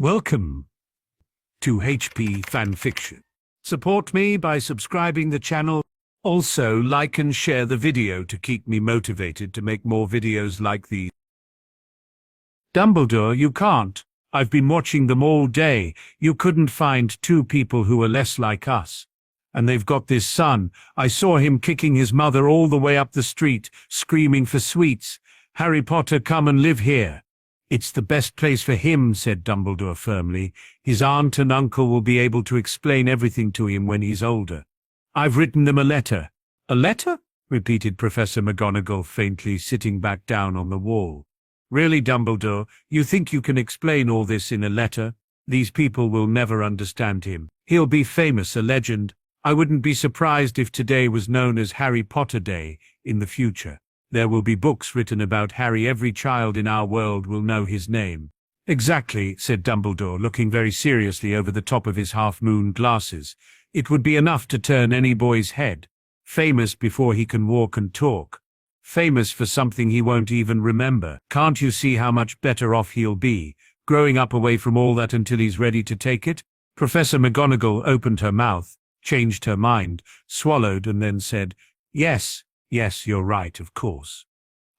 Welcome to HP Fanfiction. Support me by subscribing the channel. Also, like and share the video to keep me motivated to make more videos like these. Dumbledore, you can't. I've been watching them all day. You couldn't find two people who are less like us. And they've got this son. I saw him kicking his mother all the way up the street, screaming for sweets. Harry Potter, come and live here. It's the best place for him, said Dumbledore firmly. His aunt and uncle will be able to explain everything to him when he's older. I've written them a letter. A letter? Repeated Professor McGonagall faintly, sitting back down on the wall. Really, Dumbledore, you think you can explain all this in a letter? These people will never understand him. He'll be famous, a legend. I wouldn't be surprised if today was known as Harry Potter Day in the future. There will be books written about Harry. Every child in our world will know his name. Exactly, said Dumbledore, looking very seriously over the top of his half-moon glasses. It would be enough to turn any boy's head. Famous before he can walk and talk. Famous for something he won't even remember. Can't you see how much better off he'll be, growing up away from all that until he's ready to take it? Professor McGonagall opened her mouth, changed her mind, swallowed, and then said, Yes, you're right, of course.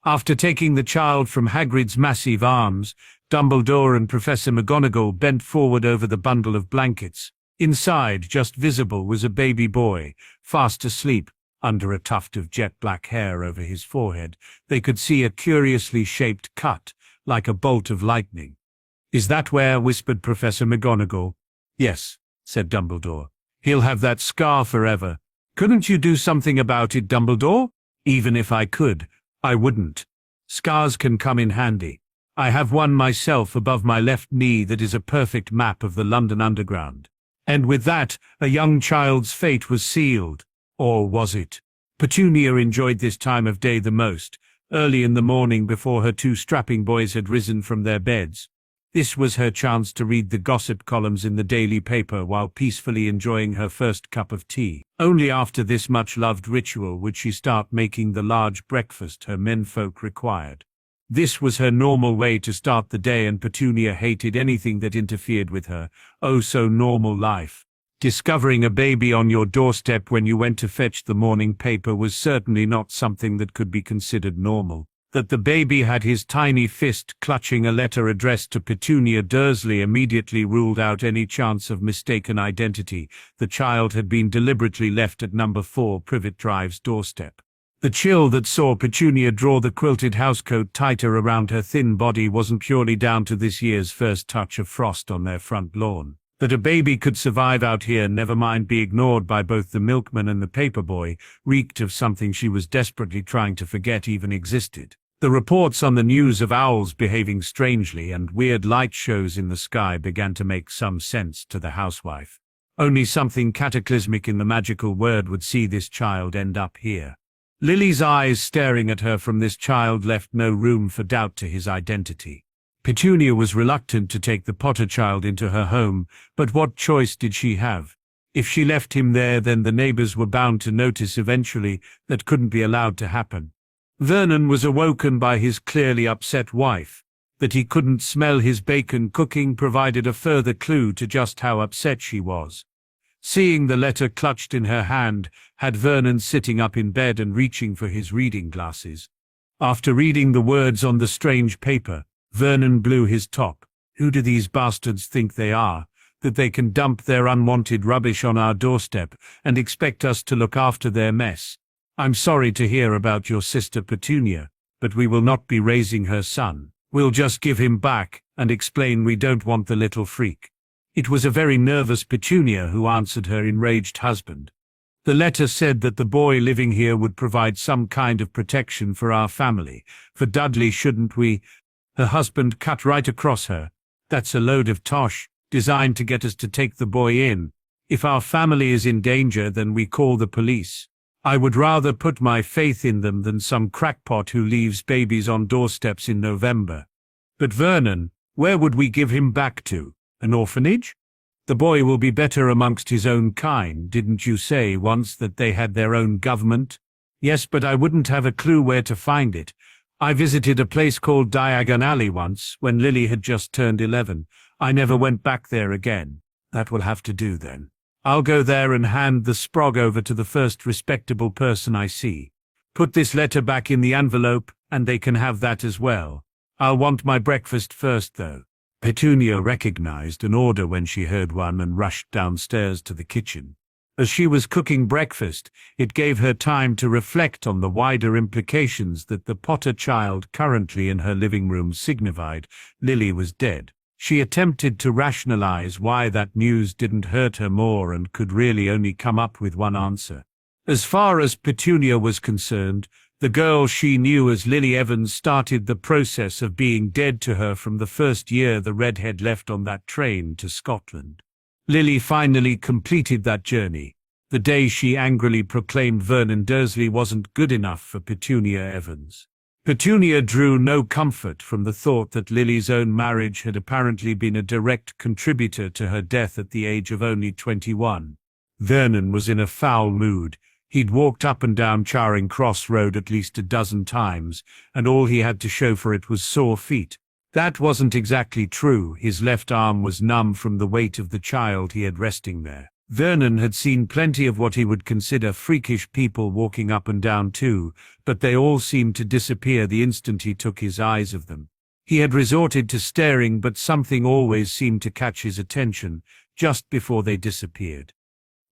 After taking the child from Hagrid's massive arms, Dumbledore and Professor McGonagall bent forward over the bundle of blankets. Inside, just visible, was a baby boy, fast asleep, under a tuft of jet-black hair over his forehead. They could see a curiously shaped cut, like a bolt of lightning. Is that where? Whispered Professor McGonagall. Yes, said Dumbledore. He'll have that scar forever. Couldn't you do something about it, Dumbledore? Even if I could, I wouldn't. Scars can come in handy. I have one myself above my left knee that is a perfect map of the London Underground. And with that, a young child's fate was sealed. Or was it? Petunia enjoyed this time of day the most, early in the morning before her two strapping boys had risen from their beds. This was her chance to read the gossip columns in the daily paper while peacefully enjoying her first cup of tea. Only after this much-loved ritual would she start making the large breakfast her menfolk required. This was her normal way to start the day, and Petunia hated anything that interfered with her oh-so-normal life. Discovering a baby on your doorstep when you went to fetch the morning paper was certainly not something that could be considered normal. That the baby had his tiny fist clutching a letter addressed to Petunia Dursley immediately ruled out any chance of mistaken identity. The child had been deliberately left at number 4 Privet Drive's doorstep. The chill that saw Petunia draw the quilted housecoat tighter around her thin body wasn't purely down to this year's first touch of frost on their front lawn. That a baby could survive out here, never mind be ignored by both the milkman and the paperboy, reeked of something she was desperately trying to forget even existed. The reports on the news of owls behaving strangely and weird light shows in the sky began to make some sense to the housewife. Only something cataclysmic in the magical word would see this child end up here. Lily's eyes staring at her from this child left no room for doubt to his identity. Petunia was reluctant to take the Potter child into her home, but what choice did she have? If she left him there, then the neighbors were bound to notice eventually. That couldn't be allowed to happen. Vernon was awoken by his clearly upset wife. That he couldn't smell his bacon cooking provided a further clue to just how upset she was. Seeing the letter clutched in her hand had Vernon sitting up in bed and reaching for his reading glasses. After reading the words on the strange paper, Vernon blew his top. Who do these bastards think they are, that they can dump their unwanted rubbish on our doorstep and expect us to look after their mess? I'm sorry to hear about your sister Petunia, but we will not be raising her son. We'll just give him back and explain we don't want the little freak. It was a very nervous Petunia who answered her enraged husband. The letter said that the boy living here would provide some kind of protection for our family. For Dudley, shouldn't we? Her husband cut right across her. That's a load of tosh, designed to get us to take the boy in. If our family is in danger, then we call the police. I would rather put my faith in them than some crackpot who leaves babies on doorsteps in November. But Vernon, where would we give him back to? An orphanage? The boy will be better amongst his own kind. Didn't you say once that they had their own government? Yes, but I wouldn't have a clue where to find it. I visited a place called Diagon Alley once, when Lily had just turned 11. I never went back there again. That will have to do then. I'll go there and hand the sprog over to the first respectable person I see. Put this letter back in the envelope, and they can have that as well. I'll want my breakfast first, though." Petunia recognized an order when she heard one and rushed downstairs to the kitchen. As she was cooking breakfast, it gave her time to reflect on the wider implications that the Potter child currently in her living room signified. Lily was dead. She attempted to rationalize why that news didn't hurt her more and could really only come up with one answer. As far as Petunia was concerned, the girl she knew as Lily Evans started the process of being dead to her from the first year the redhead left on that train to Scotland. Lily finally completed that journey, the day she angrily proclaimed Vernon Dursley wasn't good enough for Petunia Evans. Petunia drew no comfort from the thought that Lily's own marriage had apparently been a direct contributor to her death at the age of only 21. Vernon was in a foul mood. He'd walked up and down Charing Cross Road at least a dozen times, and all he had to show for it was sore feet. That wasn't exactly true. His left arm was numb from the weight of the child he had resting there. Vernon had seen plenty of what he would consider freakish people walking up and down too, but they all seemed to disappear the instant he took his eyes off them. He had resorted to staring, but something always seemed to catch his attention, just before they disappeared.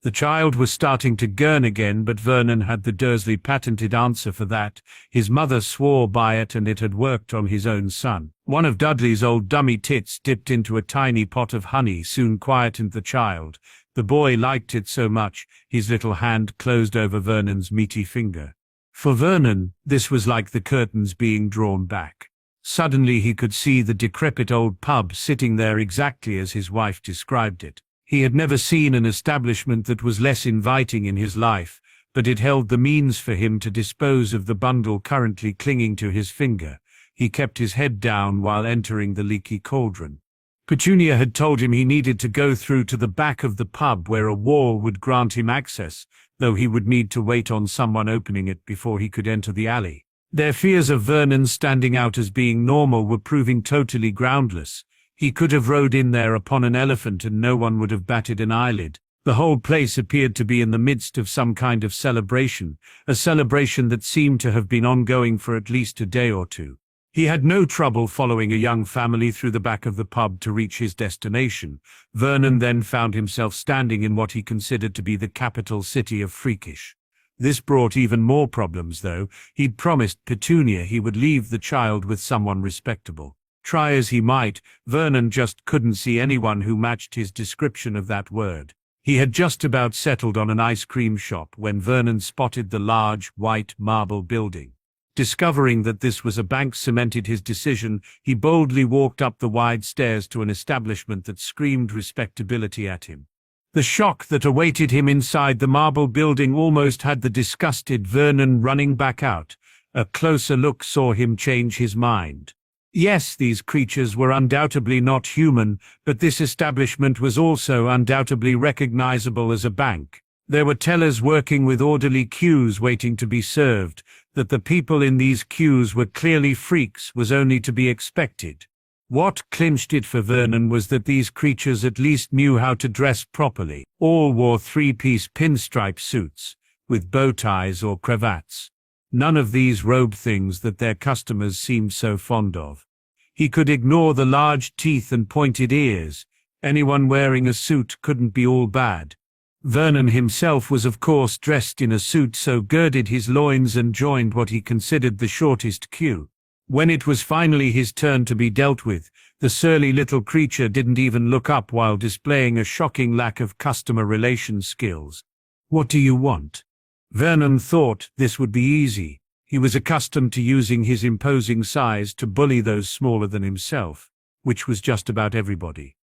The child was starting to gurn again, but Vernon had the Dursley patented answer for that. His mother swore by it, and it had worked on his own son. One of Dudley's old dummy tits dipped into a tiny pot of honey soon quietened the child. The boy liked it so much, his little hand closed over Vernon's meaty finger. For Vernon, this was like the curtains being drawn back. Suddenly he could see the decrepit old pub sitting there exactly as his wife described it. He had never seen an establishment that was less inviting in his life, but it held the means for him to dispose of the bundle currently clinging to his finger. He kept his head down while entering the leaky cauldron. Petunia had told him he needed to go through to the back of the pub where a wall would grant him access, though he would need to wait on someone opening it before he could enter the alley. Their fears of Vernon standing out as being normal were proving totally groundless. He could have rode in there upon an elephant and no one would have batted an eyelid. The whole place appeared to be in the midst of some kind of celebration, a celebration that seemed to have been ongoing for at least a day or two. He had no trouble following a young family through the back of the pub to reach his destination. Vernon then found himself standing in what he considered to be the capital city of freakish. This brought even more problems, though. He'd promised Petunia he would leave the child with someone respectable. Try as he might, Vernon just couldn't see anyone who matched his description of that word. He had just about settled on an ice cream shop when Vernon spotted the large, white marble building. Discovering that this was a bank cemented his decision. He boldly walked up the wide stairs to an establishment that screamed respectability at him. The shock that awaited him inside the marble building almost had the disgusted Vernon running back out. A closer look saw him change his mind. Yes, these creatures were undoubtedly not human, but this establishment was also undoubtedly recognizable as a bank. There were tellers working with orderly queues waiting to be served. That the people in these queues were clearly freaks was only to be expected. What clinched it for Vernon was that these creatures at least knew how to dress properly. All wore three-piece pinstripe suits, with bow ties or cravats. None of these robe things that their customers seemed so fond of. He could ignore the large teeth and pointed ears. Anyone wearing a suit couldn't be all bad. Vernon himself was of course dressed in a suit, so girded his loins and joined what he considered the shortest queue. When it was finally his turn to be dealt with, the surly little creature didn't even look up while displaying a shocking lack of customer relations skills. "What do you want?" Vernon thought this would be easy. He was accustomed to using his imposing size to bully those smaller than himself, which was just about everybody.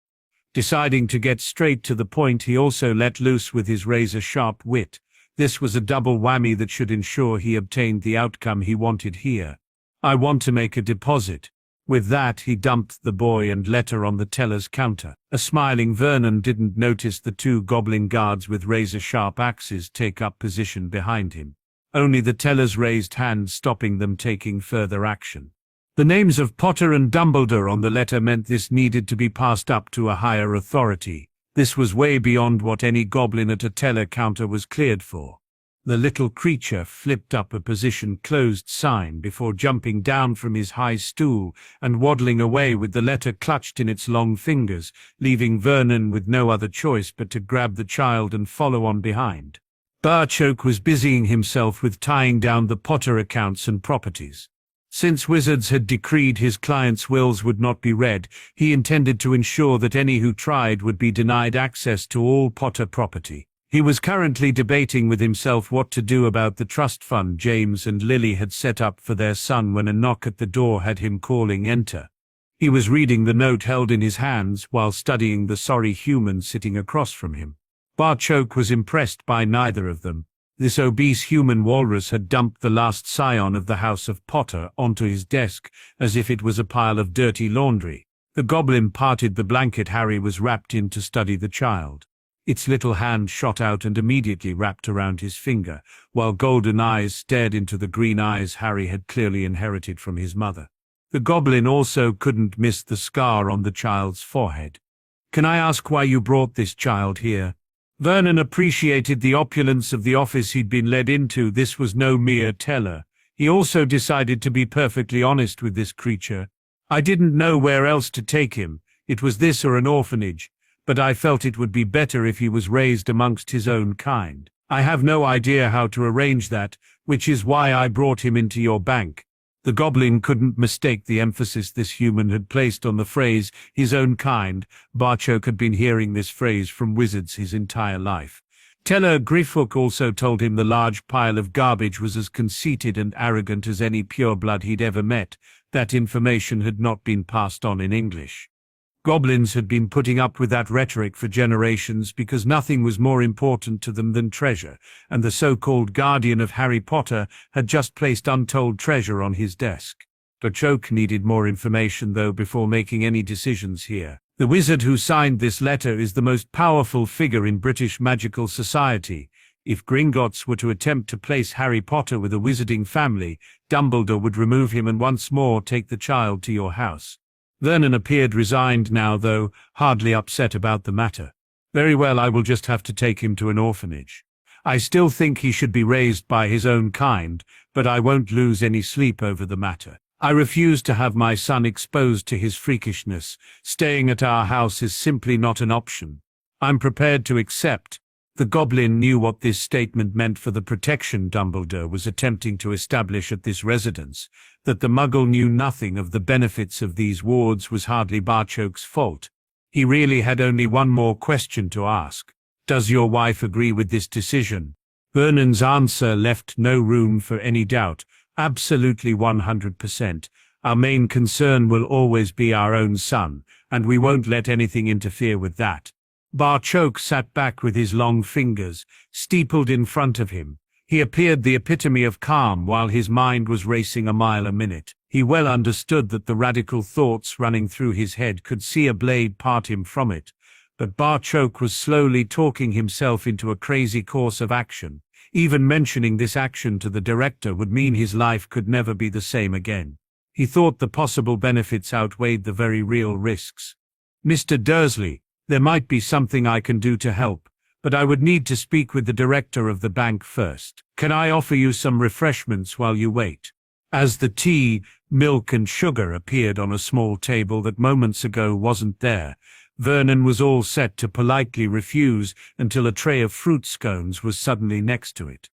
Deciding to get straight to the point, he also let loose with his razor-sharp wit. This was a double whammy that should ensure he obtained the outcome he wanted here. "I want to make a deposit." With that, he dumped the boy and letter on the teller's counter. A smiling Vernon didn't notice the two goblin guards with razor-sharp axes take up position behind him. Only the teller's raised hand stopping them taking further action. The names of Potter and Dumbledore on the letter meant this needed to be passed up to a higher authority. This was way beyond what any goblin at a teller counter was cleared for. The little creature flipped up a position closed sign before jumping down from his high stool and waddling away with the letter clutched in its long fingers, leaving Vernon with no other choice but to grab the child and follow on behind. Barchoke was busying himself with tying down the Potter accounts and properties. Since wizards had decreed his clients' wills would not be read, he intended to ensure that any who tried would be denied access to all Potter property. He was currently debating with himself what to do about the trust fund James and Lily had set up for their son when a knock at the door had him calling enter. He was reading the note held in his hands while studying the sorry human sitting across from him. Barchoke was impressed by neither of them. This obese human walrus had dumped the last scion of the House of Potter onto his desk as if it was a pile of dirty laundry. The goblin parted the blanket Harry was wrapped in to study the child. Its little hand shot out and immediately wrapped around his finger, while golden eyes stared into the green eyes Harry had clearly inherited from his mother. The goblin also couldn't miss the scar on the child's forehead. "Can I ask why you brought this child here?" Vernon appreciated the opulence of the office he'd been led into. This was no mere teller. He also decided to be perfectly honest with this creature. "I didn't know where else to take him. It was this or an orphanage, but I felt it would be better if he was raised amongst his own kind. I have no idea how to arrange that, which is why I brought him into your bank." The goblin couldn't mistake the emphasis this human had placed on the phrase, his own kind. Barchoke had been hearing this phrase from wizards his entire life. Teller Gryffindor also told him the large pile of garbage was as conceited and arrogant as any pureblood he'd ever met. That information had not been passed on in English. Goblins had been putting up with that rhetoric for generations because nothing was more important to them than treasure, and the so-called guardian of Harry Potter had just placed untold treasure on his desk. Barchoke needed more information, though, before making any decisions here. The wizard who signed this letter is the most powerful figure in British magical society. If Gringotts were to attempt to place Harry Potter with a wizarding family, Dumbledore would remove him and once more take the child to your house. Vernon appeared resigned now, though hardly upset about the matter. "Very well, I will just have to take him to an orphanage. I still think he should be raised by his own kind, but I won't lose any sleep over the matter. I refuse to have my son exposed to his freakishness. Staying at our house is simply not an option. I'm prepared to accept." The goblin knew what this statement meant for the protection Dumbledore was attempting to establish at this residence. That the Muggle knew nothing of the benefits of these wards was hardly Barchoke's fault. He really had only one more question to ask. "Does your wife agree with this decision?" Vernon's answer left no room for any doubt. "Absolutely 100%. Our main concern will always be our own son, and we won't let anything interfere with that." Barchoke sat back with his long fingers steepled in front of him. He appeared the epitome of calm while his mind was racing a mile a minute. He well understood that the radical thoughts running through his head could see a blade part him from it, but Barchoke was slowly talking himself into a crazy course of action. Even mentioning this action to the director would mean his life could never be the same again. He thought the possible benefits outweighed the very real risks. "Mr. Dursley, there might be something I can do to help, but I would need to speak with the director of the bank first. Can I offer you some refreshments while you wait?" As the tea, milk and sugar appeared on a small table that moments ago wasn't there, Vernon was all set to politely refuse until a tray of fruit scones was suddenly next to it.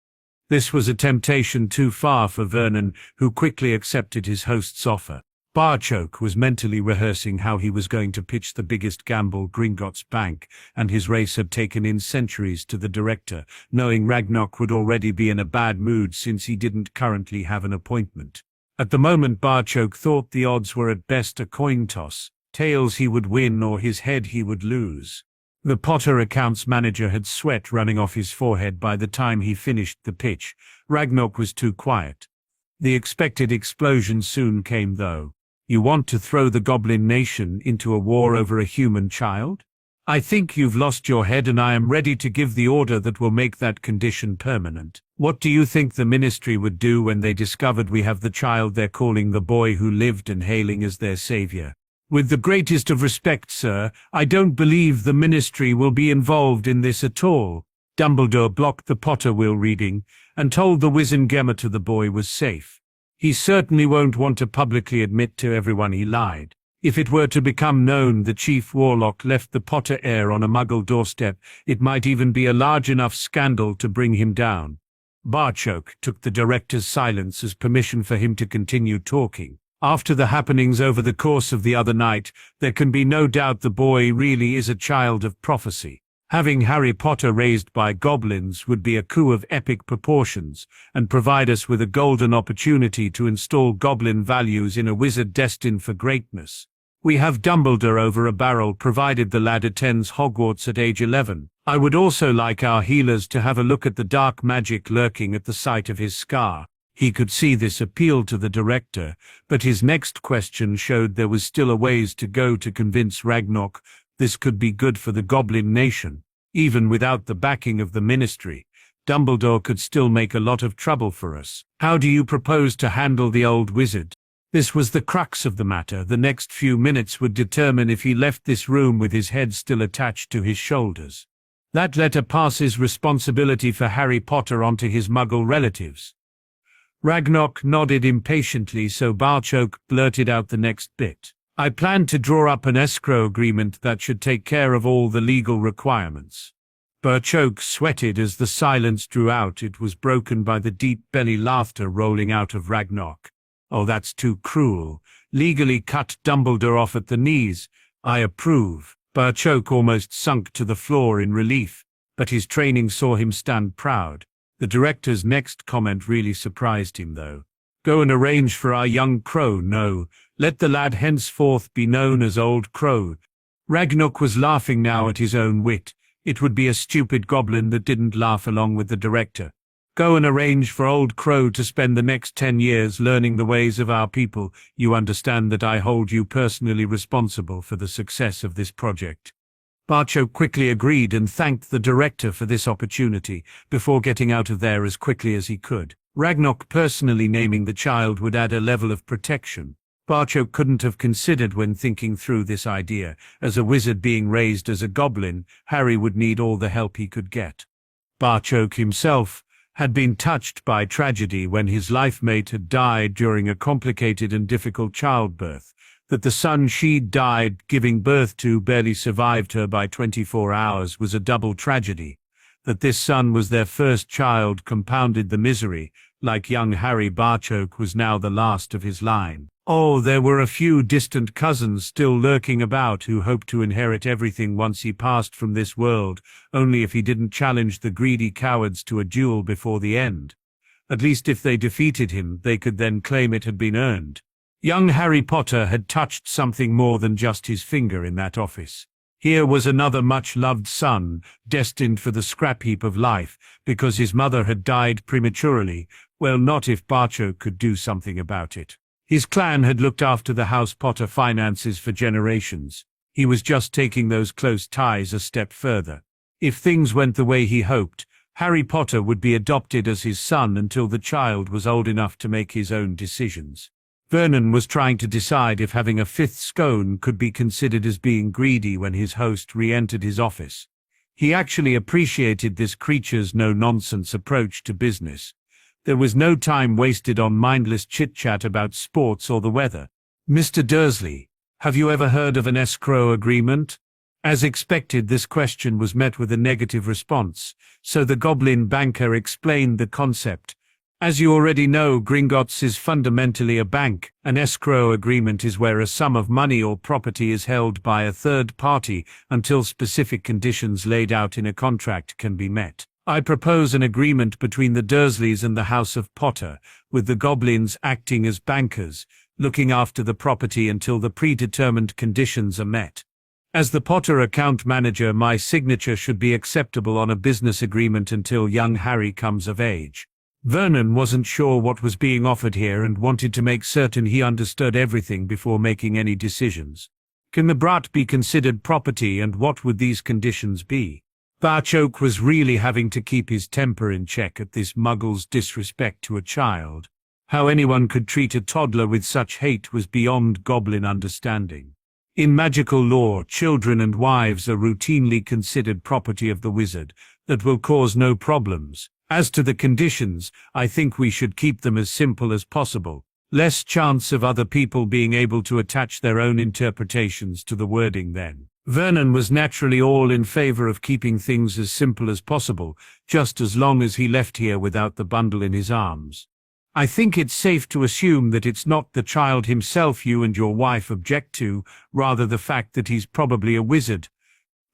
This was a temptation too far for Vernon, who quickly accepted his host's offer. Barchoke was mentally rehearsing how he was going to pitch the biggest gamble Gringotts Bank and his race had taken in centuries to the director, knowing Ragnarok would already be in a bad mood since he didn't currently have an appointment. At the moment Barchoke thought the odds were at best a coin toss. Tails he would win or his head he would lose. The Potter accounts manager had sweat running off his forehead by the time he finished the pitch. Ragnarok was too quiet. The expected explosion soon came, though. "You want to throw the Goblin Nation into a war over a human child? I think you've lost your head, and I am ready to give the order that will make that condition permanent. What do you think the ministry would do when they discovered we have the child they're calling the boy who lived and hailing as their savior? With the greatest of respect, sir, I don't believe the ministry will be involved in this at all. Dumbledore blocked the Potter will reading and told the Wizengamot the boy was safe. He certainly won't want to publicly admit to everyone he lied. If it were to become known the Chief Warlock left the Potter heir on a Muggle doorstep, it might even be a large enough scandal to bring him down. Barchoke took the director's silence as permission for him to continue talking. After the happenings over the course of the other night, there can be no doubt the boy really is a child of prophecy. Having Harry Potter raised by goblins would be a coup of epic proportions and provide us with a golden opportunity to install goblin values in a wizard destined for greatness. We have Dumbledore over a barrel provided the lad attends Hogwarts at age 11. I would also like our healers to have a look at the dark magic lurking at the site of his scar. He could see this appeal to the director, but his next question showed there was still a ways to go to convince Ragnarok this could be good for the Goblin Nation. Even without the backing of the ministry, Dumbledore could still make a lot of trouble for us. How do you propose to handle the old wizard? This was the crux of the matter. The next few minutes would determine if he left this room with his head still attached to his shoulders. That letter passes responsibility for Harry Potter onto his Muggle relatives. Ragnarok nodded impatiently, so Barchoke blurted out the next bit. I plan to draw up an escrow agreement that should take care of all the legal requirements. Barchoke sweated as the silence drew out. It was broken by the deep belly laughter rolling out of Ragnarok. Oh, that's too cruel. Legally cut Dumbledore off at the knees. I approve. Barchoke almost sunk to the floor in relief, but his training saw him stand proud. The director's next comment really surprised him, though. Go and arrange for our young crow. No, let the lad henceforth be known as Old Crow. Ragnarok was laughing now at his own wit. It would be a stupid goblin that didn't laugh along with the director. Go and arrange for Old Crow to spend the next 10 years learning the ways of our people. You understand that I hold you personally responsible for the success of this project. Barchoke quickly agreed and thanked the director for this opportunity before getting out of there as quickly as he could. Ragnarok personally naming the child would add a level of protection Barchoke couldn't have considered when thinking through this idea. As a wizard being raised as a goblin, Harry would need all the help he could get. Barchoke himself had been touched by tragedy when his life mate had died during a complicated and difficult childbirth. That the son she'd died giving birth to barely survived her by 24 hours was a double tragedy. That this son was their first child compounded the misery. Like young Harry, Barchoke was now the last of his line. Oh, there were a few distant cousins still lurking about who hoped to inherit everything once he passed from this world, only if he didn't challenge the greedy cowards to a duel before the end. At least if they defeated him, they could then claim it had been earned. Young Harry Potter had touched something more than just his finger in that office. Here was another much-loved son, destined for the scrap heap of life, because his mother had died prematurely. Well, not if Barchoke could do something about it. His clan had looked after the House Potter finances for generations. He was just taking those close ties a step further. If things went the way he hoped, Harry Potter would be adopted as his son until the child was old enough to make his own decisions. Vernon was trying to decide if having a fifth scone could be considered as being greedy when his host re-entered his office. He actually appreciated this creature's no-nonsense approach to business. There was no time wasted on mindless chit-chat about sports or the weather. Mr. Dursley, have you ever heard of an escrow agreement? As expected, this question was met with a negative response, so the goblin banker explained the concept. As you already know, Gringotts is fundamentally a bank. An escrow agreement is where a sum of money or property is held by a third party until specific conditions laid out in a contract can be met. I propose an agreement between the Dursleys and the House of Potter, with the goblins acting as bankers, looking after the property until the predetermined conditions are met. As the Potter account manager, my signature should be acceptable on a business agreement until young Harry comes of age. Vernon wasn't sure what was being offered here and wanted to make certain he understood everything before making any decisions. Can the brat be considered property, and what would these conditions be? Barchoke was really having to keep his temper in check at this muggle's disrespect to a child. How anyone could treat a toddler with such hate was beyond goblin understanding. In magical lore, children and wives are routinely considered property of the wizard that will cause no problems. As to the conditions, I think we should keep them as simple as possible. Less chance of other people being able to attach their own interpretations to the wording then. Vernon was naturally all in favor of keeping things as simple as possible, just as long as he left here without the bundle in his arms. I think it's safe to assume that it's not the child himself you and your wife object to, rather the fact that he's probably a wizard.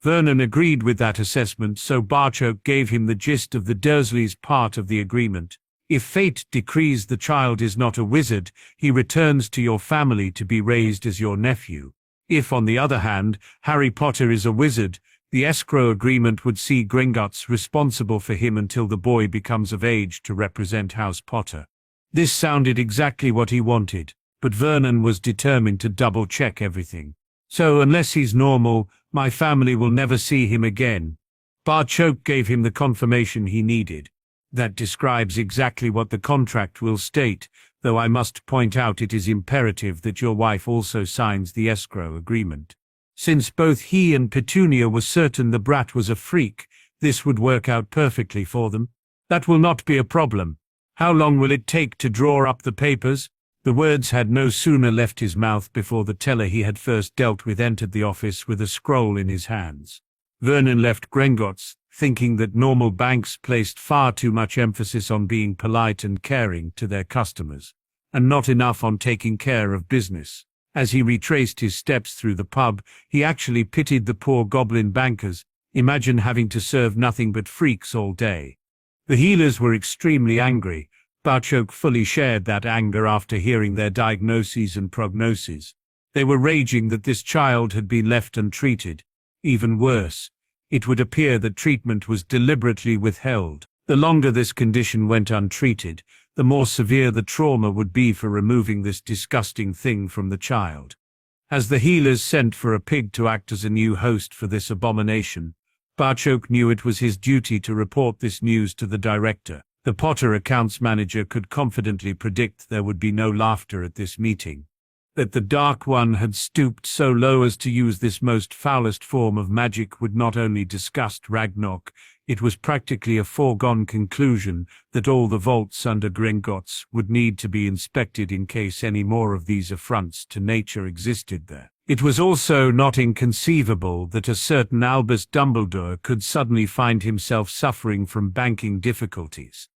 Vernon agreed with that assessment, so Barchoke gave him the gist of the Dursleys' part of the agreement. If fate decrees the child is not a wizard, he returns to your family to be raised as your nephew. If, on the other hand, Harry Potter is a wizard, the escrow agreement would see Gringotts responsible for him until the boy becomes of age to represent House Potter. This sounded exactly what he wanted, but Vernon was determined to double-check everything. So, unless he's normal, my family will never see him again. Barchoke gave him the confirmation he needed. That describes exactly what the contract will state, though I must point out it is imperative that your wife also signs the escrow agreement. Since both he and Petunia were certain the brat was a freak, this would work out perfectly for them. That will not be a problem. How long will it take to draw up the papers? The words had no sooner left his mouth before the teller he had first dealt with entered the office with a scroll in his hands. Vernon left Gringotts, thinking that normal banks placed far too much emphasis on being polite and caring to their customers, and not enough on taking care of business. As he retraced his steps through the pub, he actually pitied the poor goblin bankers. Imagine having to serve nothing but freaks all day. The healers were extremely angry. Barchoke fully shared that anger after hearing their diagnoses and prognoses. They were raging that this child had been left untreated. Even worse, it would appear that treatment was deliberately withheld. The longer this condition went untreated, the more severe the trauma would be for removing this disgusting thing from the child. As the healers sent for a pig to act as a new host for this abomination, Barchoke knew it was his duty to report this news to the director. The Potter accounts manager could confidently predict there would be no laughter at this meeting. That the Dark One had stooped so low as to use this most foulest form of magic would not only disgust Ragnarok, it was practically a foregone conclusion that all the vaults under Gringotts would need to be inspected in case any more of these affronts to nature existed there. It was also not inconceivable that a certain Albus Dumbledore could suddenly find himself suffering from banking difficulties.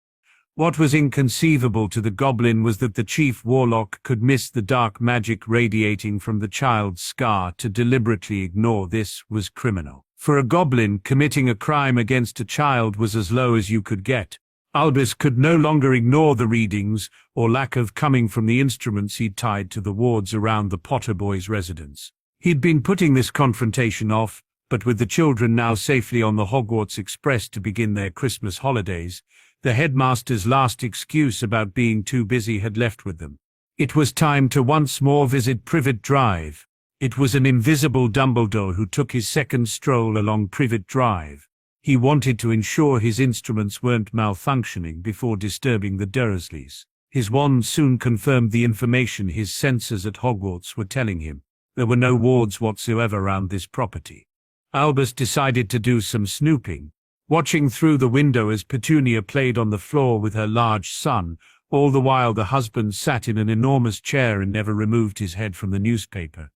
What was inconceivable to the goblin was that the chief warlock could miss the dark magic radiating from the child's scar. To deliberately ignore this was criminal. For a goblin, committing a crime against a child was as low as you could get. Albus could no longer ignore the readings or lack of coming from the instruments he'd tied to the wards around the Potter boy's residence. He'd been putting this confrontation off, but with the children now safely on the Hogwarts Express to begin their Christmas holidays, the headmaster's last excuse about being too busy had left with them. It was time to once more visit Privet Drive. It was an invisible Dumbledore who took his second stroll along Privet Drive. He wanted to ensure his instruments weren't malfunctioning before disturbing the Dursleys. His wand soon confirmed the information his sensors at Hogwarts were telling him. There were no wards whatsoever around this property. Albus decided to do some snooping, watching through the window as Petunia played on the floor with her large son. All the while the husband sat in an enormous chair and never removed his head from the newspaper.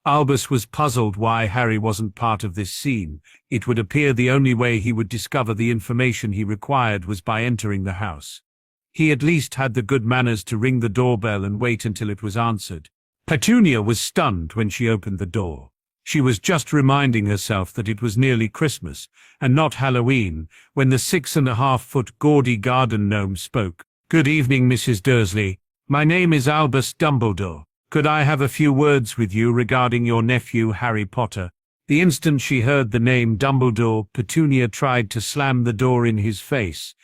Albus was puzzled why Harry wasn't part of this scene. It would appear the only way he would discover the information he required was by entering the house. He at least had the good manners to ring the doorbell and wait until it was answered. Petunia was stunned when she opened the door. She was just reminding herself that it was nearly Christmas, and not Halloween, when the 6.5-foot gaudy garden gnome spoke. "Good evening, Mrs. Dursley. My name is Albus Dumbledore. Could I have a few words with you regarding your nephew Harry Potter?" The instant she heard the name Dumbledore, Petunia tried to slam the door in his face.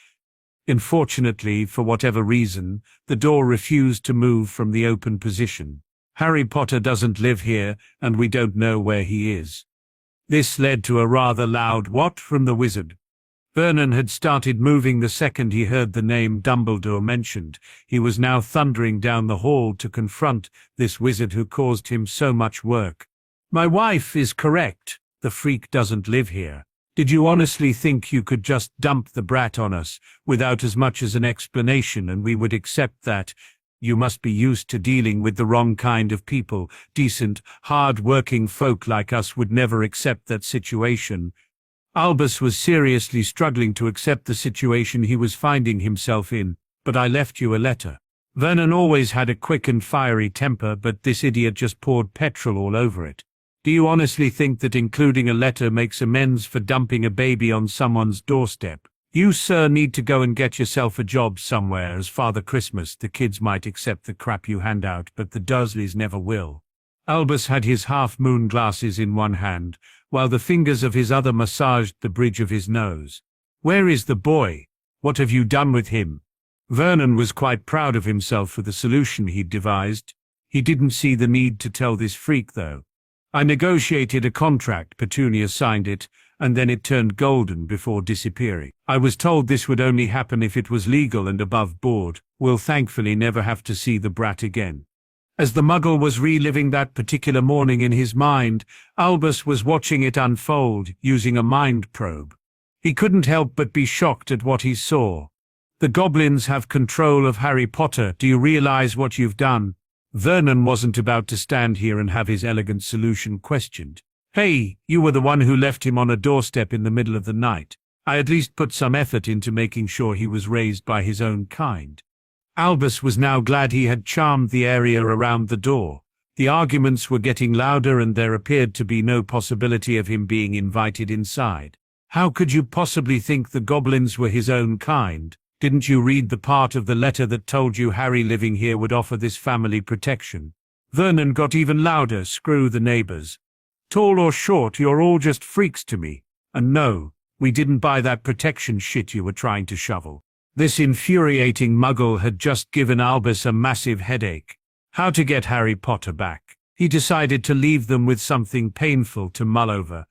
Unfortunately, for whatever reason, the door refused to move from the open position. Harry Potter doesn't live here, and we don't know where he is." This led to a rather loud "what" from the wizard. Vernon had started moving the second he heard the name Dumbledore mentioned. He was now thundering down the hall to confront this wizard who caused him so much work. "My wife is correct. The freak doesn't live here. Did you honestly think you could just dump the brat on us without as much as an explanation and we would accept that? You must be used to dealing with the wrong kind of people. Decent, hard-working folk like us would never accept that situation." Albus was seriously struggling to accept the situation he was finding himself in. "But I left you a letter." Vernon always had a quick and fiery temper, but this idiot just poured petrol all over it. "Do you honestly think that including a letter makes amends for dumping a baby on someone's doorstep? You, sir, need to go and get yourself a job somewhere as Father Christmas. The kids might accept the crap you hand out, but the Dursleys never will." Albus had his half-moon glasses in one hand, while the fingers of his other massaged the bridge of his nose. "Where is the boy? What have you done with him?" Vernon was quite proud of himself for the solution he'd devised. He didn't see the need to tell this freak, though. "I negotiated a contract, Petunia signed it, and then it turned golden before disappearing. I was told this would only happen if it was legal and above board. We'll thankfully never have to see the brat again." As the Muggle was reliving that particular morning in his mind, Albus was watching it unfold, using a mind probe. He couldn't help but be shocked at what he saw. "The goblins have control of Harry Potter. Do you realize what you've done?" Vernon wasn't about to stand here and have his elegant solution questioned. "Hey, you were the one who left him on a doorstep in the middle of the night. I at least put some effort into making sure he was raised by his own kind." Albus was now glad he had charmed the area around the door. The arguments were getting louder and there appeared to be no possibility of him being invited inside. "How could you possibly think the goblins were his own kind? Didn't you read the part of the letter that told you Harry living here would offer this family protection?" Vernon got even louder. "Screw the neighbors. Tall or short, you're all just freaks to me. And no, we didn't buy that protection shit you were trying to shovel." This infuriating Muggle had just given Albus a massive headache. How to get Harry Potter back? He decided to leave them with something painful to mull over.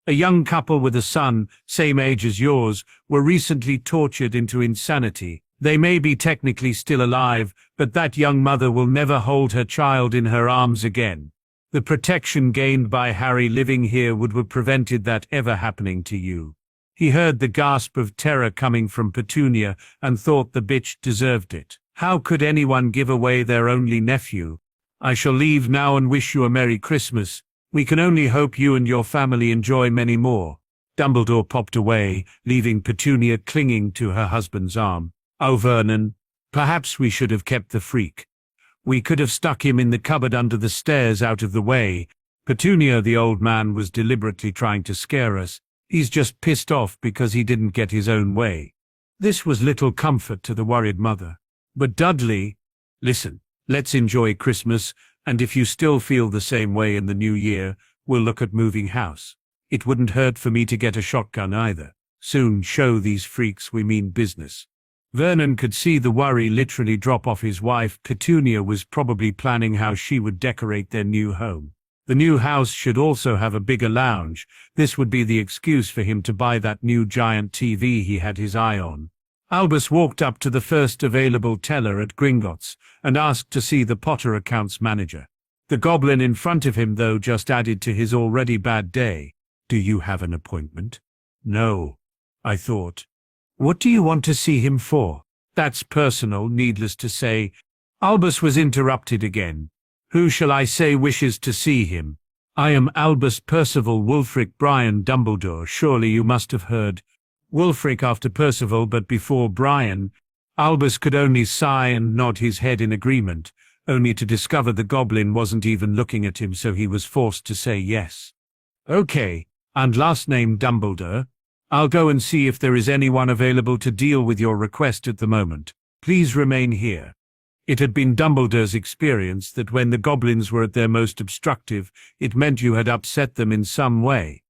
A young couple with a son, same age as yours, were recently tortured into insanity. They may be technically still alive, but that young mother will never hold her child in her arms again. The protection gained by Harry living here would have prevented that ever happening to you. He heard the gasp of terror coming from Petunia and thought the bitch deserved it. How could anyone give away their only nephew? "I shall leave now and wish you a Merry Christmas. We can only hope you and your family enjoy many more." Dumbledore popped away, leaving Petunia clinging to her husband's arm. "Oh, Vernon, perhaps we should have kept the freak. We could have stuck him in the cupboard under the stairs out of the way." "Petunia, the old man was deliberately trying to scare us. He's just pissed off because he didn't get his own way." This was little comfort to the worried mother. But Dudley, "Listen, let's enjoy Christmas, and if you still feel the same way in the new year, we'll look at moving house. It wouldn't hurt for me to get a shotgun either. Soon show these freaks we mean business." Vernon could see the worry literally drop off his wife. Petunia was probably planning how she would decorate their new home. The new house should also have a bigger lounge. This would be the excuse for him to buy that new giant TV he had his eye on. Albus walked up to the first available teller at Gringotts and asked to see the Potter accounts manager. The goblin in front of him, though, just added to his already bad day. "Do you have an appointment?" "No," I thought. "What do you want to see him for?" "That's personal, needless to say." Albus was interrupted again. "Who shall I say wishes to see him?" "I am Albus Percival Wulfric Brian Dumbledore. Surely you must have heard." Wulfric after Percival, but before Brian. Albus could only sigh and nod his head in agreement, only to discover the goblin wasn't even looking at him, so he was forced to say yes. "Okay, and last name Dumbledore? I'll go and see if there is anyone available to deal with your request at the moment. Please remain here." It had been Dumbledore's experience that when the goblins were at their most obstructive, it meant you had upset them in some way.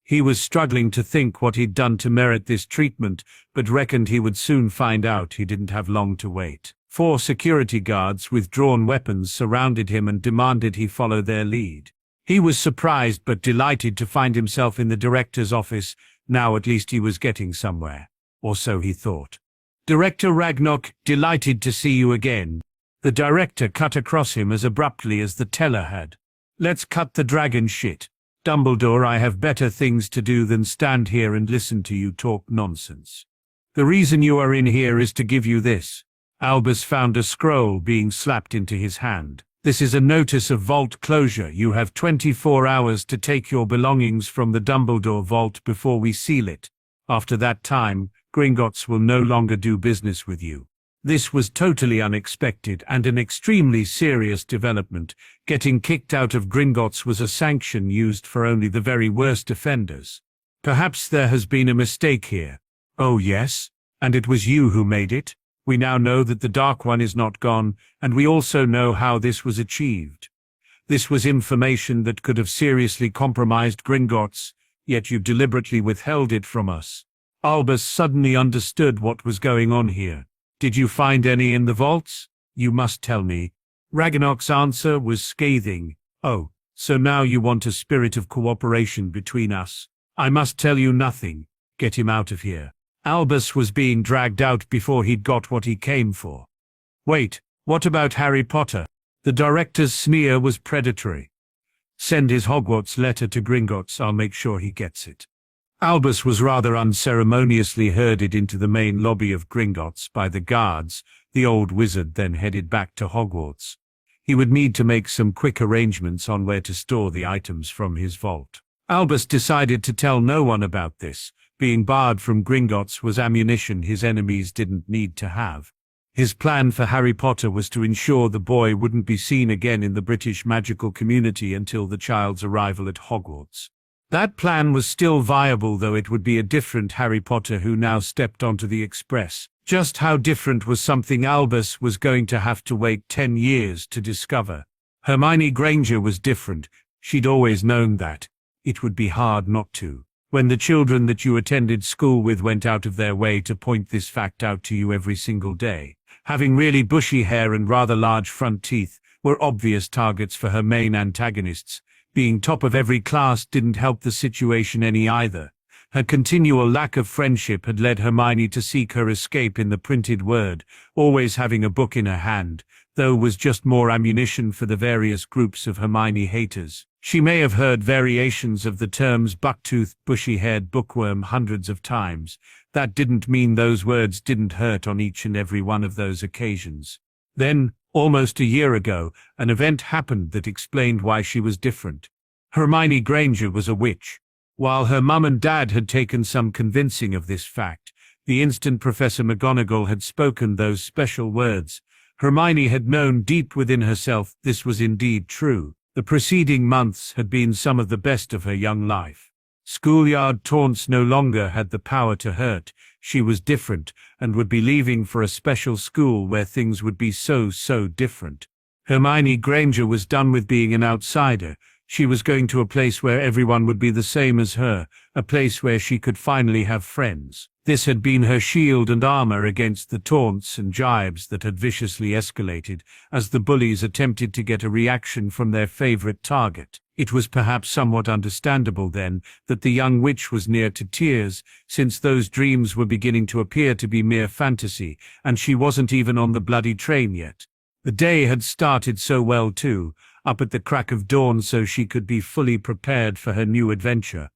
He was struggling to think what he'd done to merit this treatment, but reckoned he would soon find out. He didn't have long to wait. 4 security guards with drawn weapons surrounded him and demanded he follow their lead. He was surprised but delighted to find himself in the director's office. Now at least he was getting somewhere. Or so he thought. "Director Ragnarok, delighted to see you again." The director cut across him as abruptly as the teller had. "Let's cut the dragon shit. Dumbledore, I have better things to do than stand here and listen to you talk nonsense. The reason you are in here is to give you this." Albus found a scroll being slapped into his hand. "This is a notice of vault closure. You have 24 hours to take your belongings from the Dumbledore vault before we seal it. After that time, Gringotts will no longer do business with you." This was totally unexpected and an extremely serious development. Getting kicked out of Gringotts was a sanction used for only the very worst offenders. "Perhaps there has been a mistake here." "Oh yes? And it was you who made it? We now know that the Dark One is not gone, and we also know how this was achieved. This was information that could have seriously compromised Gringotts, yet you deliberately withheld it from us." Albus suddenly understood what was going on here. "Did you find any in the vaults? You must tell me." Ragnarok's answer was scathing. "Oh, so now you want a spirit of cooperation between us? I must tell you nothing. Get him out of here." Albus was being dragged out before he'd got what he came for. "Wait, what about Harry Potter?" The director's sneer was predatory. "Send his Hogwarts letter to Gringotts. I'll make sure he gets it." Albus was rather unceremoniously herded into the main lobby of Gringotts by the guards. The old wizard then headed back to Hogwarts. He would need to make some quick arrangements on where to store the items from his vault. Albus decided to tell no one about this. Being barred from Gringotts was ammunition his enemies didn't need to have. His plan for Harry Potter was to ensure the boy wouldn't be seen again in the British magical community until the child's arrival at Hogwarts. That plan was still viable, though it would be a different Harry Potter who now stepped onto the Express. Just how different was something Albus was going to have to wait 10 years to discover. Hermione Granger was different. She'd always known that. It would be hard not to. When the children that you attended school with went out of their way to point this fact out to you every single day. Having really bushy hair and rather large front teeth were obvious targets for her main antagonists. Being top of every class didn't help the situation any either. Her continual lack of friendship had led Hermione to seek her escape in the printed word. Always having a book in her hand, though, was just more ammunition for the various groups of Hermione haters. She may have heard variations of the terms bucktooth, bushy-haired bookworm hundreds of times. That didn't mean those words didn't hurt on each and every one of those occasions. Then, almost a year ago, an event happened that explained why she was different. Hermione Granger was a witch. While her mum and dad had taken some convincing of this fact, the instant Professor McGonagall had spoken those special words, Hermione had known deep within herself this was indeed true. The preceding months had been some of the best of her young life. Schoolyard taunts no longer had the power to hurt. She was different, and would be leaving for a special school where things would be so different. Hermione Granger was done with being an outsider. She was going to a place where everyone would be the same as her, a place where she could finally have friends. This had been her shield and armor against the taunts and jibes that had viciously escalated as the bullies attempted to get a reaction from their favorite target. It was perhaps somewhat understandable then that the young witch was near to tears, since those dreams were beginning to appear to be mere fantasy, and she wasn't even on the bloody train yet. The day had started so well too, up at the crack of dawn so she could be fully prepared for her new adventure.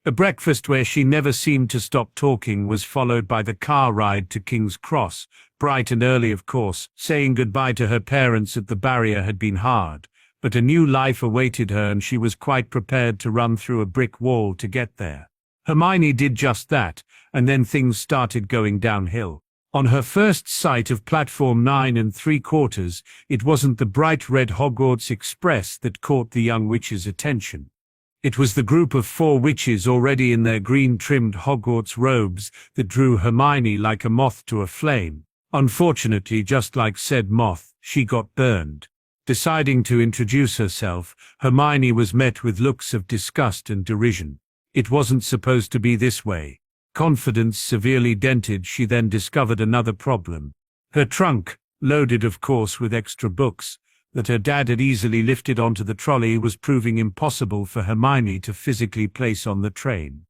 A breakfast where she never seemed to stop talking was followed by the car ride to King's Cross, bright and early of course. Saying goodbye to her parents at the barrier had been hard, but a new life awaited her and she was quite prepared to run through a brick wall to get there. Hermione did just that, and then things started going downhill. On her first sight of platform 9 3/4, it wasn't the bright red Hogwarts Express that caught the young witch's attention. It was the group of 4 witches already in their green-trimmed Hogwarts robes that drew Hermione like a moth to a flame. Unfortunately, just like said moth, she got burned. Deciding to introduce herself, Hermione was met with looks of disgust and derision. It wasn't supposed to be this way. Confidence severely dented, she then discovered another problem. Her trunk, loaded of course with extra books, that her dad had easily lifted onto the trolley was proving impossible for Hermione to physically place on the train.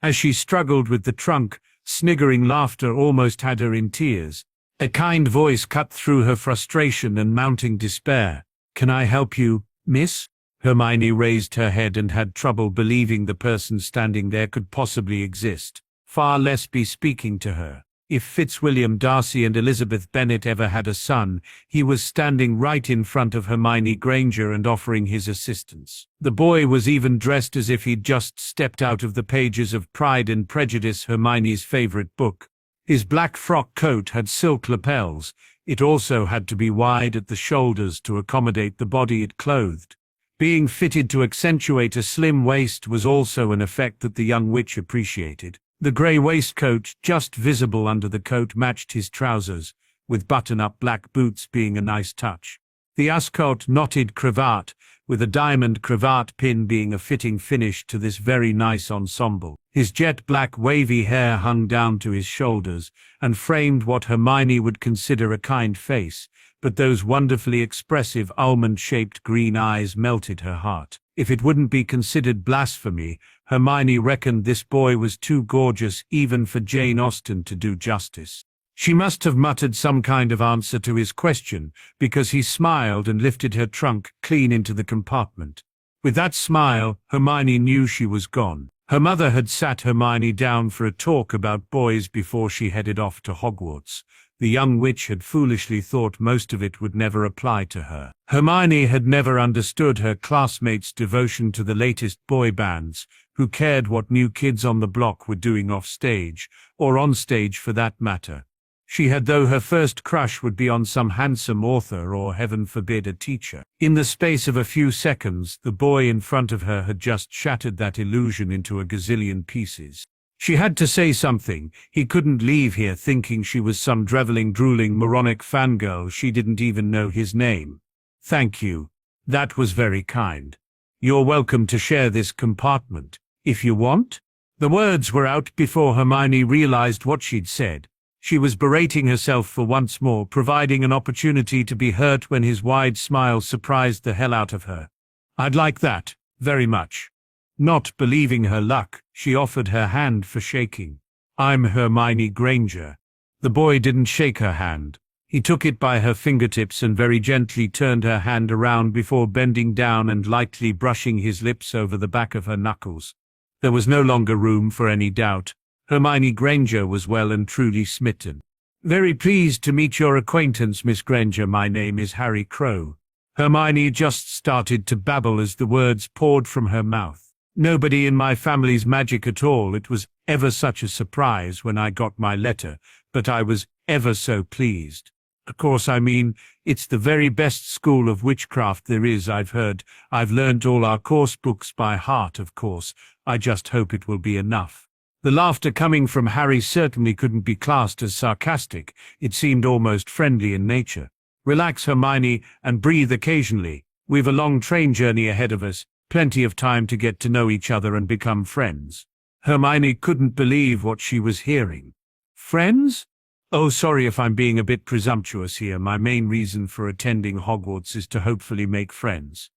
As she struggled with the trunk, sniggering laughter almost had her in tears. A kind voice cut through her frustration and mounting despair. "Can I help you, miss?" Hermione raised her head and had trouble believing the person standing there could possibly exist, far less be speaking to her. If Fitzwilliam Darcy and Elizabeth Bennet ever had a son, he was standing right in front of Hermione Granger and offering his assistance. The boy was even dressed as if he'd just stepped out of the pages of Pride and Prejudice, Hermione's favorite book. His black frock coat had silk lapels. It also had to be wide at the shoulders to accommodate the body it clothed. Being fitted to accentuate a slim waist was also an effect that the young witch appreciated. The grey waistcoat, just visible under the coat, matched his trousers, with button-up black boots being a nice touch. The Ascot knotted cravat, with a diamond cravat pin being a fitting finish to this very nice ensemble. His jet-black wavy hair hung down to his shoulders, and framed what Hermione would consider a kind face, but those wonderfully expressive almond-shaped green eyes melted her heart. If it wouldn't be considered blasphemy, Hermione reckoned this boy was too gorgeous even for Jane Austen to do justice. She must have muttered some kind of answer to his question, because he smiled and lifted her trunk clean into the compartment. With that smile, Hermione knew she was gone. Her mother had sat Hermione down for a talk about boys before she headed off to Hogwarts. The young witch had foolishly thought most of it would never apply to her. Hermione had never understood her classmates' devotion to the latest boy bands, who cared what new kids on the block were doing off stage, or on stage for that matter. She had though her first crush would be on some handsome author or, heaven forbid, a teacher. In the space of a few seconds, the boy in front of her had just shattered that illusion into a gazillion pieces. She had to say something. He couldn't leave here thinking she was some driveling, drooling, moronic fangirl. She didn't even know his name. "Thank you. That was very kind. You're welcome to share this compartment, if you want." The words were out before Hermione realized what she'd said. She was berating herself for once more providing an opportunity to be hurt when his wide smile surprised the hell out of her. "I'd like that, very much." Not believing her luck, she offered her hand for shaking. "I'm Hermione Granger." The boy didn't shake her hand. He took it by her fingertips and very gently turned her hand around before bending down and lightly brushing his lips over the back of her knuckles. There was no longer room for any doubt. Hermione Granger was well and truly smitten. "Very pleased to meet your acquaintance, Miss Granger. My name is Harry Crow." Hermione just started to babble as the words poured from her mouth. "Nobody in my family's magic at all. It was ever such a surprise when I got my letter, but I was ever so pleased. Of course, I mean, it's the very best school of witchcraft there is, I've heard. I've learnt all our course books by heart, of course. I just hope it will be enough." The laughter coming from Harry certainly couldn't be classed as sarcastic. It seemed almost friendly in nature. "Relax, Hermione, and breathe occasionally. We've a long train journey ahead of us, plenty of time to get to know each other and become friends." Hermione couldn't believe what she was hearing. "Friends? Oh, sorry if I'm being a bit presumptuous here. My main reason for attending Hogwarts is to hopefully make friends."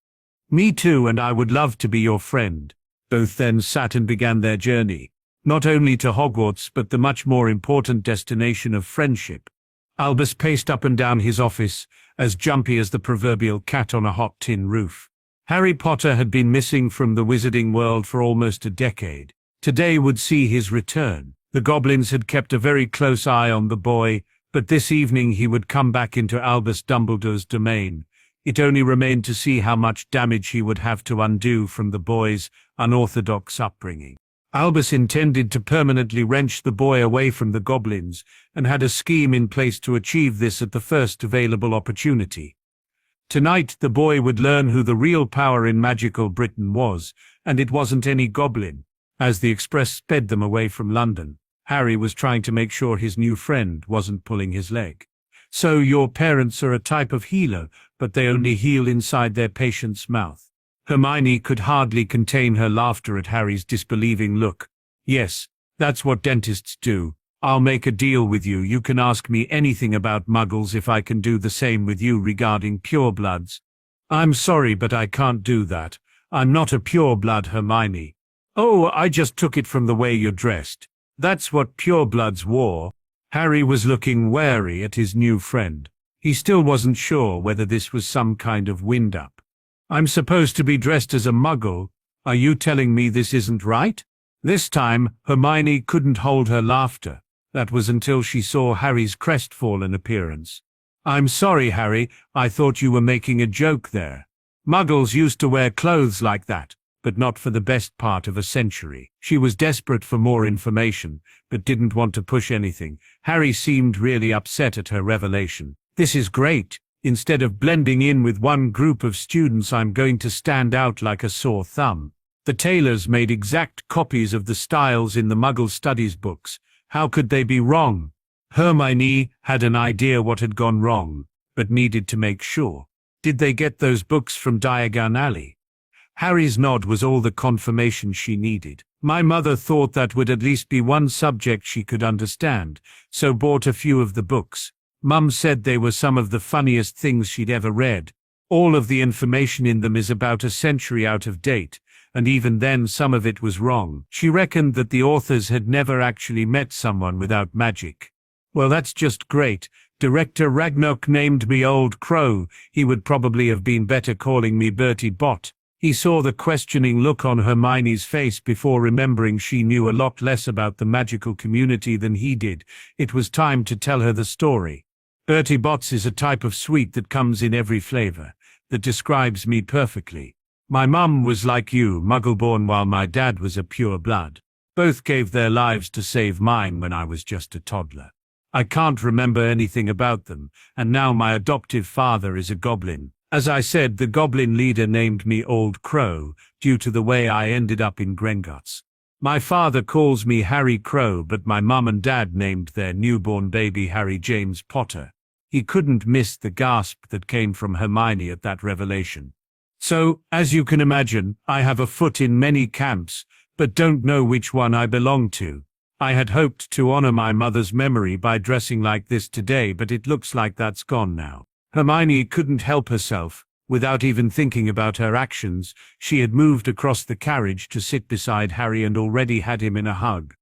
"Me too, and I would love to be your friend." Both then sat and began their journey. Not only to Hogwarts, but the much more important destination of friendship. Albus paced up and down his office, as jumpy as the proverbial cat on a hot tin roof. Harry Potter had been missing from the wizarding world for almost a decade. Today would see his return. The goblins had kept a very close eye on the boy, but this evening he would come back into Albus Dumbledore's domain. It only remained to see how much damage he would have to undo from the boy's unorthodox upbringing. Albus intended to permanently wrench the boy away from the goblins, and had a scheme in place to achieve this at the first available opportunity. Tonight the boy would learn who the real power in magical Britain was, and it wasn't any goblin. As the express sped them away from London, Harry was trying to make sure his new friend wasn't pulling his leg. "So your parents are a type of healer, but they only heal inside their patient's mouth." Hermione could hardly contain her laughter at Harry's disbelieving look. "Yes, that's what dentists do. I'll make a deal with you. You can ask me anything about muggles if I can do the same with you regarding purebloods. I'm sorry, but I can't do that. I'm not a pureblood, Hermione. Oh, I just took it from the way you're dressed. That's what purebloods wore. Harry was looking wary at his new friend. He still wasn't sure whether this was some kind of wind-up. I'm supposed to be dressed as a muggle. Are you telling me this isn't right? This time, Hermione couldn't hold her laughter. That was until she saw Harry's crestfallen appearance. I'm sorry, Harry, I thought you were making a joke there. Muggles used to wear clothes like that, but not for the best part of a century. She was desperate for more information, but didn't want to push anything. Harry seemed really upset at her revelation. This is great. Instead of blending in with one group of students, I'm going to stand out like a sore thumb. The tailors made exact copies of the styles in the Muggle studies books. How could they be wrong? Hermione had an idea what had gone wrong, but needed to make sure. Did they get those books from Diagon Alley? Harry's nod was all the confirmation she needed. My mother thought that would at least be one subject she could understand, so bought a few of the books. Mum said they were some of the funniest things she'd ever read. All of the information in them is about a century out of date, and even then some of it was wrong. She reckoned that the authors had never actually met someone without magic. Well, that's just great. Director Ragnarok named me Old Crow. He would probably have been better calling me Bertie Bott. He saw the questioning look on Hermione's face before remembering she knew a lot less about the magical community than he did. It was time to tell her the story. Bertie Bott's is a type of sweet that comes in every flavor, that describes me perfectly. My mum was like you, Muggle-born, while my dad was a pure blood. Both gave their lives to save mine when I was just a toddler. I can't remember anything about them, and now my adoptive father is a goblin. As I said, the goblin leader named me Old Crow, due to the way I ended up in Gringotts. My father calls me Harry Crow, but my mum and dad named their newborn baby Harry James Potter. He couldn't miss the gasp that came from Hermione at that revelation. So, as you can imagine, I have a foot in many camps, but don't know which one I belong to. I had hoped to honor my mother's memory by dressing like this today, but it looks like that's gone now. Hermione couldn't help herself. Without even thinking about her actions, she had moved across the carriage to sit beside Harry and already had him in a hug.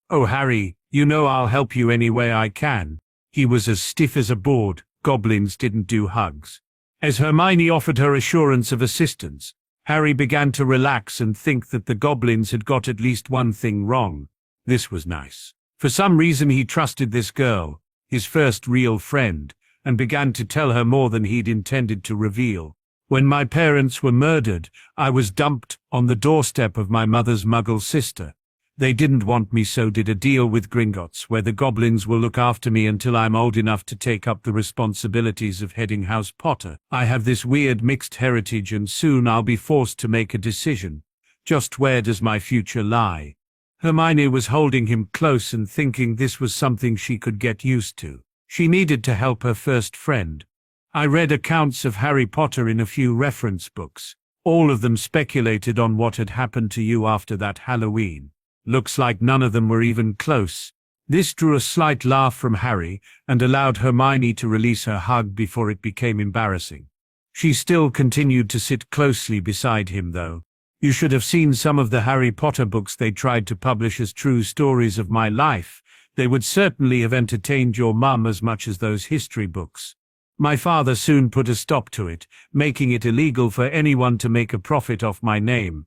Oh, Harry, you know I'll help you any way I can. He was as stiff as a board. Goblins didn't do hugs. As Hermione offered her assurance of assistance, Harry began to relax and think that the goblins had got at least one thing wrong. This was nice. For some reason he trusted this girl, his first real friend, and began to tell her more than he'd intended to reveal. When my parents were murdered, I was dumped on the doorstep of my mother's Muggle sister. They didn't want me, so did a deal with Gringotts, where the goblins will look after me until I'm old enough to take up the responsibilities of heading House Potter. I have this weird mixed heritage, and soon I'll be forced to make a decision. Just where does my future lie? Hermione was holding him close and thinking this was something she could get used to. She needed to help her first friend. I read accounts of Harry Potter in a few reference books. All of them speculated on what had happened to you after that Halloween. Looks like none of them were even close. This drew a slight laugh from Harry and allowed Hermione to release her hug before it became embarrassing. She still continued to sit closely beside him, though. You should have seen some of the Harry Potter books they tried to publish as true stories of my life. They would certainly have entertained your mum as much as those history books. My father soon put a stop to it, making it illegal for anyone to make a profit off my name.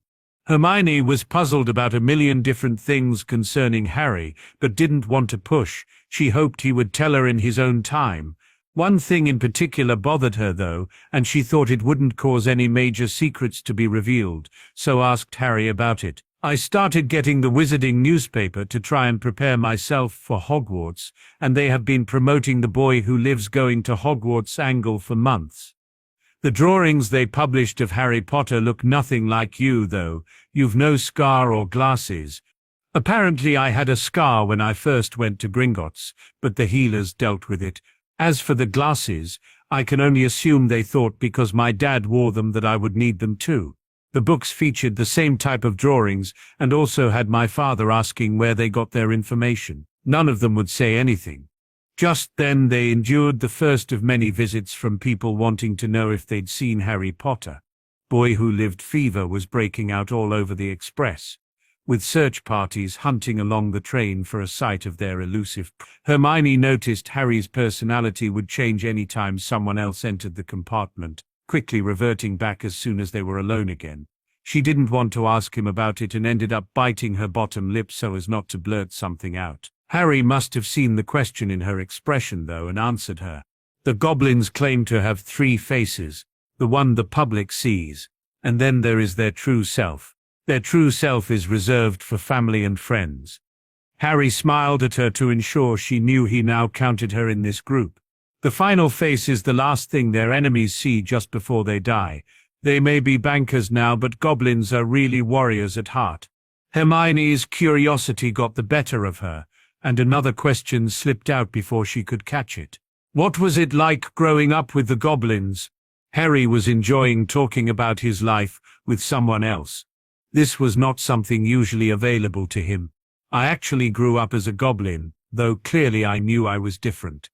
Hermione was puzzled about a million different things concerning Harry, but didn't want to push. She hoped he would tell her in his own time. One thing in particular bothered her, though, and she thought it wouldn't cause any major secrets to be revealed, so asked Harry about it. I started getting the Wizarding newspaper to try and prepare myself for Hogwarts, and they have been promoting the boy who lives going to Hogwarts angle for months. The drawings they published of Harry Potter look nothing like you, though. You've no scar or glasses. Apparently I had a scar when I first went to Gringotts, but the healers dealt with it. As for the glasses, I can only assume they thought because my dad wore them that I would need them too. The books featured the same type of drawings and also had my father asking where they got their information. None of them would say anything. Just then they endured the first of many visits from people wanting to know if they'd seen Harry Potter. Boy Who Lived fever was breaking out all over the express, with search parties hunting along the train for a sight of their elusive. Hermione noticed Harry's personality would change any time someone else entered the compartment, quickly reverting back as soon as they were alone again. She didn't want to ask him about it and ended up biting her bottom lip so as not to blurt something out. Harry must have seen the question in her expression, though, and answered her. The goblins claim to have 3 faces, the one the public sees, and then there is their true self. Their true self is reserved for family and friends. Harry smiled at her to ensure she knew he now counted her in this group. The final face is the last thing their enemies see just before they die. They may be bankers now, but goblins are really warriors at heart. Hermione's curiosity got the better of her, and another question slipped out before she could catch it. What was it like growing up with the goblins? Harry was enjoying talking about his life with someone else. This was not something usually available to him. I actually grew up as a goblin, though clearly I knew I was different.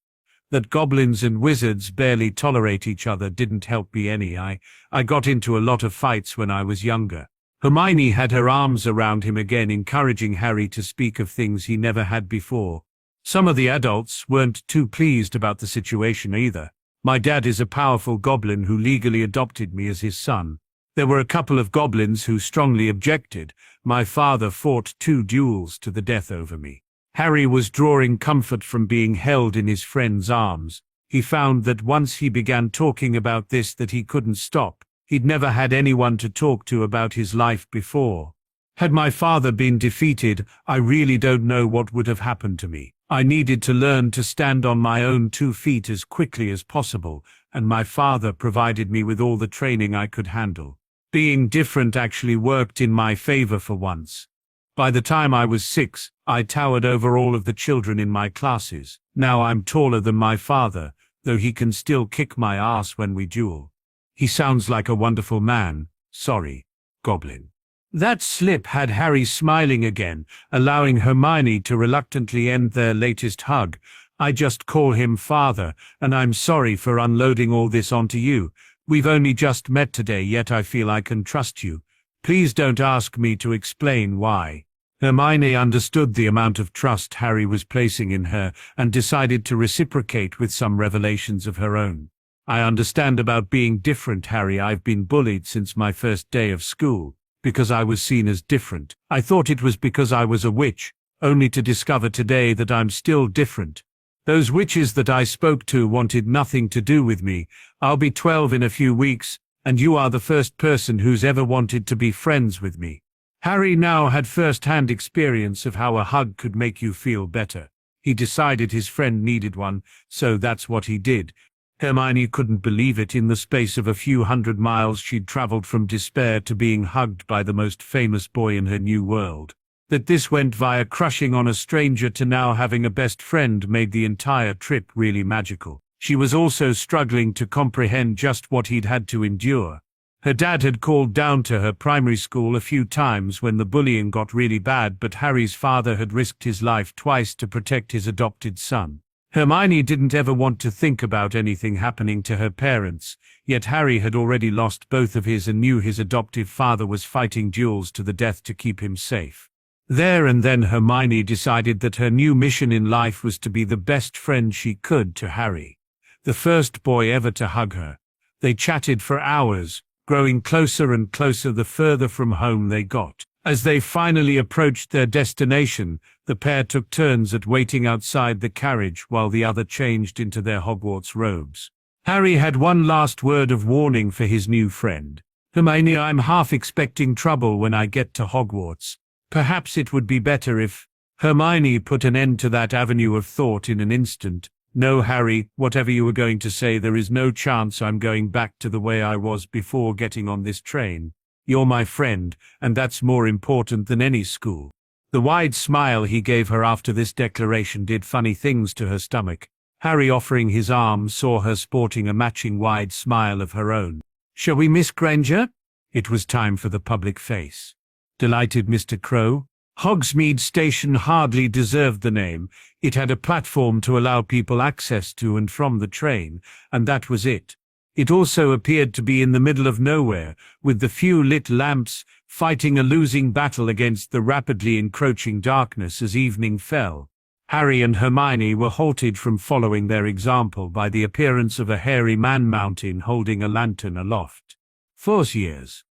That goblins and wizards barely tolerate each other didn't help me any. I got into a lot of fights when I was younger. Hermione had her arms around him again, encouraging Harry to speak of things he never had before. Some of the adults weren't too pleased about the situation either. My dad is a powerful goblin who legally adopted me as his son. There were a couple of goblins who strongly objected. My father fought 2 duels to the death over me. Harry was drawing comfort from being held in his friend's arms. He found that once he began talking about this that he couldn't stop. He'd never had anyone to talk to about his life before. Had my father been defeated, I really don't know what would have happened to me. I needed to learn to stand on my own 2 feet as quickly as possible, and my father provided me with all the training I could handle. Being different actually worked in my favor for once. By the time I was 6, I towered over all of the children in my classes. Now I'm taller than my father, though he can still kick my ass when we duel. He sounds like a wonderful man. Sorry, Goblin. That slip had Harry smiling again, allowing Hermione to reluctantly end their latest hug. I just call him father, and I'm sorry for unloading all this onto you. We've only just met today, yet I feel I can trust you. Please don't ask me to explain why. Hermione understood the amount of trust Harry was placing in her and decided to reciprocate with some revelations of her own. I understand about being different, Harry. I've been bullied since my first day of school, because I was seen as different. I thought it was because I was a witch, only to discover today that I'm still different. Those witches that I spoke to wanted nothing to do with me. I'll be 12 in a few weeks, and you are the first person who's ever wanted to be friends with me. Harry now had first-hand experience of how a hug could make you feel better. He decided his friend needed one, so that's what he did. Hermione couldn't believe it. In the space of a few hundred miles she'd traveled from despair to being hugged by the most famous boy in her new world. That this went via crushing on a stranger to now having a best friend made the entire trip really magical. She was also struggling to comprehend just what he'd had to endure. Her dad had called down to her primary school a few times when the bullying got really bad, but Harry's father had risked his life twice to protect his adopted son. Hermione didn't ever want to think about anything happening to her parents, yet Harry had already lost both of his and knew his adoptive father was fighting duels to the death to keep him safe. There and then Hermione decided that her new mission in life was to be the best friend she could to Harry, the first boy ever to hug her. They chatted for hours, growing closer and closer the further from home they got. As they finally approached their destination, the pair took turns at waiting outside the carriage while the other changed into their Hogwarts robes. Harry had one last word of warning for his new friend. Hermione, I'm half expecting trouble when I get to Hogwarts. Perhaps it would be better if... Hermione put an end to that avenue of thought in an instant. No, Harry, whatever you were going to say, there is no chance I'm going back to the way I was before getting on this train. You're my friend, and that's more important than any school. The wide smile he gave her after this declaration did funny things to her stomach. Harry, offering his arm, saw her sporting a matching wide smile of her own. Shall we, Miss Granger? It was time for the public face. Delighted, Mr. Crow. Hogsmeade Station hardly deserved the name. It had a platform to allow people access to and from the train, and that was it. It also appeared to be in the middle of nowhere, with the few lit lamps, fighting a losing battle against the rapidly encroaching darkness as evening fell. Harry and Hermione were halted from following their example by the appearance of a hairy man-mountain holding a lantern aloft. "Force years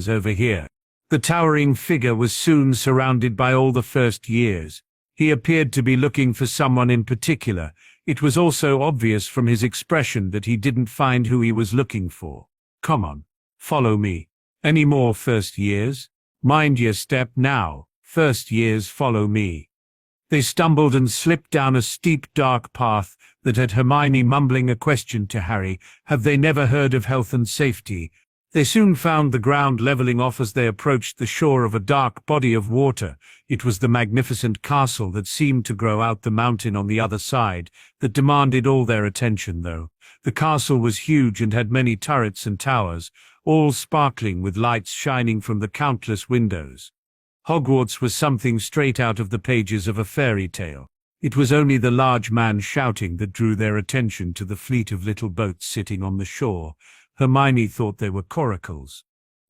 over here." The towering figure was soon surrounded by all the first years. He appeared to be looking for someone in particular. It was also obvious from his expression that he didn't find who he was looking for. "Come on, follow me. Any more first years? Mind your step now. First years, follow me." They stumbled and slipped down a steep, dark path that had Hermione mumbling a question to Harry. Have they never heard of health and safety? They soon found the ground leveling off as they approached the shore of a dark body of water. It was the magnificent castle that seemed to grow out the mountain on the other side, that demanded all their attention, though. The castle was huge and had many turrets and towers, all sparkling with lights shining from the countless windows. Hogwarts was something straight out of the pages of a fairy tale. It was only the large man shouting that drew their attention to the fleet of little boats sitting on the shore. Hermione thought they were coracles.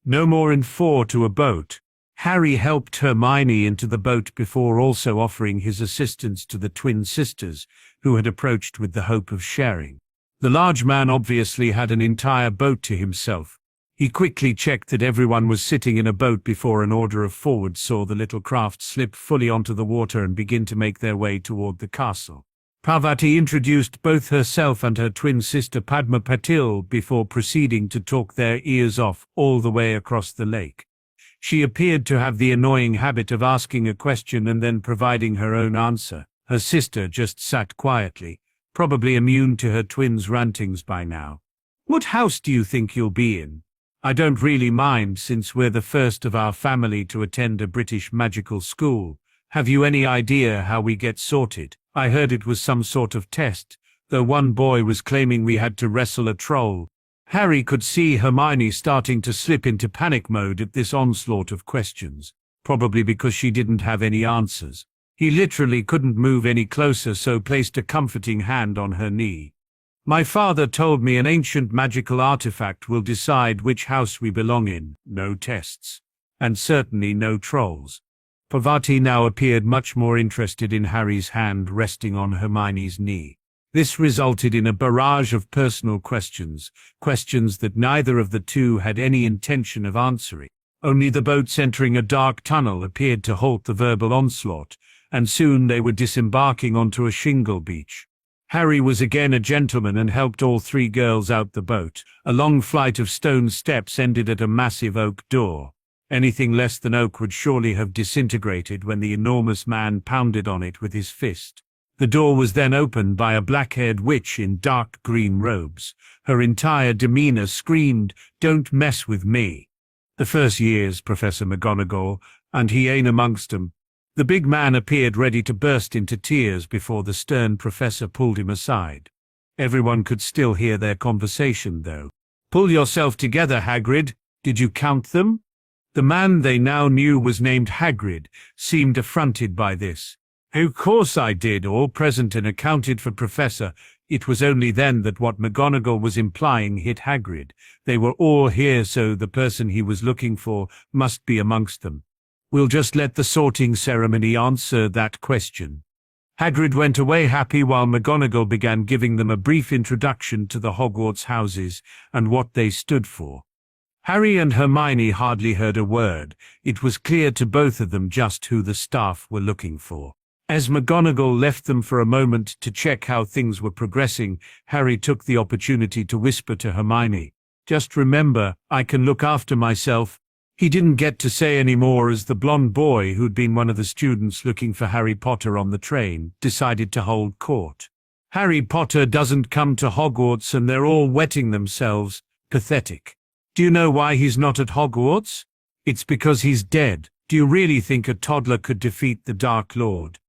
No more than 4 to a boat. Harry helped Hermione into the boat before also offering his assistance to the twin sisters, who had approached with the hope of sharing. The large man obviously had an entire boat to himself. He quickly checked that everyone was sitting in a boat before an order of forward saw the little craft slip fully onto the water and begin to make their way toward the castle. Parvati introduced both herself and her twin sister Padma Patil before proceeding to talk their ears off all the way across the lake. She appeared to have the annoying habit of asking a question and then providing her own answer. Her sister just sat quietly, probably immune to her twins' rantings by now. "What house do you think you'll be in?" "I don't really mind, since we're the first of our family to attend a British magical school. Have you any idea how we get sorted? I heard it was some sort of test, though one boy was claiming we had to wrestle a troll." Harry could see Hermione starting to slip into panic mode at this onslaught of questions, probably because she didn't have any answers. He literally couldn't move any closer, so placed a comforting hand on her knee. "My father told me an ancient magical artifact will decide which house we belong in. No tests. And certainly no trolls." Parvati now appeared much more interested in Harry's hand resting on Hermione's knee. This resulted in a barrage of personal questions that neither of the two had any intention of answering. Only the boats entering a dark tunnel appeared to halt the verbal onslaught, and soon they were disembarking onto a shingle beach. Harry was again a gentleman and helped all 3 girls out the boat. A long flight of stone steps ended at a massive oak door. Anything less than oak would surely have disintegrated when the enormous man pounded on it with his fist. The door was then opened by a black-haired witch in dark green robes. Her entire demeanor screamed, "Don't mess with me." "The first years, Professor McGonagall, and he ain't amongst 'em." The big man appeared ready to burst into tears before the stern professor pulled him aside. Everyone could still hear their conversation, though. "Pull yourself together, Hagrid. Did you count them?" The man they now knew was named Hagrid seemed affronted by this. "Of course I did, all present and accounted for, Professor." It was only then that what McGonagall was implying hit Hagrid. They were all here, so the person he was looking for must be amongst them. "We'll just let the sorting ceremony answer that question." Hagrid went away happy while McGonagall began giving them a brief introduction to the Hogwarts houses and what they stood for. Harry and Hermione hardly heard a word. It was clear to both of them just who the staff were looking for. As McGonagall left them for a moment to check how things were progressing, Harry took the opportunity to whisper to Hermione, "Just remember, I can look after myself." He didn't get to say any more as the blonde boy, who'd been one of the students looking for Harry Potter on the train, decided to hold court. "Harry Potter doesn't come to Hogwarts and they're all wetting themselves. Pathetic. Do you know why he's not at Hogwarts? It's because he's dead. Do you really think a toddler could defeat the Dark Lord?"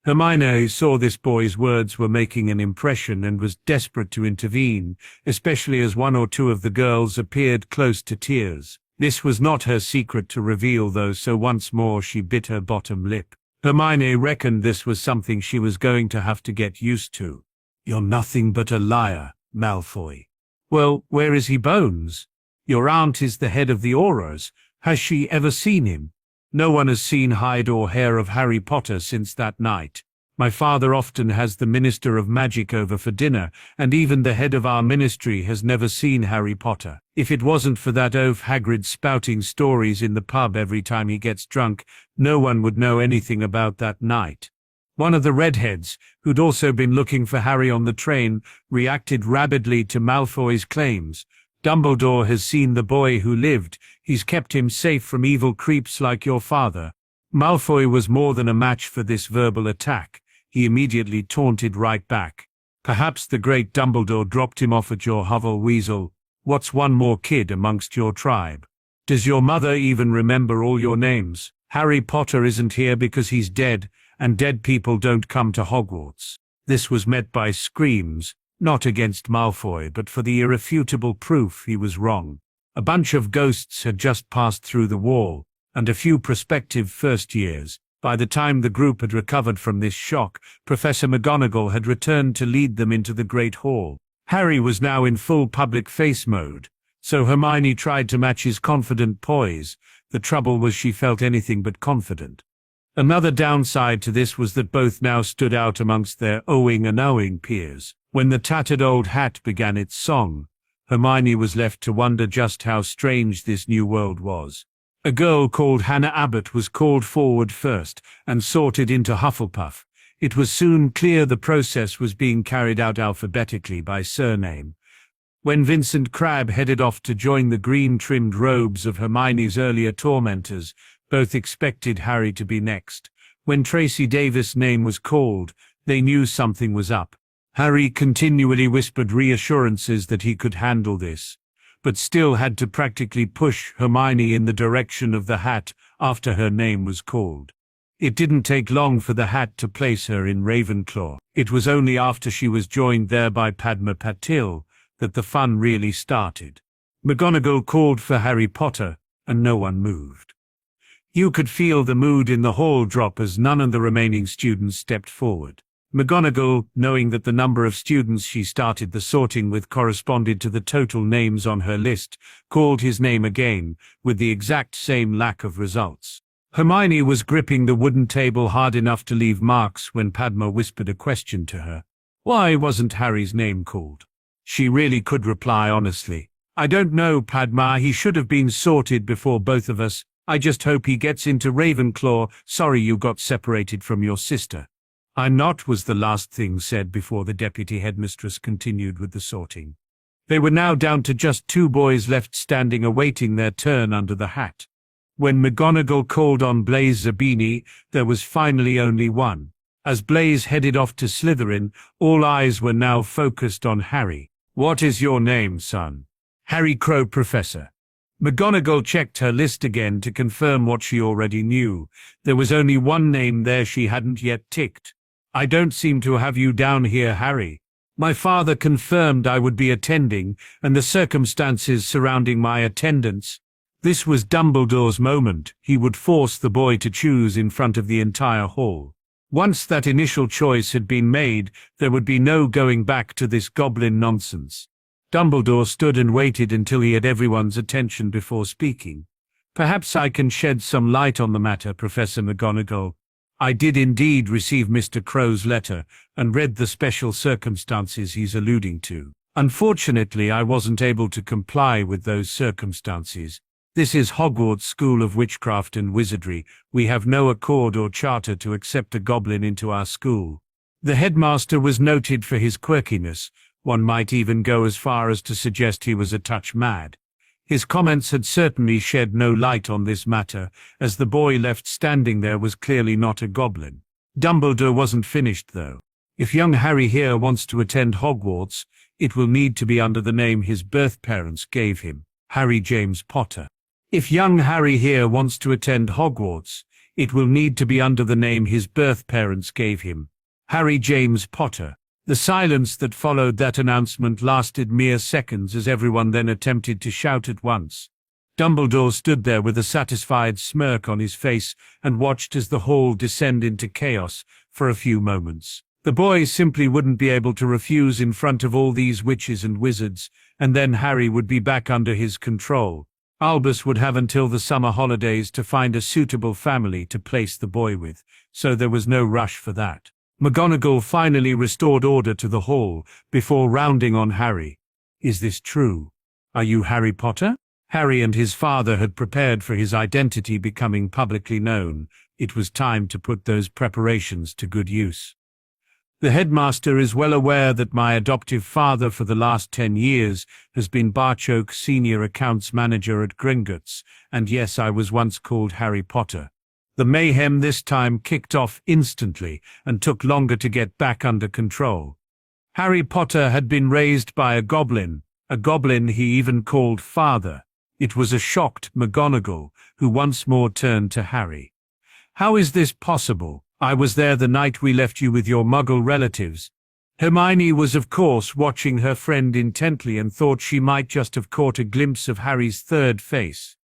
Hermione saw this boy's words were making an impression and was desperate to intervene, especially as 1 or 2 of the girls appeared close to tears. This was not her secret to reveal though, so once more she bit her bottom lip. Hermione reckoned this was something she was going to have to get used to. "You're nothing but a liar, Malfoy." "Well, where is he, Bones? Your aunt is the head of the Aurors. Has she ever seen him?" "No one has seen hide or hair of Harry Potter since that night. My father often has the Minister of Magic over for dinner, and even the head of our ministry has never seen Harry Potter. If it wasn't for that oaf Hagrid spouting stories in the pub every time he gets drunk, no one would know anything about that night." One of the redheads, who'd also been looking for Harry on the train, reacted rabidly to Malfoy's claims. "Dumbledore has seen the boy who lived. He's kept him safe from evil creeps like your father." Malfoy was more than a match for this verbal attack. He immediately taunted right back. "Perhaps the great Dumbledore dropped him off at your hovel, Weasel. What's one more kid amongst your tribe? Does your mother even remember all your names? Harry Potter isn't here because he's dead, and dead people don't come to Hogwarts." This was met by screams, not against Malfoy but for the irrefutable proof he was wrong. A bunch of ghosts had just passed through the wall, and a few prospective first years. By the time the group had recovered from this shock, Professor McGonagall had returned to lead them into the Great Hall. Harry was now in full public face mode, so Hermione tried to match his confident poise. The trouble was she felt anything but confident. Another downside to this was that both now stood out amongst their owing and owing peers. When the tattered old hat began its song, Hermione was left to wonder just how strange this new world was. A girl called Hannah Abbott was called forward first and sorted into Hufflepuff. It was soon clear the process was being carried out alphabetically by surname. When Vincent Crabbe headed off to join the green-trimmed robes of Hermione's earlier tormentors, both expected Harry to be next. When Tracy Davis' name was called, they knew something was up. Harry continually whispered reassurances that he could handle this, but still had to practically push Hermione in the direction of the hat after her name was called. It didn't take long for the hat to place her in Ravenclaw. It was only after she was joined there by Padma Patil that the fun really started. McGonagall called for Harry Potter, and no one moved. You could feel the mood in the hall drop as none of the remaining students stepped forward. McGonagall, knowing that the number of students she started the sorting with corresponded to the total names on her list, called his name again, with the exact same lack of results. Hermione was gripping the wooden table hard enough to leave marks when Padma whispered a question to her. Why wasn't Harry's name called? She really could reply honestly. "I don't know, Padma, he should have been sorted before both of us. I just hope he gets into Ravenclaw. Sorry you got separated from your sister." "I'm not," was the last thing said before the deputy headmistress continued with the sorting. They were now down to just 2 boys left standing awaiting their turn under the hat. When McGonagall called on Blaise Zabini, there was finally only one. As Blaise headed off to Slytherin, all eyes were now focused on Harry. "What is your name, son?" "Harry Crow, Professor." McGonagall checked her list again to confirm what she already knew. There was only one name there she hadn't yet ticked. "I don't seem to have you down here, Harry. My father confirmed I would be attending, and the circumstances surrounding my attendance." This was Dumbledore's moment. He would force the boy to choose in front of the entire hall. Once that initial choice had been made, there would be no going back to this goblin nonsense. Dumbledore stood and waited until he had everyone's attention before speaking. "Perhaps I can shed some light on the matter, Professor McGonagall. I did indeed receive Mr. Crow's letter and read the special circumstances he's alluding to. Unfortunately, I wasn't able to comply with those circumstances. This is Hogwarts School of Witchcraft and Wizardry. We have no accord or charter to accept a goblin into our school." The headmaster was noted for his quirkiness. One might even go as far as to suggest he was a touch mad. His comments had certainly shed no light on this matter, as the boy left standing there was clearly not a goblin. Dumbledore wasn't finished, though. "If young Harry here wants to attend Hogwarts, it will need to be under the name his birth parents gave him, Harry James Potter. If young Harry here wants to attend Hogwarts, it will need to be under the name his birth parents gave him, Harry James Potter." The silence that followed that announcement lasted mere seconds as everyone then attempted to shout at once. Dumbledore stood there with a satisfied smirk on his face and watched as the hall descend into chaos for a few moments. The boy simply wouldn't be able to refuse in front of all these witches and wizards, and then Harry would be back under his control. Albus would have until the summer holidays to find a suitable family to place the boy with, so there was no rush for that. McGonagall finally restored order to the hall before rounding on Harry. "Is this true? Are you Harry Potter?" Harry and his father had prepared for his identity becoming publicly known. It was time to put those preparations to good use. "The headmaster is well aware that my adoptive father for the last 10 years has been Barchoke Senior Accounts Manager at Gringotts, and yes, I was once called Harry Potter." The mayhem this time kicked off instantly and took longer to get back under control. Harry Potter had been raised by a goblin he even called father. It was a shocked McGonagall who once more turned to Harry. "How is this possible? I was there the night we left you with your Muggle relatives." Hermione was of course watching her friend intently and thought she might just have caught a glimpse of Harry's third face.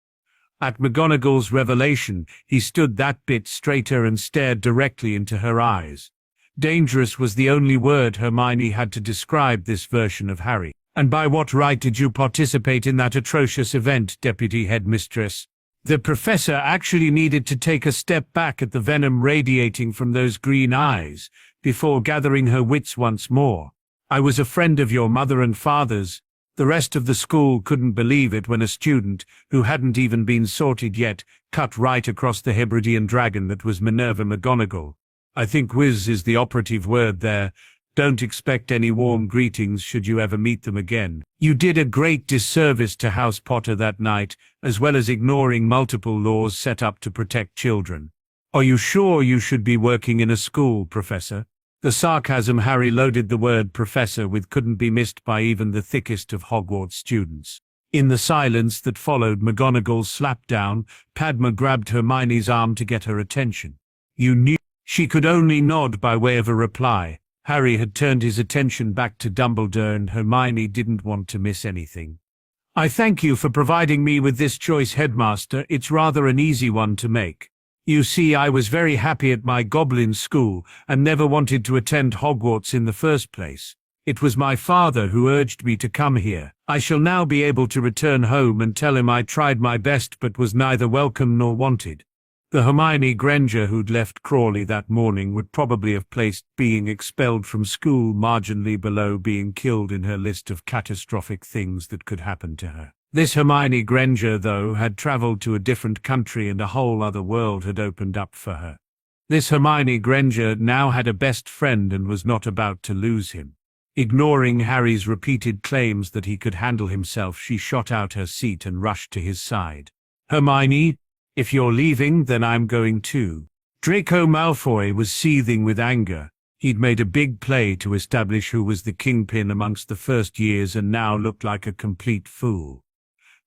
At McGonagall's revelation, he stood that bit straighter and stared directly into her eyes. Dangerous was the only word Hermione had to describe this version of Harry. "And by what right did you participate in that atrocious event, Deputy Headmistress?" The professor actually needed to take a step back at the venom radiating from those green eyes before gathering her wits once more. "I was a friend of your mother and father's." The rest of the school couldn't believe it when a student, who hadn't even been sorted yet, cut right across the Hebridean dragon that was Minerva McGonagall. "I think whiz is the operative word there. Don't expect any warm greetings should you ever meet them again. You did a great disservice to House Potter that night, as well as ignoring multiple laws set up to protect children." "Are you sure you should be working in a school, Professor?" The sarcasm Harry loaded the word professor with couldn't be missed by even the thickest of Hogwarts students. In the silence that followed McGonagall's slapdown, Padma grabbed Hermione's arm to get her attention. "You knew?" She could only nod by way of a reply. Harry had turned his attention back to Dumbledore and Hermione didn't want to miss anything. "I thank you for providing me with this choice, Headmaster. It's rather an easy one to make. You see, I was very happy at my goblin school and never wanted to attend Hogwarts in the first place. It was my father who urged me to come here. I shall now be able to return home and tell him I tried my best but was neither welcome nor wanted." The Hermione Granger who'd left Crawley that morning would probably have placed being expelled from school marginally below being killed in her list of catastrophic things that could happen to her. This Hermione Granger, though, had travelled to a different country and a whole other world had opened up for her. This Hermione Granger now had a best friend and was not about to lose him. Ignoring Harry's repeated claims that he could handle himself, she shot out her seat and rushed to his side. "Hermione, if you're leaving, then I'm going too." Draco Malfoy was seething with anger. He'd made a big play to establish who was the kingpin amongst the first years and now looked like a complete fool.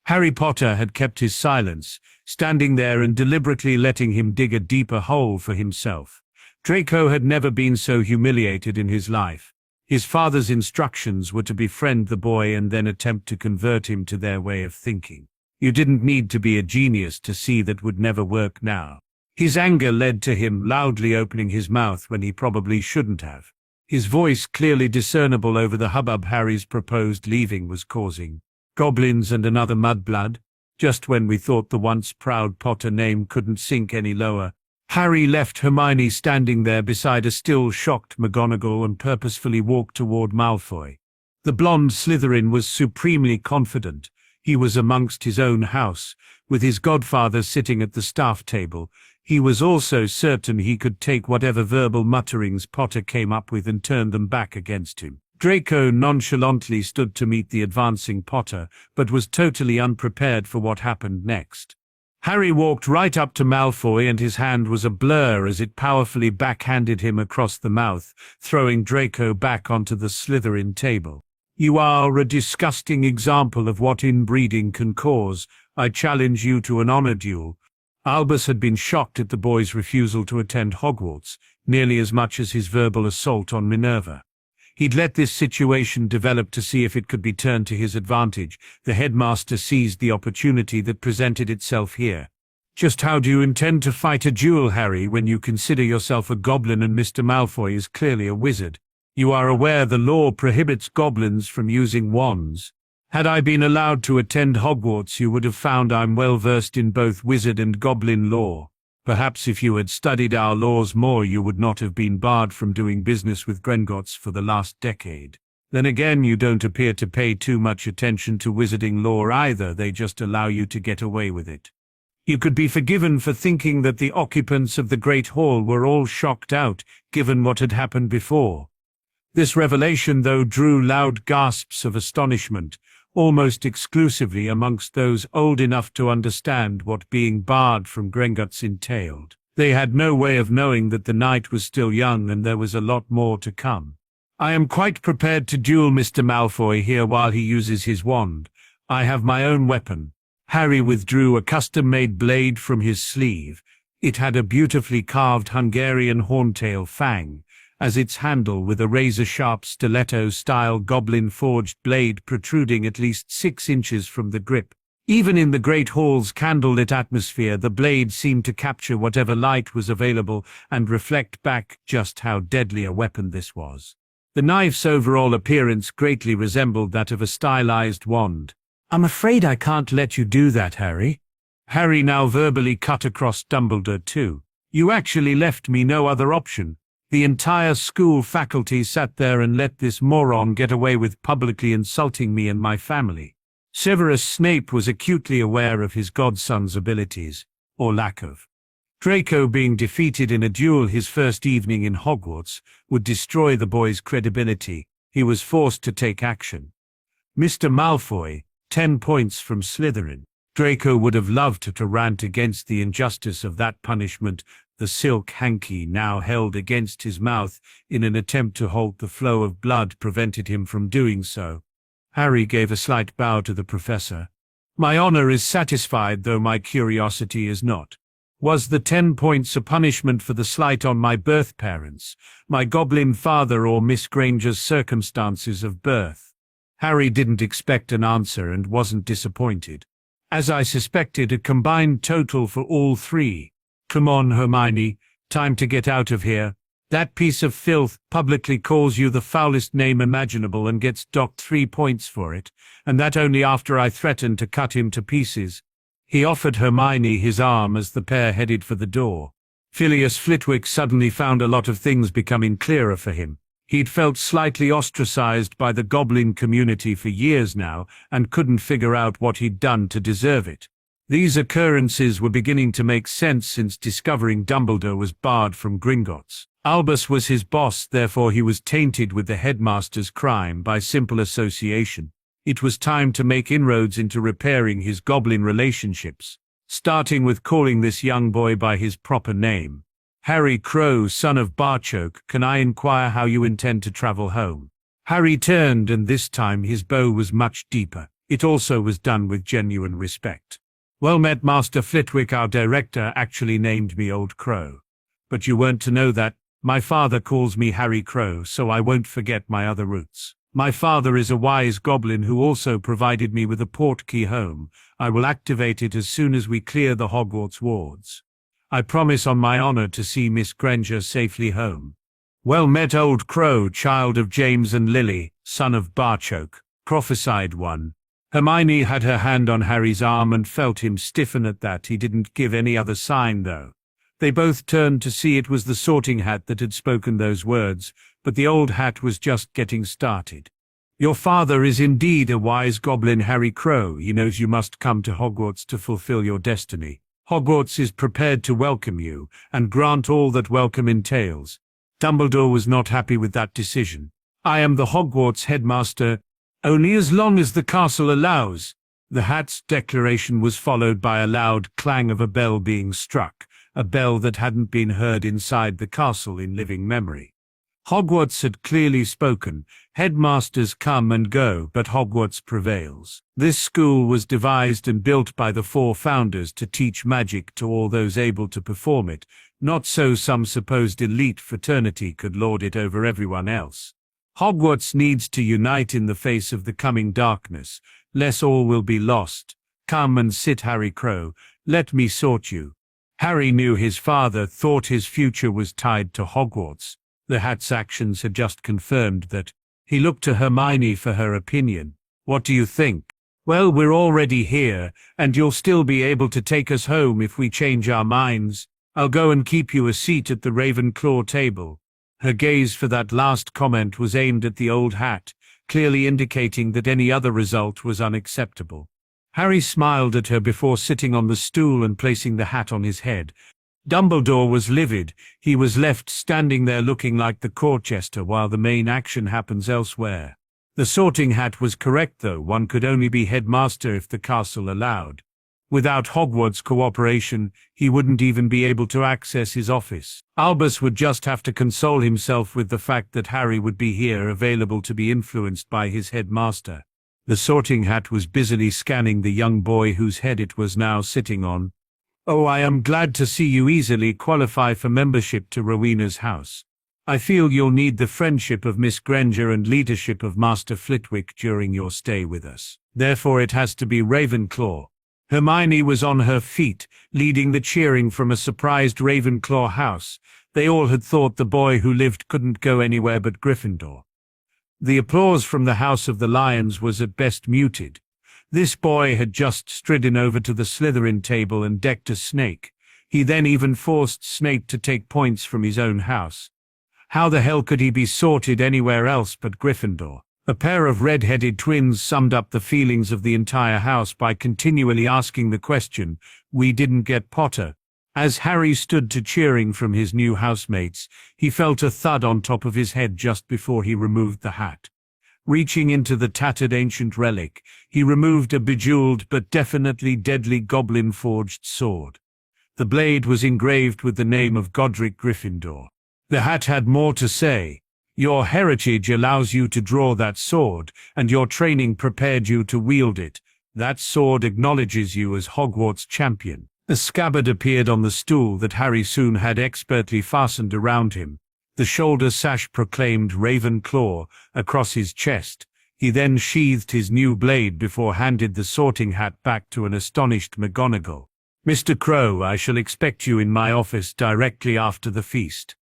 Harry Potter had kept his silence, standing there and deliberately letting him dig a deeper hole for himself. Draco had never been so humiliated in his life. His father's instructions were to befriend the boy and then attempt to convert him to their way of thinking. You didn't need to be a genius to see that would never work now. His anger led to him loudly opening his mouth when he probably shouldn't have. His voice clearly discernible over the hubbub Harry's proposed leaving was causing. "Goblins and another mudblood? Just when we thought the once proud Potter name couldn't sink any lower." Harry left Hermione standing there beside a still shocked McGonagall and purposefully walked toward Malfoy. The blonde Slytherin was supremely confident. He was amongst his own house, with his godfather sitting at the staff table. He was also certain he could take whatever verbal mutterings Potter came up with and turn them back against him. Draco nonchalantly stood to meet the advancing Potter, but was totally unprepared for what happened next. Harry walked right up to Malfoy and his hand was a blur as it powerfully backhanded him across the mouth, throwing Draco back onto the Slytherin table. "You are a disgusting example of what inbreeding can cause. I challenge you to an honor duel." Albus had been shocked at the boy's refusal to attend Hogwarts, nearly as much as his verbal assault on Minerva. He'd let this situation develop to see if it could be turned to his advantage. The headmaster seized the opportunity that presented itself here. Just how do you intend to fight a duel, Harry, when you consider yourself a goblin and Mr. Malfoy is clearly a wizard? You are aware the law prohibits goblins from using wands. Had I been allowed to attend Hogwarts, you would have found I'm well versed in both wizard and goblin law. Perhaps if you had studied our laws more, you would not have been barred from doing business with Gringotts for the last decade. Then again, you don't appear to pay too much attention to wizarding law either. They just allow you to get away with it. You could be forgiven for thinking that the occupants of the Great Hall were all shocked out, given what had happened before. This revelation, though, drew loud gasps of astonishment, almost exclusively amongst those old enough to understand what being barred from Gringotts entailed. They had no way of knowing that the night was still young and there was a lot more to come. I am quite prepared to duel Mr. Malfoy here while he uses his wand. I have my own weapon. Harry withdrew a custom-made blade from his sleeve. It had a beautifully carved Hungarian horntail fang as its handle, with a razor-sharp stiletto-style goblin-forged blade protruding at least 6 inches from the grip. Even in the Great Hall's candlelit atmosphere, the blade seemed to capture whatever light was available and reflect back just how deadly a weapon this was. The knife's overall appearance greatly resembled that of a stylized wand. "I'm afraid I can't let you do that, Harry." Harry now verbally cut across Dumbledore too. "You actually left me no other option. The entire school faculty sat there and let this moron get away with publicly insulting me and my family." Severus Snape was acutely aware of his godson's abilities, or lack of. Draco being defeated in a duel his first evening in Hogwarts would destroy the boy's credibility. He was forced to take action. Mr. Malfoy, 10 points from Slytherin. Draco would have loved to rant against the injustice of that punishment, the silk hanky now held against his mouth in an attempt to halt the flow of blood prevented him from doing so. Harry gave a slight bow to the professor. "My honor is satisfied, though my curiosity is not. Was the 10 points a punishment for the slight on my birth parents, my goblin father, or Miss Granger's circumstances of birth?" Harry didn't expect an answer and wasn't disappointed. "As I suspected, a combined total for all 3. Come on, Hermione, time to get out of here. That piece of filth publicly calls you the foulest name imaginable and gets docked 3 points for it, and that only after I threatened to cut him to pieces." He offered Hermione his arm as the pair headed for the door. Phileas Flitwick suddenly found a lot of things becoming clearer for him. He'd felt slightly ostracized by the goblin community for years now and couldn't figure out what he'd done to deserve it. These occurrences were beginning to make sense since discovering Dumbledore was barred from Gringotts. Albus was his boss, therefore he was tainted with the headmaster's crime by simple association. It was time to make inroads into repairing his goblin relationships, starting with calling this young boy by his proper name. "Harry Crow, son of Barchoke, can I inquire how you intend to travel home?" Harry turned, and this time his bow was much deeper. It also was done with genuine respect. "Well met, Master Flitwick. Our director actually named me Old Crow. But you weren't to know that. My father calls me Harry Crow, so I won't forget my other roots. My father is a wise goblin who also provided me with a portkey home. I will activate it as soon as we clear the Hogwarts wards. I promise on my honor to see Miss Granger safely home." "Well met, Old Crow, child of James and Lily, son of Barchoke," prophesied one. Hermione had her hand on Harry's arm and felt him stiffen at that. He didn't give any other sign, though. They both turned to see it was the Sorting Hat that had spoken those words, but the old hat was just getting started. "Your father is indeed a wise goblin, Harry Crow. He knows you must come to Hogwarts to fulfill your destiny. Hogwarts is prepared to welcome you, and grant all that welcome entails." Dumbledore was not happy with that decision. "I am the Hogwarts headmaster, only as long as the castle allows." The hat's declaration was followed by a loud clang of a bell being struck, a bell that hadn't been heard inside the castle in living memory. Hogwarts had clearly spoken. Headmasters come and go, but Hogwarts prevails. This school was devised and built by the 4 founders to teach magic to all those able to perform it, not so some supposed elite fraternity could lord it over everyone else. Hogwarts needs to unite in the face of the coming darkness, lest all will be lost. Come and sit, Harry Crow, let me sort you. Harry knew his father thought his future was tied to Hogwarts. The Hat's actions had just confirmed that. He looked to Hermione for her opinion. What do you think? Well, we're already here, and you'll still be able to take us home if we change our minds. I'll go and keep you a seat at the Ravenclaw table. Her gaze for that last comment was aimed at the old hat, clearly indicating that any other result was unacceptable. Harry smiled at her before sitting on the stool and placing the hat on his head. Dumbledore was livid. He was left standing there looking like the Corchester while the main action happens elsewhere. The Sorting Hat was correct though, one could only be headmaster if the castle allowed. Without Hogwarts cooperation, he wouldn't even be able to access his office. Albus would just have to console himself with the fact that Harry would be here, available to be influenced by his headmaster. The Sorting Hat was busily scanning the young boy whose head it was now sitting on. Oh, I am glad to see you easily qualify for membership to Rowena's house. I feel you'll need the friendship of Miss Granger and leadership of Master Flitwick during your stay with us. Therefore it has to be Ravenclaw. Hermione was on her feet, leading the cheering from a surprised Ravenclaw house. They all had thought the boy who lived couldn't go anywhere but Gryffindor. The applause from the House of the Lions was at best muted. This boy had just stridden over to the Slytherin table and decked a snake. He then even forced Snape to take points from his own house. How the hell could he be sorted anywhere else but Gryffindor? A pair of red-headed twins summed up the feelings of the entire house by continually asking the question, "We didn't get Potter." As Harry stood to cheering from his new housemates, he felt a thud on top of his head just before he removed the hat. Reaching into the tattered ancient relic, he removed a bejeweled but definitely deadly goblin-forged sword. The blade was engraved with the name of Godric Gryffindor. The hat had more to say. Your heritage allows you to draw that sword, and your training prepared you to wield it. That sword acknowledges you as Hogwarts champion. A scabbard appeared on the stool that Harry soon had expertly fastened around him. The shoulder sash proclaimed Ravenclaw across his chest. He then sheathed his new blade before handed the Sorting Hat back to an astonished McGonagall. "Mr. Crow, I shall expect you in my office directly after the feast."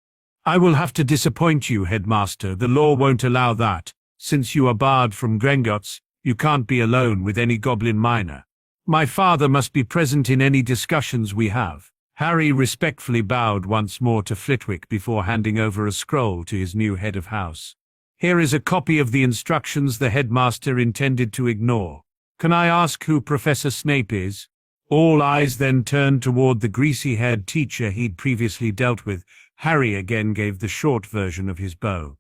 "I will have to disappoint you, Headmaster. The law won't allow that. Since you are barred from Gringotts, you can't be alone with any goblin minor. My father must be present in any discussions we have." Harry respectfully bowed once more to Flitwick before handing over a scroll to his new head of house. "Here is a copy of the instructions the headmaster intended to ignore. Can I ask who Professor Snape is?" All eyes then turned toward the greasy-haired teacher he'd previously dealt with. Harry again gave the short version of his bow.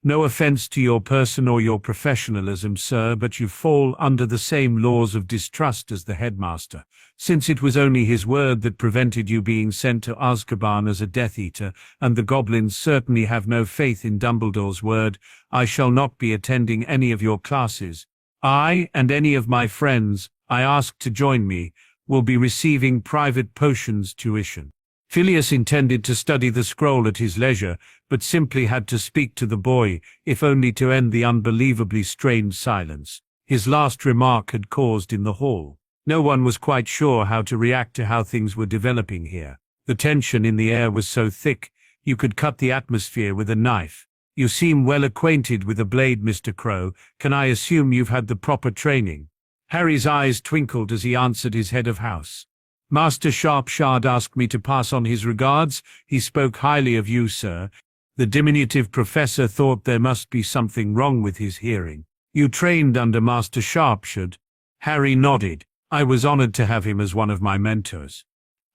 "No offense to your person or your professionalism, sir, but you fall under the same laws of distrust as the headmaster. Since it was only his word that prevented you being sent to Azkaban as a Death Eater, and the goblins certainly have no faith in Dumbledore's word, I shall not be attending any of your classes. I, and any of my friends I ask to join me, will be receiving private potions tuition." Phileas intended to study the scroll at his leisure, but simply had to speak to the boy, if only to end the unbelievably strained silence his last remark had caused in the hall. No one was quite sure how to react to how things were developing here. The tension in the air was so thick, you could cut the atmosphere with a knife. "You seem well acquainted with a blade, Mr. Crow. Can I assume you've had the proper training?" Harry's eyes twinkled as he answered his head of house. "Master Sharpshard asked me to pass on his regards. He spoke highly of you, sir." The diminutive professor thought there must be something wrong with his hearing. "You trained under Master Sharpshard?" Harry nodded. "I was honored to have him as one of my mentors."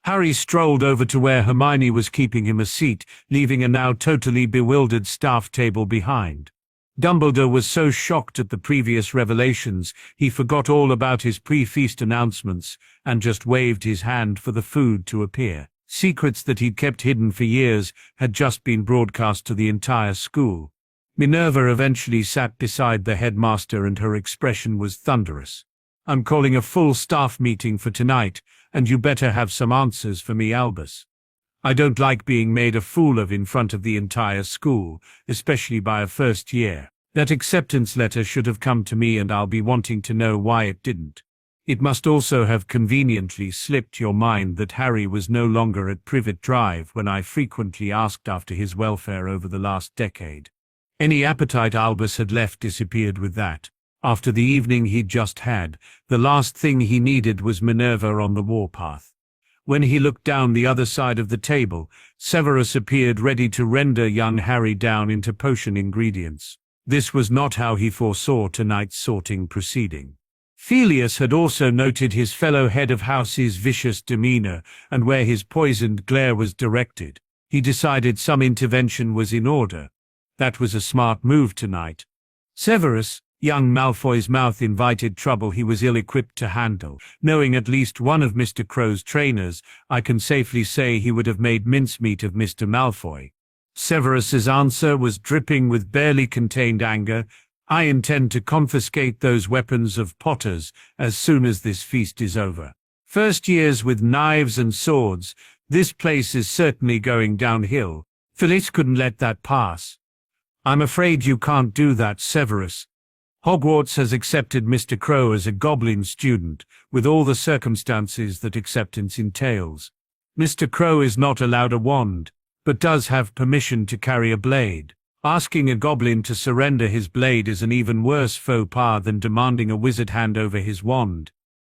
Harry strolled over to where Hermione was keeping him a seat, leaving a now totally bewildered staff table behind. Dumbledore was so shocked at the previous revelations, he forgot all about his pre-feast announcements, and just waved his hand for the food to appear. Secrets that he'd kept hidden for years had just been broadcast to the entire school. Minerva eventually sat beside the headmaster and her expression was thunderous. "I'm calling a full staff meeting for tonight, and you better have some answers for me, Albus. I don't like being made a fool of in front of the entire school, especially by a first year." That acceptance letter should have come to me, and I'll be wanting to know why it didn't. It must also have conveniently slipped your mind that Harry was no longer at Privet Drive when I frequently asked after his welfare over the last decade. Any appetite Albus had left disappeared with that. After the evening he'd just had, the last thing he needed was Minerva on the warpath. When he looked down the other side of the table, Severus appeared ready to render young Harry down into potion ingredients. This was not how he foresaw tonight's sorting proceeding. Felius had also noted his fellow head of house's vicious demeanor, and where his poisoned glare was directed, he decided some intervention was in order. That was a smart move tonight. Severus, young Malfoy's mouth invited trouble he was ill-equipped to handle. Knowing at least one of Mr. Crow's trainers, I can safely say he would have made mincemeat of Mr. Malfoy. Severus's answer was dripping with barely contained anger. I intend to confiscate those weapons of Potter's as soon as this feast is over. First years with knives and swords, this place is certainly going downhill. Felice couldn't let that pass. I'm afraid you can't do that, Severus. Hogwarts has accepted Mr. Crow as a goblin student, with all the circumstances that acceptance entails. Mr. Crow is not allowed a wand, but does have permission to carry a blade. Asking a goblin to surrender his blade is an even worse faux pas than demanding a wizard hand over his wand.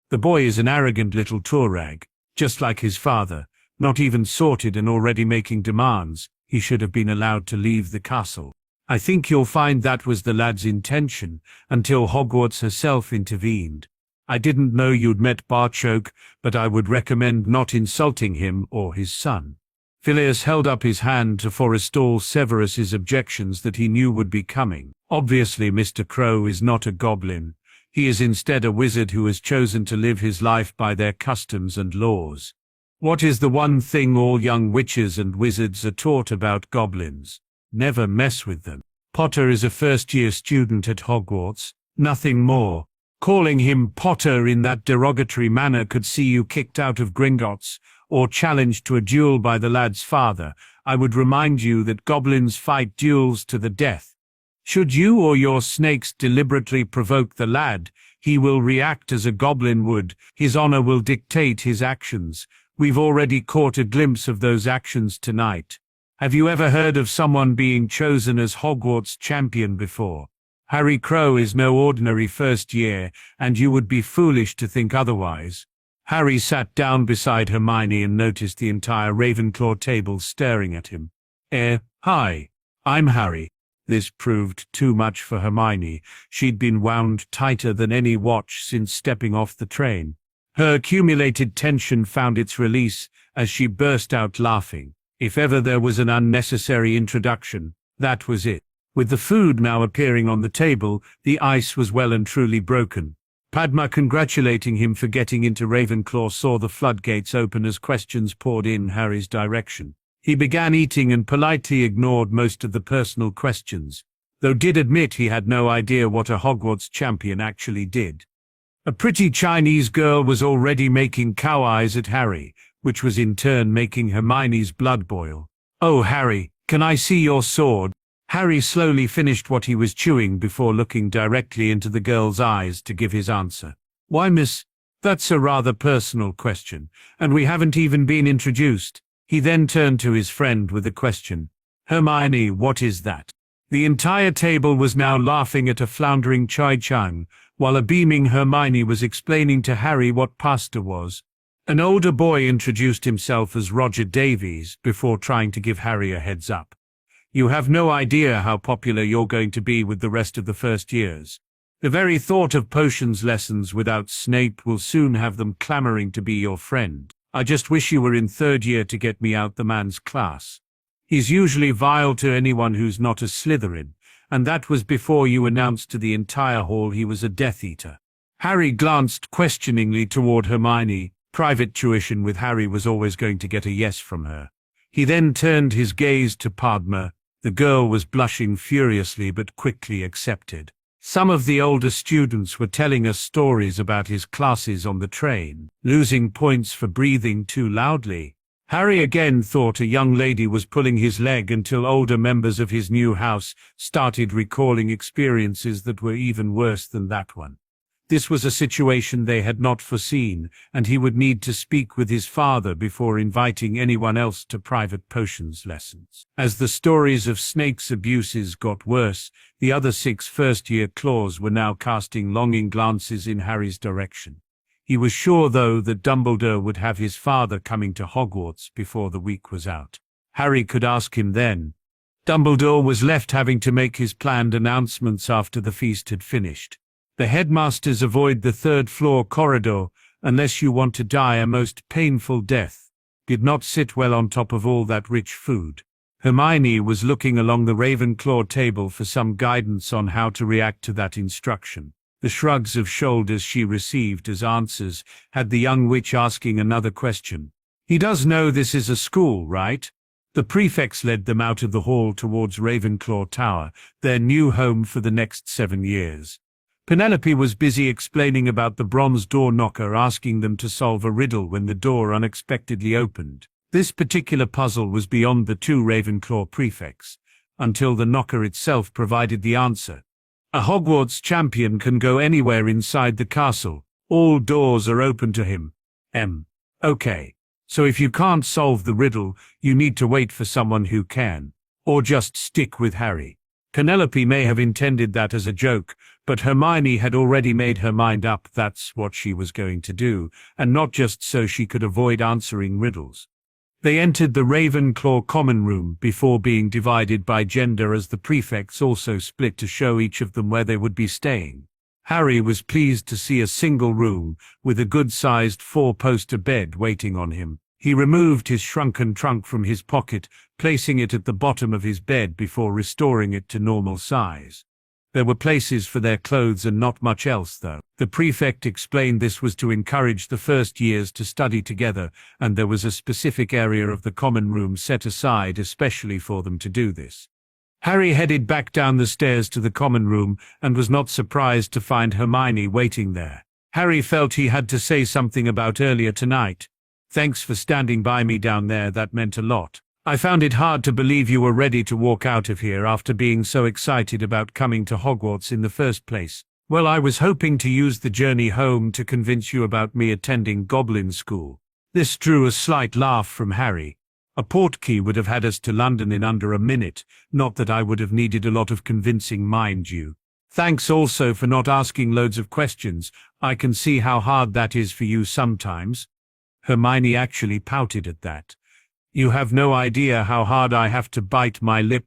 The boy is an arrogant little tourag, just like his father, not even sorted and already making demands. He should have been allowed to leave the castle. I think you'll find that was the lad's intention, until Hogwarts herself intervened. I didn't know you'd met Barchoke, but I would recommend not insulting him or his son. Filius held up his hand to forestall Severus's objections that he knew would be coming. Obviously Mr. Crow is not a goblin. He is instead a wizard who has chosen to live his life by their customs and laws. What is the one thing all young witches and wizards are taught about goblins? Never mess with them. Potter is a first-year student at Hogwarts, nothing more. Calling him Potter in that derogatory manner could see you kicked out of Gringotts, or challenged to a duel by the lad's father. I would remind you that goblins fight duels to the death. Should you or your snakes deliberately provoke the lad, he will react as a goblin would. His honor will dictate his actions. We've already caught a glimpse of those actions tonight. Have you ever heard of someone being chosen as Hogwarts champion before? Harry Crow is no ordinary first year, and you would be foolish to think otherwise. Harry sat down beside Hermione and noticed the entire Ravenclaw table staring at him. Hi. I'm Harry. This proved too much for Hermione. She'd been wound tighter than any watch since stepping off the train. Her accumulated tension found its release as she burst out laughing. If ever there was an unnecessary introduction, that was it. With the food now appearing on the table, the ice was well and truly broken. Padma, congratulating him for getting into Ravenclaw, saw the floodgates open as questions poured in Harry's direction. He began eating and politely ignored most of the personal questions, though did admit he had no idea what a Hogwarts champion actually did. A pretty Chinese girl was already making cow eyes at Harry, which was in turn making Hermione's blood boil. "Oh, Harry, can I see your sword?" Harry slowly finished what he was chewing before looking directly into the girl's eyes to give his answer. "Why, miss, that's a rather personal question, and we haven't even been introduced." He then turned to his friend with a question. "Hermione, what is that?" The entire table was now laughing at a floundering Chai-Chang, while a beaming Hermione was explaining to Harry what pasta was. An older boy introduced himself as Roger Davies before trying to give Harry a heads up. "You have no idea how popular you're going to be with the rest of the first years. The very thought of potions lessons without Snape will soon have them clamoring to be your friend. I just wish you were in third year to get me out the man's class. He's usually vile to anyone who's not a Slytherin, and that was before you announced to the entire hall he was a Death Eater." Harry glanced questioningly toward Hermione. Private tuition with Harry was always going to get a yes from her. He then turned his gaze to Padma. The girl was blushing furiously but quickly accepted. Some of the older students were telling us stories about his classes on the train, losing points for breathing too loudly. Harry again thought a young lady was pulling his leg until older members of his new house started recalling experiences that were even worse than that one. This was a situation they had not foreseen, and he would need to speak with his father before inviting anyone else to private potions lessons. As the stories of Snape's abuses got worse, the other 6 first-year claws were now casting longing glances in Harry's direction. He was sure, though, that Dumbledore would have his father coming to Hogwarts before the week was out. Harry could ask him then. Dumbledore was left having to make his planned announcements after the feast had finished. The headmasters avoid the 3rd-floor corridor unless you want to die a most painful death. Did not sit well on top of all that rich food. Hermione was looking along the Ravenclaw table for some guidance on how to react to that instruction. The shrugs of shoulders she received as answers had the young witch asking another question. He does know this is a school, right? The prefects led them out of the hall towards Ravenclaw Tower, their new home for the next 7 years. Penelope was busy explaining about the bronze door knocker, asking them to solve a riddle when the door unexpectedly opened. This particular puzzle was beyond the 2 Ravenclaw prefects, until the knocker itself provided the answer. A Hogwarts champion can go anywhere inside the castle. All doors are open to him. Okay. So if you can't solve the riddle, you need to wait for someone who can. Or just stick with Harry. Penelope may have intended that as a joke, but Hermione had already made her mind up that's what she was going to do, and not just so she could avoid answering riddles. They entered the Ravenclaw common room before being divided by gender, as the prefects also split to show each of them where they would be staying. Harry was pleased to see a single room, with a good-sized 4-poster bed waiting on him. He removed his shrunken trunk from his pocket, placing it at the bottom of his bed before restoring it to normal size. There were places for their clothes and not much else, though. The prefect explained this was to encourage the first years to study together, and there was a specific area of the common room set aside especially for them to do this. Harry headed back down the stairs to the common room and was not surprised to find Hermione waiting there. Harry felt he had to say something about earlier tonight. Thanks for standing by me down there, that meant a lot. I found it hard to believe you were ready to walk out of here after being so excited about coming to Hogwarts in the first place. Well, I was hoping to use the journey home to convince you about me attending Goblin school. This drew a slight laugh from Harry. A portkey would have had us to London in under a minute, not that I would have needed a lot of convincing, mind you. Thanks also for not asking loads of questions. I can see how hard that is for you sometimes. Hermione actually pouted at that. You have no idea how hard I have to bite my lip,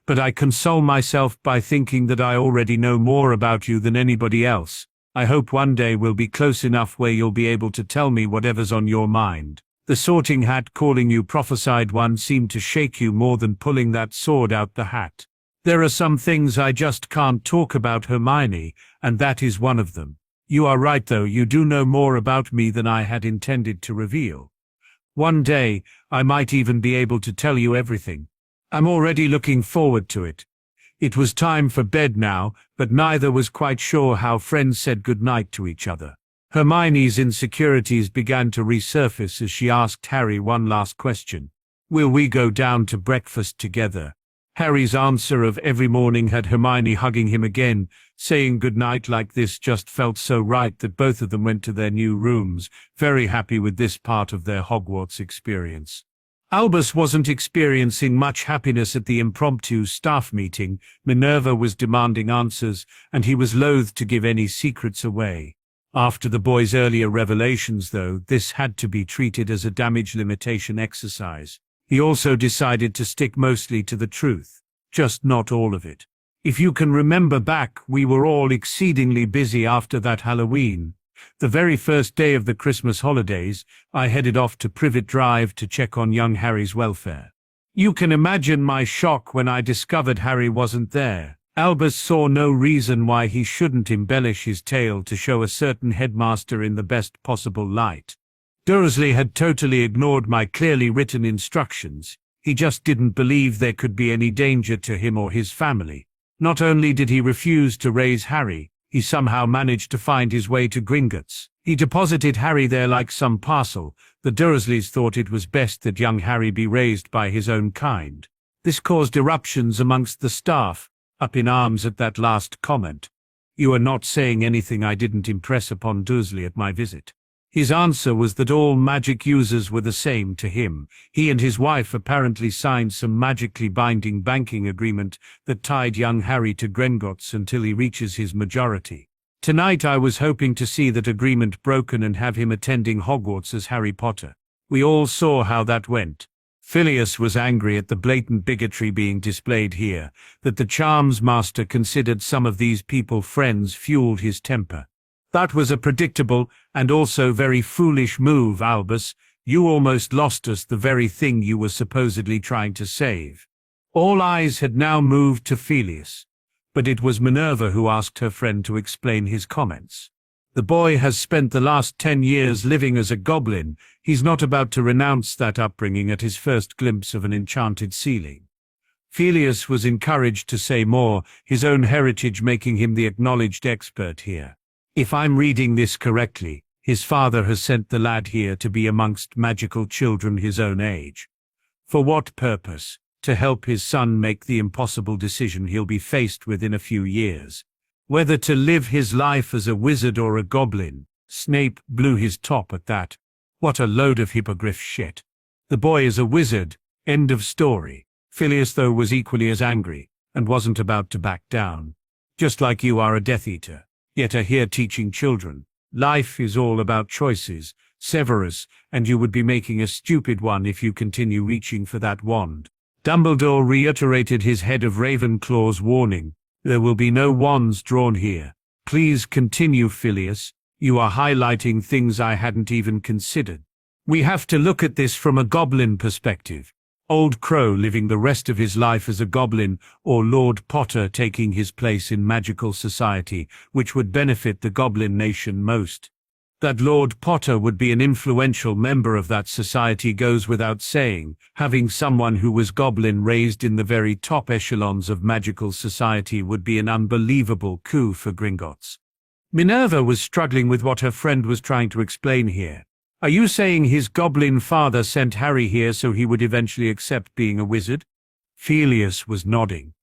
but I console myself by thinking that I already know more about you than anybody else. I hope one day we'll be close enough where you'll be able to tell me whatever's on your mind. The Sorting Hat calling you prophesied one seemed to shake you more than pulling that sword out the hat. There are some things I just can't talk about, Hermione, and that is one of them. You are right, though, you do know more about me than I had intended to reveal. One day, I might even be able to tell you everything. I'm already looking forward to it. It was time for bed now, but neither was quite sure how friends said goodnight to each other. Hermione's insecurities began to resurface as she asked Harry one last question. Will we go down to breakfast together? Harry's answer of every morning had Hermione hugging him again. Saying goodnight like this just felt so right that both of them went to their new rooms, very happy with this part of their Hogwarts experience. Albus wasn't experiencing much happiness at the impromptu staff meeting. Minerva was demanding answers, and he was loath to give any secrets away. After the boy's earlier revelations, though, this had to be treated as a damage limitation exercise. He also decided to stick mostly to the truth, just not all of it. If you can remember back, we were all exceedingly busy after that Halloween. The very first day of the Christmas holidays, I headed off to Privet Drive to check on young Harry's welfare. You can imagine my shock when I discovered Harry wasn't there. Albus saw no reason why he shouldn't embellish his tale to show a certain headmaster in the best possible light. Dursley had totally ignored my clearly written instructions. He just didn't believe there could be any danger to him or his family. Not only did he refuse to raise Harry, he somehow managed to find his way to Gringotts. He deposited Harry there like some parcel. The Dursleys thought it was best that young Harry be raised by his own kind. This caused eruptions amongst the staff, up in arms at that last comment. You are not saying anything I didn't impress upon Dursley at my visit. His answer was that all magic users were the same to him. He and his wife apparently signed some magically binding banking agreement that tied young Harry to Gringotts until he reaches his majority. Tonight I was hoping to see that agreement broken and have him attending Hogwarts as Harry Potter. We all saw how that went. Phileas was angry at the blatant bigotry being displayed here. That the charms master considered some of these people friends fueled his temper. That was a predictable and also very foolish move, Albus. You almost lost us the very thing you were supposedly trying to save. All eyes had now moved to Phileas, but it was Minerva who asked her friend to explain his comments. The boy has spent the last 10 years living as a goblin. He's not about to renounce that upbringing at his first glimpse of an enchanted ceiling. Phileas was encouraged to say more, his own heritage making him the acknowledged expert here. If I'm reading this correctly, his father has sent the lad here to be amongst magical children his own age. For what purpose? To help his son make the impossible decision he'll be faced with in a few years. Whether to live his life as a wizard or a goblin. Snape blew his top at that. What a load of hippogriff shit. The boy is a wizard. End of story. Phileas, though, was equally as angry, and wasn't about to back down. Just like you are a Death Eater, yet are here teaching children. Life is all about choices, Severus, and you would be making a stupid one if you continue reaching for that wand. Dumbledore reiterated his head of Ravenclaw's warning. There will be no wands drawn here. Please continue, Phileas. You are highlighting things I hadn't even considered. We have to look at this from a goblin perspective. Old Crow living the rest of his life as a goblin, or Lord Potter taking his place in magical society, which would benefit the goblin nation most. That Lord Potter would be an influential member of that society goes without saying. Having someone who was goblin-raised in the very top echelons of magical society would be an unbelievable coup for Gringotts. Minerva was struggling with what her friend was trying to explain here. Are you saying his goblin father sent Harry here so he would eventually accept being a wizard? Phileas was nodding.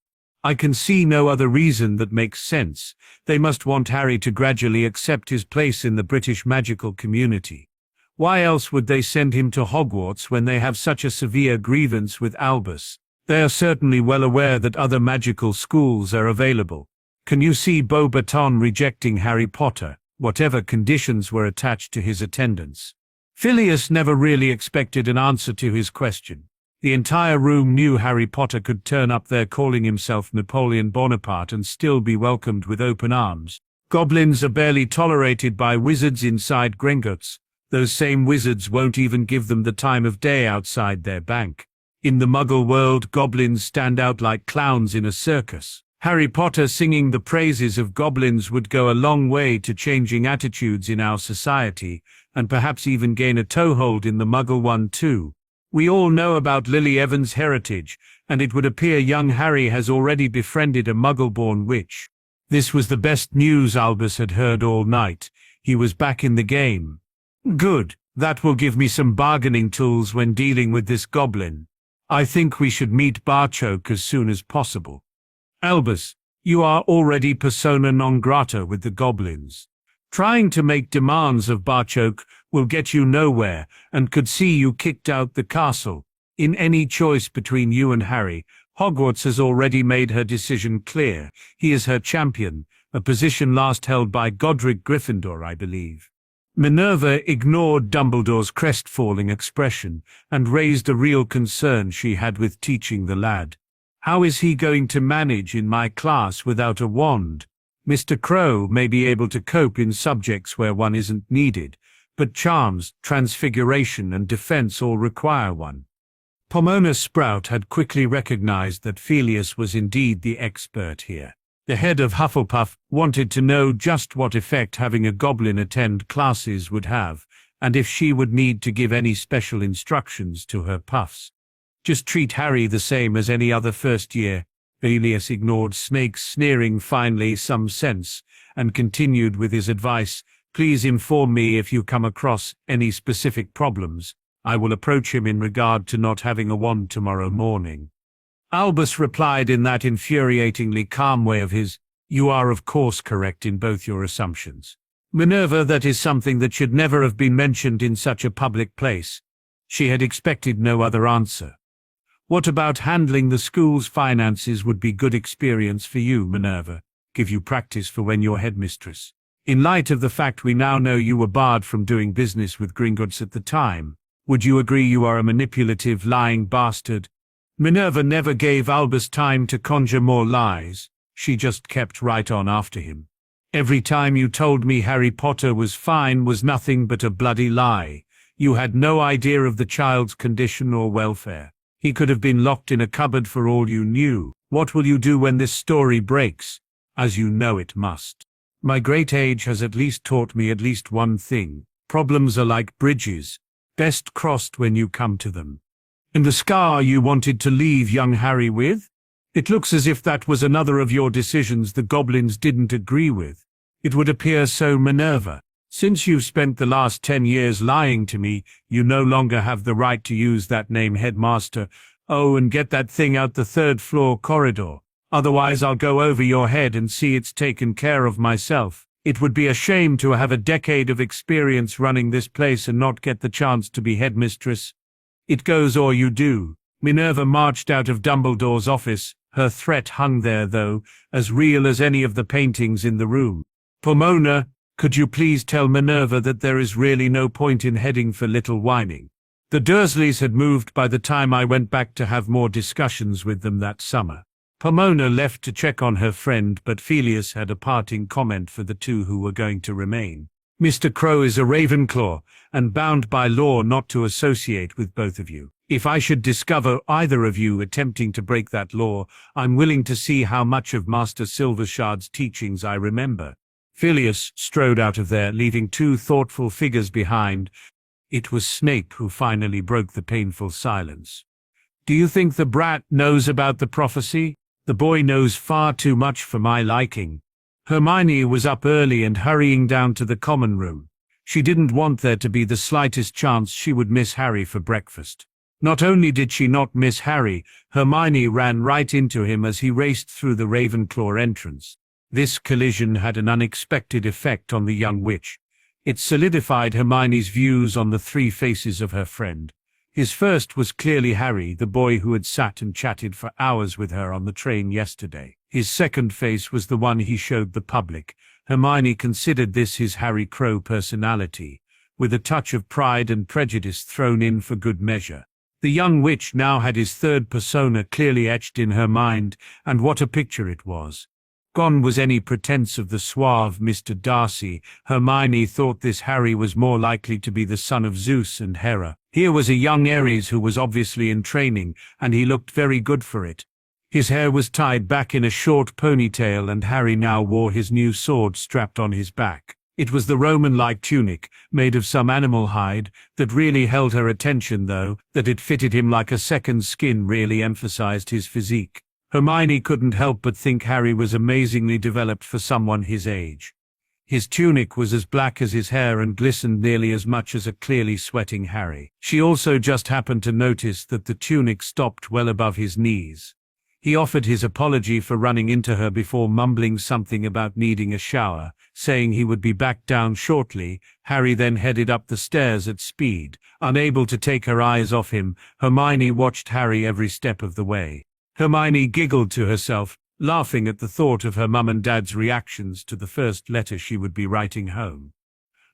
I can see no other reason that makes sense. They must want Harry to gradually accept his place in the British magical community. Why else would they send him to Hogwarts when they have such a severe grievance with Albus? They are certainly well aware that other magical schools are available. Can you see Beauxbaton rejecting Harry Potter, whatever conditions were attached to his attendance? Phileas never really expected an answer to his question. The entire room knew Harry Potter could turn up there calling himself Napoleon Bonaparte and still be welcomed with open arms. Goblins are barely tolerated by wizards inside Gringotts. Those same wizards won't even give them the time of day outside their bank. In the Muggle world, goblins stand out like clowns in a circus. Harry Potter singing the praises of goblins would go a long way to changing attitudes in our society, and perhaps even gain a toehold in the Muggle one too. We all know about Lily Evans' heritage, and it would appear young Harry has already befriended a Muggle-born witch. This was the best news Albus had heard all night. He was back in the game. Good, that will give me some bargaining tools when dealing with this goblin. I think we should meet Barchoke as soon as possible. Albus, you are already persona non grata with the goblins. Trying to make demands of Barchoke will get you nowhere and could see you kicked out the castle. In any choice between you and Harry, Hogwarts has already made her decision clear. He is her champion, a position last held by Godric Gryffindor, I believe. Minerva ignored Dumbledore's crestfallen expression and raised a real concern she had with teaching the lad. How is he going to manage in my class without a wand? Mr. Crow may be able to cope in subjects where one isn't needed, but charms, transfiguration, and defense all require one. Pomona Sprout had quickly recognized that Phileas was indeed the expert here. The head of Hufflepuff wanted to know just what effect having a goblin attend classes would have, and if she would need to give any special instructions to her puffs. Just treat Harry the same as any other first year. Phileas ignored Snake's sneering finally some sense, and continued with his advice. Please inform me if you come across any specific problems. I will approach him in regard to not having a wand tomorrow morning." Albus replied in that infuriatingly calm way of his, "You are of course correct in both your assumptions. Minerva, that is something that should never have been mentioned in such a public place." She had expected no other answer. "What about handling the school's finances would be good experience for you, Minerva. Give you practice for when you're headmistress. In light of the fact we now know you were barred from doing business with Gringotts at the time, would you agree you are a manipulative, lying bastard?" Minerva never gave Albus time to conjure more lies. She just kept right on after him. "Every time you told me Harry Potter was fine was nothing but a bloody lie. You had no idea of the child's condition or welfare. He could have been locked in a cupboard for all you knew. What will you do when this story breaks? As you know it must. My great age has at least taught me at least one thing. Problems are like bridges, best crossed when you come to them." "And the scar you wanted to leave young Harry with? It looks as if that was another of your decisions the goblins didn't agree with. It would appear so, Minerva. Since you've spent the last 10 years lying to me, you no longer have the right to use that name, headmaster. Oh, and get that thing out the 3rd floor corridor. Otherwise I'll go over your head and see it's taken care of myself. It would be a shame to have a decade of experience running this place and not get the chance to be headmistress. It goes or you do." Minerva marched out of Dumbledore's office. Her threat hung there, though, as real as any of the paintings in the room. "Pomona, could you please tell Minerva that there is really no point in heading for little whining?" The Dursleys had moved by the time I went back to have more discussions with them that summer. Pomona left to check on her friend, but Felius had a parting comment for the two who were going to remain. "Mr. Crow is a Ravenclaw, and bound by law not to associate with both of you. If I should discover either of you attempting to break that law, I'm willing to see how much of Master Silvershard's teachings I remember." Filius strode out of there, leaving 2 thoughtful figures behind. It was Snape who finally broke the painful silence. "Do you think the brat knows about the prophecy? The boy knows far too much for my liking." Hermione was up early and hurrying down to the common room. She didn't want there to be the slightest chance she would miss Harry for breakfast. Not only did she not miss Harry, Hermione ran right into him as he raced through the Ravenclaw entrance. This collision had an unexpected effect on the young witch. It solidified Hermione's views on the 3 faces of her friend. His first was clearly Harry, the boy who had sat and chatted for hours with her on the train yesterday. His second face was the one he showed the public. Hermione considered this his Harry Crow personality, with a touch of pride and prejudice thrown in for good measure. The young witch now had his 3rd persona clearly etched in her mind, and what a picture it was. Gone was any pretense of the suave Mr. Darcy. Hermione thought this Harry was more likely to be the son of Zeus and Hera. Here was a young Ares who was obviously in training, and he looked very good for it. His hair was tied back in a short ponytail, and Harry now wore his new sword strapped on his back. It was the Roman-like tunic, made of some animal hide, that really held her attention, though. That it fitted him like a second skin really emphasized his physique. Hermione couldn't help but think Harry was amazingly developed for someone his age. His tunic was as black as his hair and glistened nearly as much as a clearly sweating Harry. She also just happened to notice that the tunic stopped well above his knees. He offered his apology for running into her before mumbling something about needing a shower, saying he would be back down shortly. Harry then headed up the stairs at speed. Unable to take her eyes off him, Hermione watched Harry every step of the way. Hermione giggled to herself, laughing at the thought of her mum and dad's reactions to the first letter she would be writing home.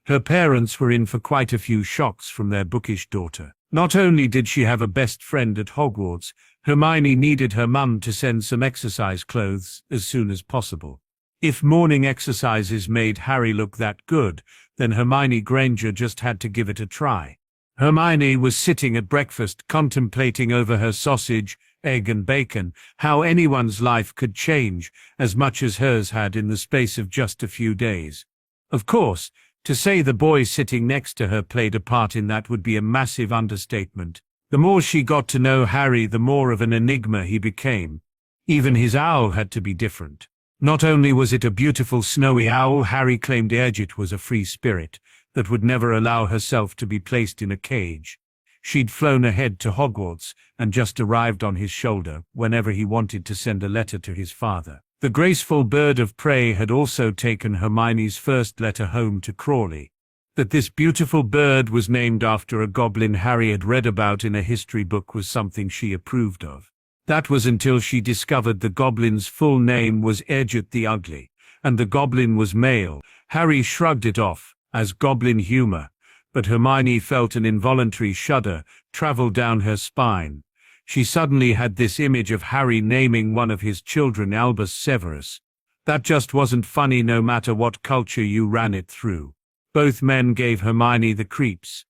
Her parents were in for quite a few shocks from their bookish daughter. Not only did she have a best friend at Hogwarts, Hermione needed her mum to send some exercise clothes as soon as possible. If morning exercises made Harry look that good, then Hermione Granger just had to give it a try. Hermione was sitting at breakfast contemplating over her sausage, egg and bacon, how anyone's life could change as much as hers had in the space of just a few days. Of course, to say the boy sitting next to her played a part in that would be a massive understatement. The more she got to know Harry, the more of an enigma he became. Even his owl had to be different. Not only was it a beautiful snowy owl, Harry claimed it was a free spirit that would never allow herself to be placed in a cage. She'd flown ahead to Hogwarts and just arrived on his shoulder whenever he wanted to send a letter to his father. The graceful bird of prey had also taken Hermione's first letter home to Crawley. That this beautiful bird was named after a goblin Harry had read about in a history book was something she approved of. That was until she discovered the goblin's full name was Edget the Ugly, and the goblin was male. Harry shrugged it off as goblin humor, but Hermione felt an involuntary shudder travel down her spine. She suddenly had this image of Harry naming one of his children Albus Severus. That just wasn't funny no matter what culture you ran it through. Both men gave Hermione the creeps.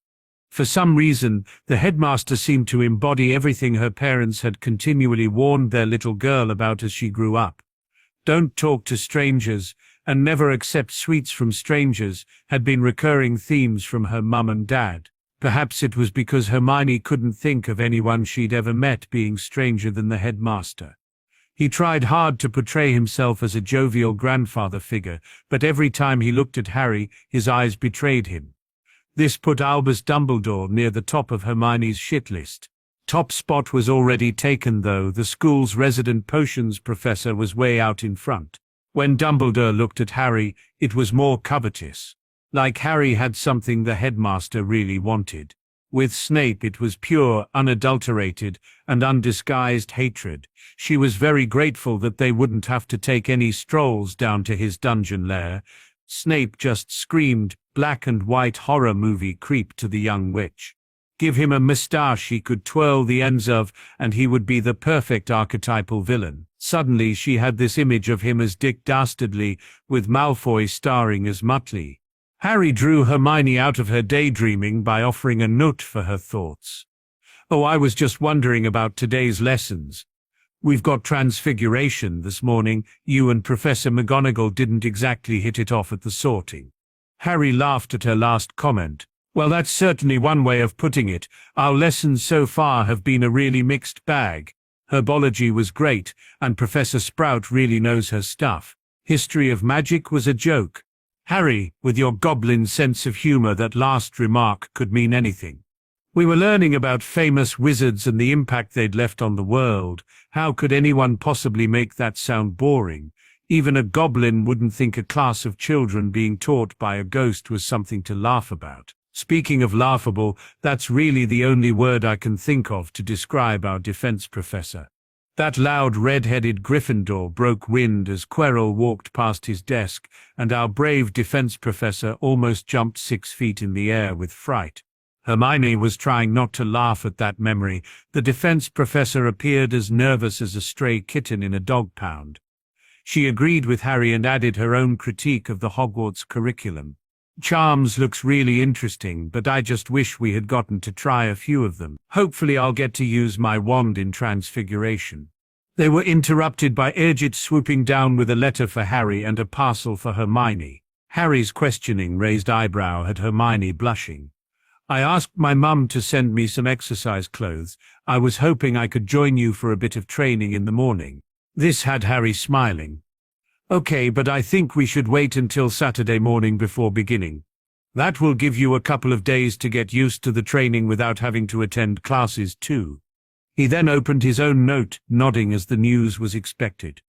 For some reason, the headmaster seemed to embody everything her parents had continually warned their little girl about as she grew up. Don't talk to strangers, and never accept sweets from strangers had been recurring themes from her mum and dad. Perhaps it was because Hermione couldn't think of anyone she'd ever met being stranger than the headmaster. He tried hard to portray himself as a jovial grandfather figure, but every time he looked at Harry, his eyes betrayed him. This put Albus Dumbledore near the top of Hermione's shit list. Top spot was already taken though. The school's resident potions professor was way out in front. When Dumbledore looked at Harry, it was more covetous. Like Harry had something the headmaster really wanted. With Snape it was pure, unadulterated, and undisguised hatred. She was very grateful that they wouldn't have to take any strolls down to his dungeon lair. Snape just screamed black and white horror movie creep to the young witch. Give him a moustache he could twirl the ends of, and he would be the perfect archetypal villain. Suddenly she had this image of him as Dick Dastardly, with Malfoy starring as Muttley. Harry drew Hermione out of her daydreaming by offering a note for her thoughts. "Oh, I was just wondering about today's lessons. We've got Transfiguration this morning. You and Professor McGonagall didn't exactly hit it off at the sorting." Harry laughed at her last comment. "Well, that's certainly one way of putting it. Our lessons so far have been a really mixed bag. Herbology was great, and Professor Sprout really knows her stuff. History of magic was a joke. Harry, with your goblin sense of humor, that last remark could mean anything. We were learning about famous wizards and the impact they'd left on the world. How could anyone possibly make that sound boring? Even a goblin wouldn't think a class of children being taught by a ghost was something to laugh about. Speaking of laughable, that's really the only word I can think of to describe our defense professor. That loud red-headed Gryffindor broke wind as Quirrell walked past his desk, and our brave defense professor almost jumped 6 feet in the air with fright. Hermione was trying not to laugh at that memory. The defense professor appeared as nervous as a stray kitten in a dog pound. She agreed with Harry and added her own critique of the Hogwarts curriculum. "Charms looks really interesting, but I just wish we had gotten to try a few of them. Hopefully I'll get to use my wand in Transfiguration." They were interrupted by Edget swooping down with a letter for Harry and a parcel for Hermione. Harry's questioning raised eyebrow had Hermione blushing. "I asked my mum to send me some exercise clothes. I was hoping I could join you for a bit of training in the morning." This had Harry smiling. "Okay, but I think we should wait until Saturday morning before beginning. That will give you a couple of days to get used to the training without having to attend classes too." He then opened his own note, nodding as the news was expected.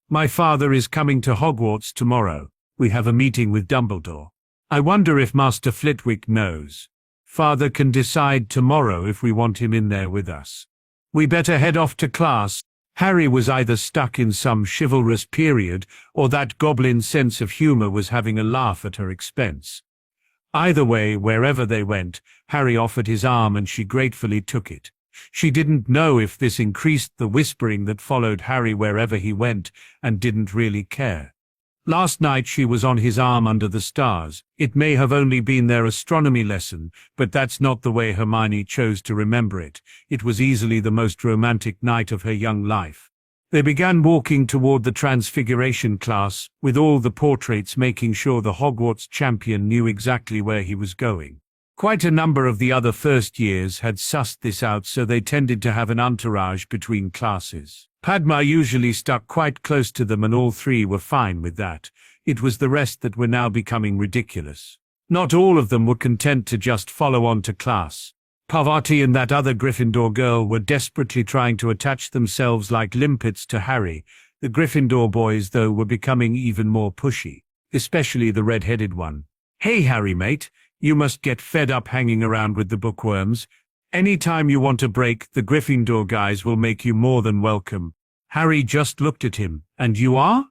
"My father is coming to Hogwarts tomorrow. We have a meeting with Dumbledore. I wonder if Master Flitwick knows. Father can decide tomorrow if we want him in there with us. We better head off to class." Harry was either stuck in some chivalrous period, or that goblin sense of humor was having a laugh at her expense. Either way, wherever they went, Harry offered his arm and she gratefully took it. She didn't know if this increased the whispering that followed Harry wherever he went, and didn't really care. Last night she was on his arm under the stars. It may have only been their astronomy lesson, but that's not the way Hermione chose to remember it. It was easily the most romantic night of her young life. They began walking toward the Transfiguration class, with all the portraits making sure the Hogwarts champion knew exactly where he was going. Quite a number of the other first years had sussed this out, so they tended to have an entourage between classes. Padma usually stuck quite close to them and all three were fine with that. It was the rest that were now becoming ridiculous. Not all of them were content to just follow on to class. Parvati and that other Gryffindor girl were desperately trying to attach themselves like limpets to Harry. The Gryffindor boys, though, were becoming even more pushy, especially the red-headed one. "Hey, Harry, mate, you must get fed up hanging around with the bookworms. Anytime you want a break, the Gryffindor guys will make you more than welcome." Harry just looked at him. "And you are?"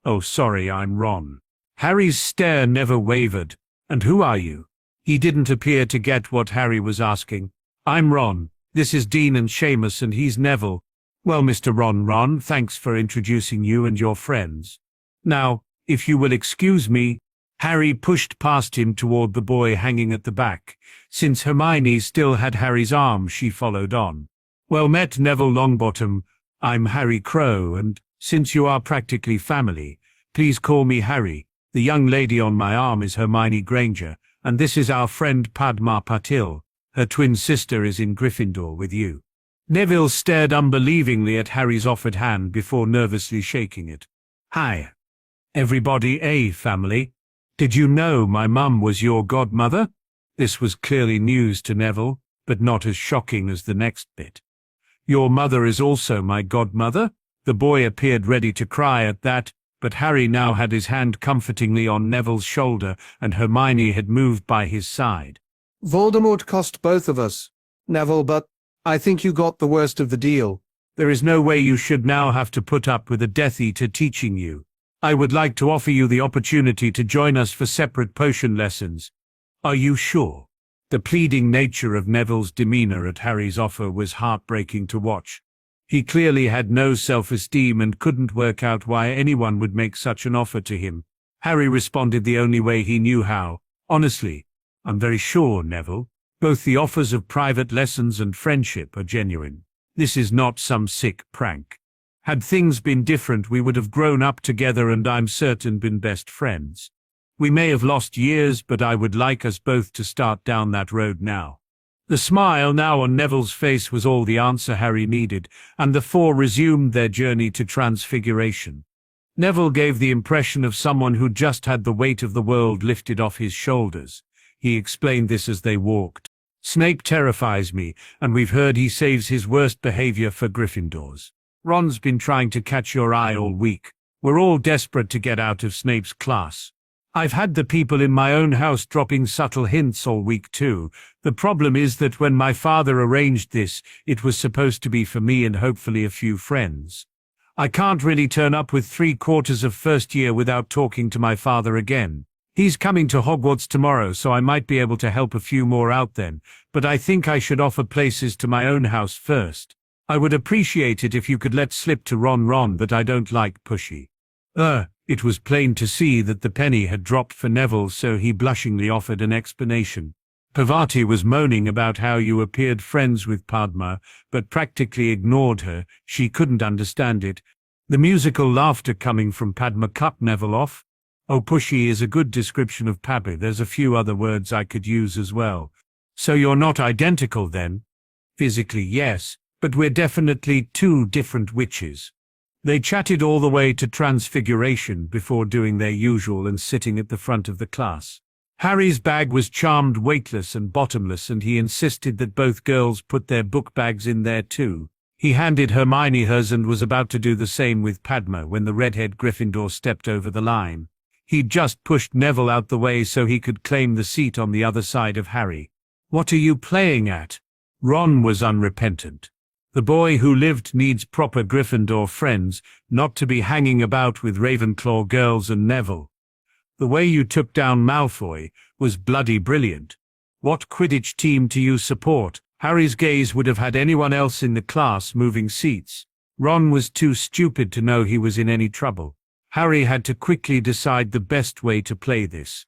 "Oh, sorry, I'm Ron." Harry's stare never wavered. "And who are you?" He didn't appear to get what Harry was asking. "I'm Ron. This is Dean and Seamus, and he's Neville." "Well, Mr. Ron, thanks for introducing you and your friends. Now, if you will excuse me." Harry pushed past him toward the boy hanging at the back. Since Hermione still had Harry's arm, she followed on. "Well met, Neville Longbottom. I'm Harry Crow, and since you are practically family, please call me Harry. The young lady on my arm is Hermione Granger, and this is our friend Padma Patil. Her twin sister is in Gryffindor with you." Neville stared unbelievingly at Harry's offered hand before nervously shaking it. "Hi. Everybody, family. Did you know my mum was your godmother?" This was clearly news to Neville, but not as shocking as the next bit. "Your mother is also my godmother?" The boy appeared ready to cry at that, but Harry now had his hand comfortingly on Neville's shoulder, and Hermione had moved by his side. "Voldemort cost both of us, Neville, but I think you got the worst of the deal." "There is no way you should now have to put up with a Death Eater teaching you. I would like to offer you the opportunity to join us for separate potion lessons." "Are you sure?" The pleading nature of Neville's demeanor at Harry's offer was heartbreaking to watch. He clearly had no self-esteem and couldn't work out why anyone would make such an offer to him. Harry responded the only way he knew how. "Honestly, I'm very sure, Neville. Both the offers of private lessons and friendship are genuine. This is not some sick prank. Had things been different, we would have grown up together and I'm certain been best friends. We may have lost years, but I would like us both to start down that road now." The smile now on Neville's face was all the answer Harry needed, and the four resumed their journey to Transfiguration. Neville gave the impression of someone who just had the weight of the world lifted off his shoulders. He explained this as they walked. "Snape terrifies me, and we've heard he saves his worst behavior for Gryffindors. Ron's been trying to catch your eye all week. We're all desperate to get out of Snape's class. I've had the people in my own house dropping subtle hints all week too. The problem is that when my father arranged this, it was supposed to be for me and hopefully a few friends. I can't really turn up with 3/4 of first year without talking to my father again. He's coming to Hogwarts tomorrow, so I might be able to help a few more out then, but I think I should offer places to my own house first. I would appreciate it if you could let slip to Ron that I don't like pushy." It was plain to see that the penny had dropped for Neville, so he blushingly offered an explanation. "Parvati was moaning about how you appeared friends with Padma, but practically ignored her. She couldn't understand it." The musical laughter coming from Padma cut Neville off. "Oh, pushy is a good description of Padma. There's a few other words I could use as well." "So you're not identical then?" "Physically, yes, but we're definitely two different witches." They chatted all the way to Transfiguration before doing their usual and sitting at the front of the class. Harry's bag was charmed weightless and bottomless, and he insisted that both girls put their book bags in there too. He handed Hermione hers and was about to do the same with Padma when the redhead Gryffindor stepped over the line. He'd just pushed Neville out the way so he could claim the seat on the other side of Harry. "What are you playing at?" Ron was unrepentant. The boy who lived needs proper Gryffindor friends, not to be hanging about with Ravenclaw girls and Neville. "The way you took down Malfoy was bloody brilliant. What Quidditch team do you support?" Harry's gaze would have had anyone else in the class moving seats. Ron was too stupid to know he was in any trouble. Harry had to quickly decide the best way to play this.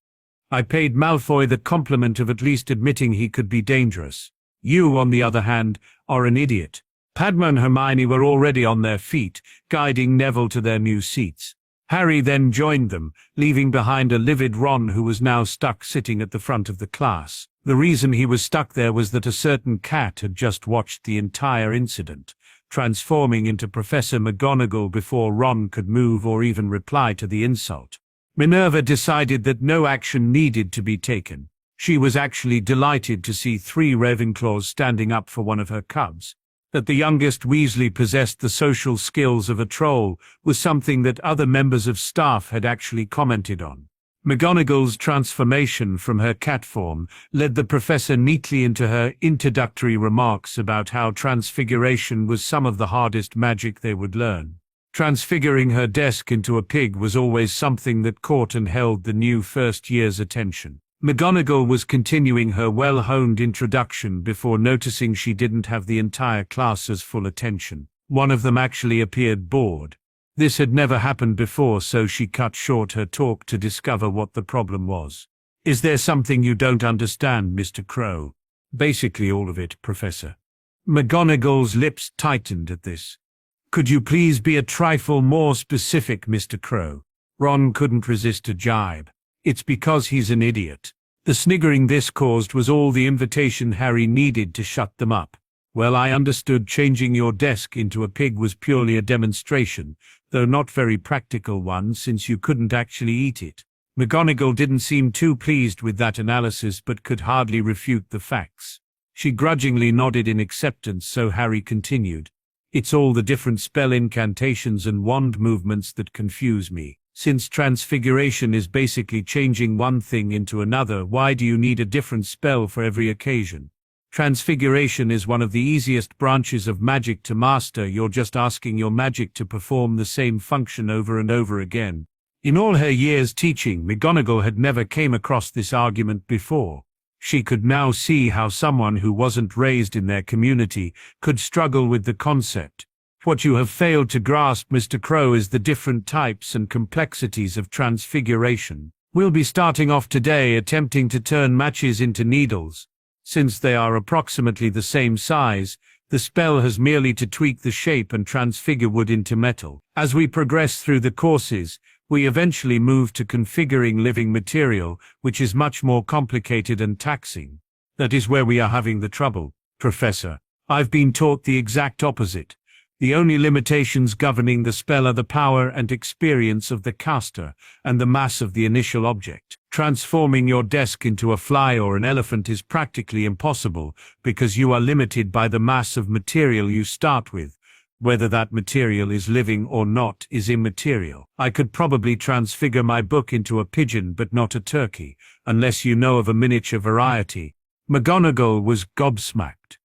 "I paid Malfoy the compliment of at least admitting he could be dangerous. You, on the other hand, are an idiot." Padma and Hermione were already on their feet, guiding Neville to their new seats. Harry then joined them, leaving behind a livid Ron who was now stuck sitting at the front of the class. The reason he was stuck there was that a certain cat had just watched the entire incident. transforming into Professor McGonagall before Ron could move or even reply to the insult. Minerva decided that no action needed to be taken. She was actually delighted to see 3 Ravenclaws standing up for one of her cubs. That the youngest Weasley possessed the social skills of a troll was something that other members of staff had actually commented on. McGonagall's transformation from her cat form led the professor neatly into her introductory remarks about how transfiguration was some of the hardest magic they would learn. Transfiguring her desk into a pig was always something that caught and held the new first year's attention. McGonagall was continuing her well-honed introduction before noticing she didn't have the entire class's full attention. One of them actually appeared bored. This had never happened before, so she cut short her talk to discover what the problem was. "Is there something you don't understand, Mr. Crow?" "Basically all of it, Professor." McGonagall's lips tightened at this. "Could you please be a trifle more specific, Mr. Crow?" Ron couldn't resist a jibe. "It's because he's an idiot." The sniggering this caused was all the invitation Harry needed to shut them up. "Well, I understood changing your desk into a pig was purely a demonstration, though not very practical one since you couldn't actually eat it." McGonagall didn't seem too pleased with that analysis but could hardly refute the facts. She grudgingly nodded in acceptance, so Harry continued. "It's all the different spell incantations and wand movements that confuse me. Since transfiguration is basically changing one thing into another, why do you need a different spell for every occasion? Transfiguration is one of the easiest branches of magic to master. You're just asking your magic to perform the same function over and over again." In all her years teaching, McGonagall had never came across this argument before. She could now see how someone who wasn't raised in their community could struggle with the concept. "What you have failed to grasp, Mr. Crow, is the different types and complexities of transfiguration. We'll be starting off today attempting to turn matches into needles. Since they are approximately the same size, the spell has merely to tweak the shape and transfigure wood into metal. As we progress through the courses, we eventually move to configuring living material, which is much more complicated and taxing. That is where we are having the trouble, Professor. I've been taught the exact opposite. The only limitations governing the spell are the power and experience of the caster and the mass of the initial object. Transforming your desk into a fly or an elephant is practically impossible because you are limited by the mass of material you start with. Whether that material is living or not is immaterial. I could probably transfigure my book into a pigeon but not a turkey, unless you know of a miniature variety. McGonagall was gobsmacked.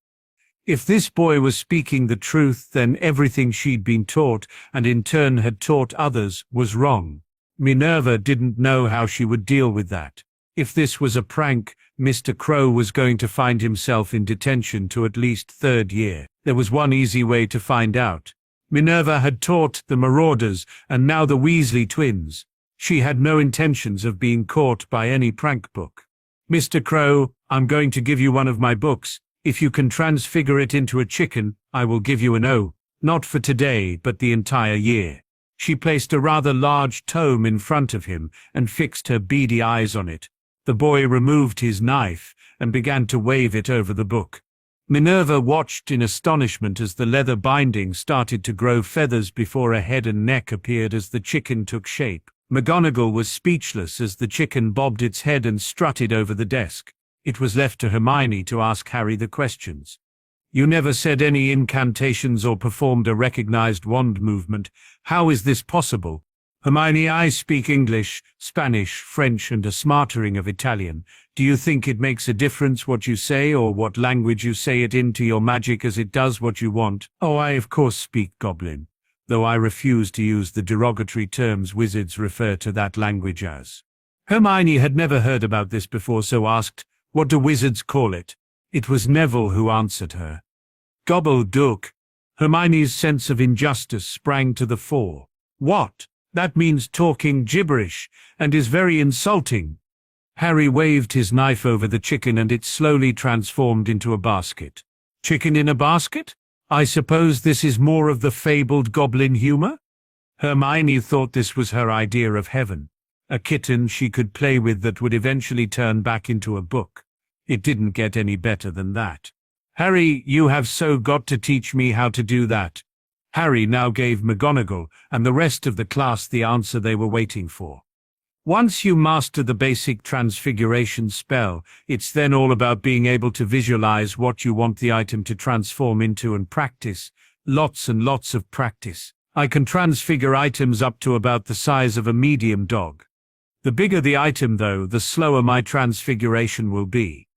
If this boy was speaking the truth, then everything she'd been taught, and in turn had taught others, was wrong. Minerva didn't know how she would deal with that. If this was a prank, Mr. Crow was going to find himself in detention to at least 3rd year. There was one easy way to find out. Minerva had taught the Marauders, and now the Weasley twins. She had no intentions of being caught by any prank book. "Mr. Crow, I'm going to give you one of my books. If you can transfigure it into a chicken, I will give you an O. Not for today, but the entire year." She placed a rather large tome in front of him and fixed her beady eyes on it. The boy removed his knife and began to wave it over the book. Minerva watched in astonishment as the leather binding started to grow feathers before a head and neck appeared as the chicken took shape. McGonagall was speechless as the chicken bobbed its head and strutted over the desk. It was left to Hermione to ask Harry the questions. "You never said any incantations or performed a recognized wand movement. How is this possible?" "Hermione, I speak English, Spanish, French, and a smattering of Italian. Do you think it makes a difference what you say or what language you say it in to your magic as it does what you want?" "Oh, I of course speak Goblin, though I refuse to use the derogatory terms wizards refer to that language as." Hermione had never heard about this before, so asked, "What do wizards call it?" It was Neville who answered her. "Gobbledygook." Hermione's sense of injustice sprang to the fore. "What? That means talking gibberish, and is very insulting." Harry waved his knife over the chicken and it slowly transformed into a basket. "Chicken in a basket? I suppose this is more of the fabled goblin humor?" Hermione thought this was her idea of heaven. A kitten she could play with that would eventually turn back into a book. It didn't get any better than that. Harry, you have so got to teach me how to do that. Harry now gave McGonagall and the rest of the class the answer they were waiting for. Once you master the basic transfiguration spell, it's then all about being able to visualize what you want the item to transform into and practice. Lots and lots of practice. I can transfigure items up to about the size of a medium dog. The bigger the item though, the slower my transfiguration will be.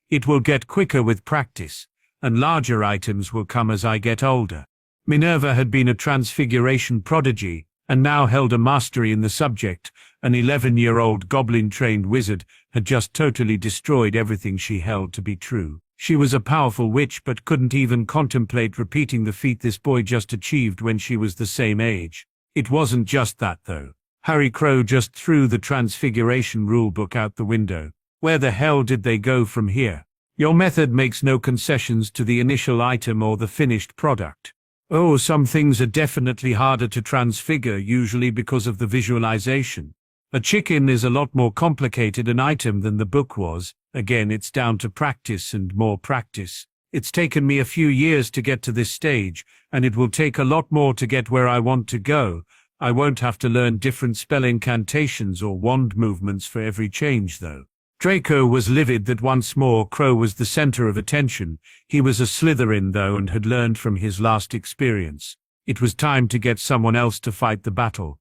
It will get quicker with practice, and larger items will come as I get older. Minerva had been a transfiguration prodigy, and now held a mastery in the subject. An 11-year-old goblin-trained wizard had just totally destroyed everything she held to be true. She was a powerful witch but couldn't even contemplate repeating the feat this boy just achieved when she was the same age. It wasn't just that though. Harry Crow just threw the transfiguration rulebook out the window. Where the hell did they go from here? Your method makes no concessions to the initial item or the finished product. Oh, some things are definitely harder to transfigure, usually because of the visualization. A chicken is a lot more complicated an item than the book was. Again, it's down to practice and more practice. It's taken me a few years to get to this stage, and it will take a lot more to get where I want to go. I won't have to learn different spell incantations or wand movements for every change, though. Draco was livid that once more Crow was the center of attention. He was a Slytherin, though, and had learned from his last experience. It was time to get someone else to fight the battle.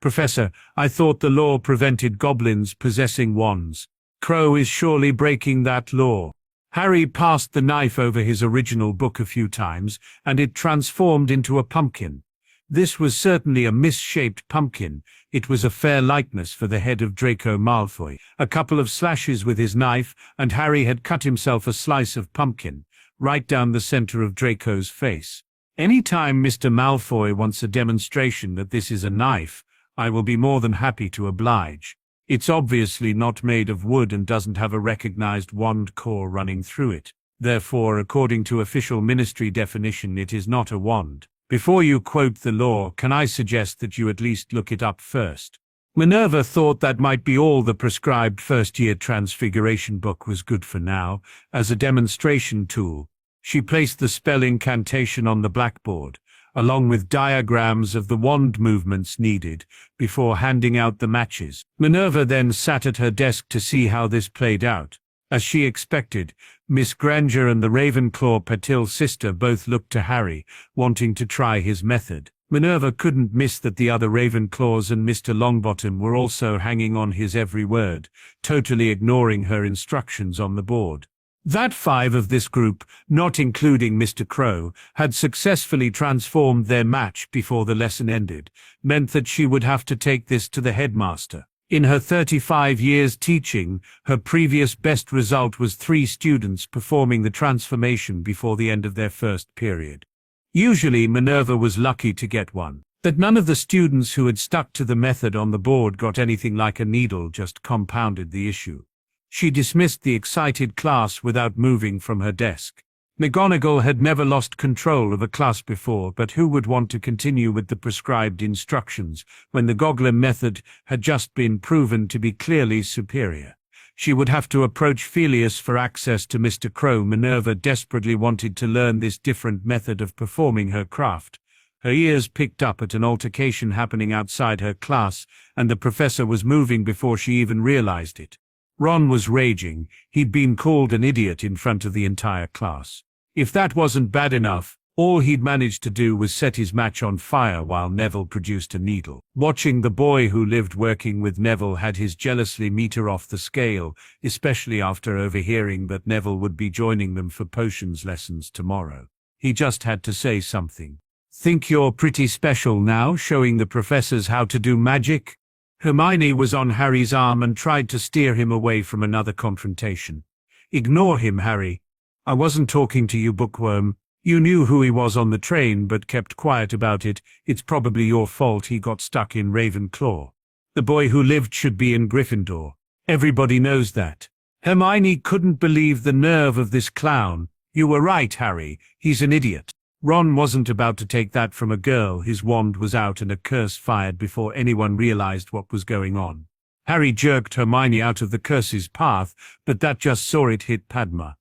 Professor, I thought the law prevented goblins possessing wands. Crow is surely breaking that law. Harry passed the knife over his original book a few times, and it transformed into a pumpkin. This was certainly a misshaped pumpkin. It was a fair likeness for the head of Draco Malfoy. A couple of slashes with his knife, and Harry had cut himself a slice of pumpkin, right down the center of Draco's face. Any time Mr. Malfoy wants a demonstration that this is a knife, I will be more than happy to oblige. It's obviously not made of wood and doesn't have a recognized wand core running through it. Therefore, according to official ministry definition, it is not a wand. Before you quote the law, can I suggest that you at least look it up first? Minerva thought that might be all the prescribed first-year transfiguration book was good for now. As a demonstration tool, she placed the spell incantation on the blackboard, along with diagrams of the wand movements needed, before handing out the matches. Minerva then sat at her desk to see how this played out. As she expected, Miss Granger and the Ravenclaw Patil sister both looked to Harry, wanting to try his method. Minerva couldn't miss that the other Ravenclaws and Mr. Longbottom were also hanging on his every word, totally ignoring her instructions on the board. That 5 of this group, not including Mr. Crow, had successfully transformed their match before the lesson ended, meant that she would have to take this to the headmaster. In her 35 years teaching, her previous best result was 3 students performing the transformation before the end of their first period. Usually Minerva was lucky to get one. That none of the students who had stuck to the method on the board got anything like a needle just compounded the issue. She dismissed the excited class without moving from her desk. McGonagall had never lost control of a class before, but who would want to continue with the prescribed instructions when the Goblin method had just been proven to be clearly superior? She would have to approach Felius for access to Mr. Crow. Minerva desperately wanted to learn this different method of performing her craft. Her ears picked up at an altercation happening outside her class, and the professor was moving before she even realized it. Ron was raging. He'd been called an idiot in front of the entire class. If that wasn't bad enough, all he'd managed to do was set his match on fire while Neville produced a needle. Watching the boy who lived working with Neville had his jealously meter off the scale, especially after overhearing that Neville would be joining them for potions lessons tomorrow. He just had to say something. "Think you're pretty special now, showing the professors how to do magic?" Hermione was on Harry's arm and tried to steer him away from another confrontation. "Ignore him, Harry. I wasn't talking to you, bookworm. You knew who he was on the train but kept quiet about it. It's probably your fault he got stuck in Ravenclaw. The boy who lived should be in Gryffindor. Everybody knows that." Hermione couldn't believe the nerve of this clown. "You were right, Harry. He's an idiot." Ron wasn't about to take that from a girl. His wand was out and a curse fired before anyone realized what was going on. Harry jerked Hermione out of the curse's path, but that just saw it hit Padma.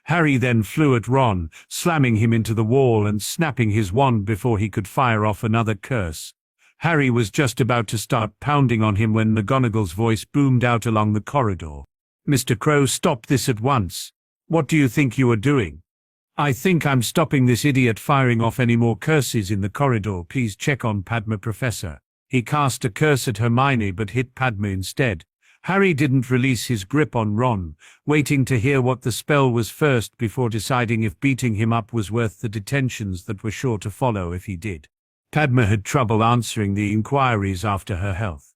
Harry then flew at Ron, slamming him into the wall and snapping his wand before he could fire off another curse. Harry was just about to start pounding on him when McGonagall's voice boomed out along the corridor. "Mr. Crow, stop this at once. What do you think you are doing?" "I think I'm stopping this idiot firing off any more curses in the corridor. Please check on Padma, Professor." He cast a curse at Hermione but hit Padma instead. Harry didn't release his grip on Ron, waiting to hear what the spell was first before deciding if beating him up was worth the detentions that were sure to follow if he did. Padma had trouble answering the inquiries after her health.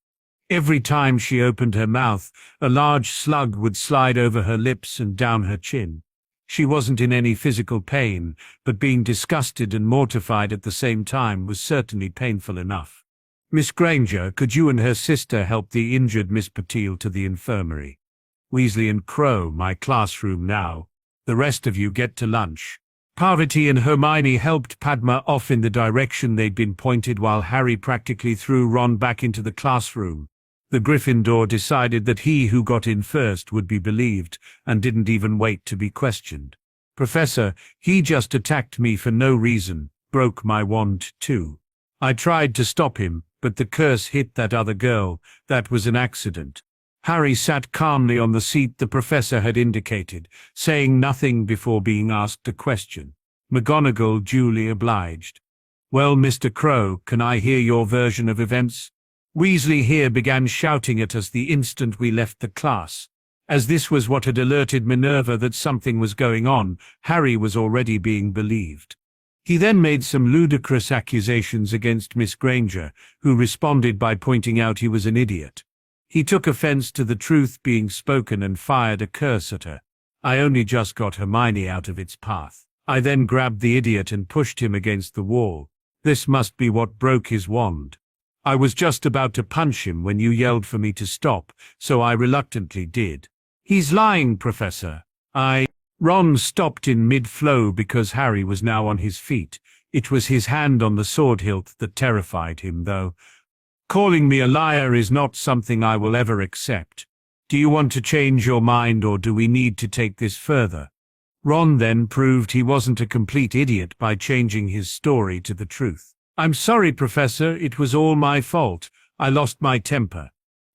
Every time she opened her mouth, a large slug would slide over her lips and down her chin. She wasn't in any physical pain, but being disgusted and mortified at the same time was certainly painful enough. "Miss Granger, could you and her sister help the injured Miss Patil to the infirmary? Weasley and Crow, my classroom now. The rest of you get to lunch." Parvati and Hermione helped Padma off in the direction they'd been pointed while Harry practically threw Ron back into the classroom. The Gryffindor decided that he who got in first would be believed, and didn't even wait to be questioned. "Professor, he just attacked me for no reason, broke my wand too. I tried to stop him, but the curse hit that other girl. That was an accident." Harry sat calmly on the seat the professor had indicated, saying nothing before being asked a question. McGonagall duly obliged. "Well, Mr. Crow, can I hear your version of events?" Weasley here began shouting at us the instant we left the class. As this was what had alerted Minerva that something was going on, Harry was already being believed. He then made some ludicrous accusations against Miss Granger, who responded by pointing out he was an idiot. He took offense to the truth being spoken and fired a curse at her. I only just got Hermione out of its path. I then grabbed the idiot and pushed him against the wall. This must be what broke his wand. I was just about to punch him when you yelled for me to stop, so I reluctantly did. "He's lying, Professor. Ron stopped in mid-flow because Harry was now on his feet. It was his hand on the sword hilt that terrified him, though. "Calling me a liar is not something I will ever accept. Do you want to change your mind, or do we need to take this further?" Ron then proved he wasn't a complete idiot by changing his story to the truth. "I'm sorry, Professor, it was all my fault. I lost my temper.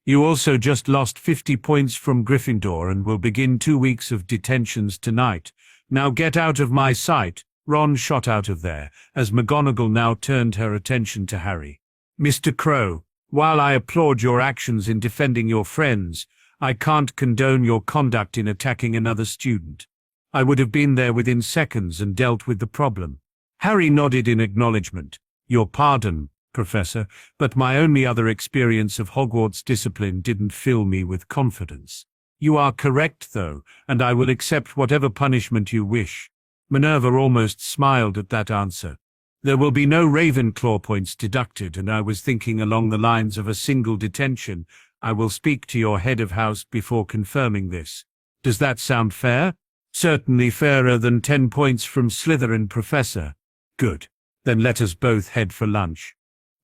You also just lost 50 points from Gryffindor and will begin 2 weeks of detentions tonight. Now get out of my sight." Ron shot out of there, as McGonagall now turned her attention to Harry. "Mr. Crow, while I applaud your actions in defending your friends, I can't condone your conduct in attacking another student. I would have been there within seconds and dealt with the problem." Harry nodded in acknowledgement. "Your pardon, Professor, but my only other experience of Hogwarts discipline didn't fill me with confidence." "You are correct, though, and I will accept whatever punishment you wish." Minerva almost smiled at that answer. "There will be no Ravenclaw points deducted, and I was thinking along the lines of a single detention. I will speak to your head of house before confirming this. Does that sound fair?" "Certainly fairer than 10 points from Slytherin, Professor." "Good. Then let us both head for lunch."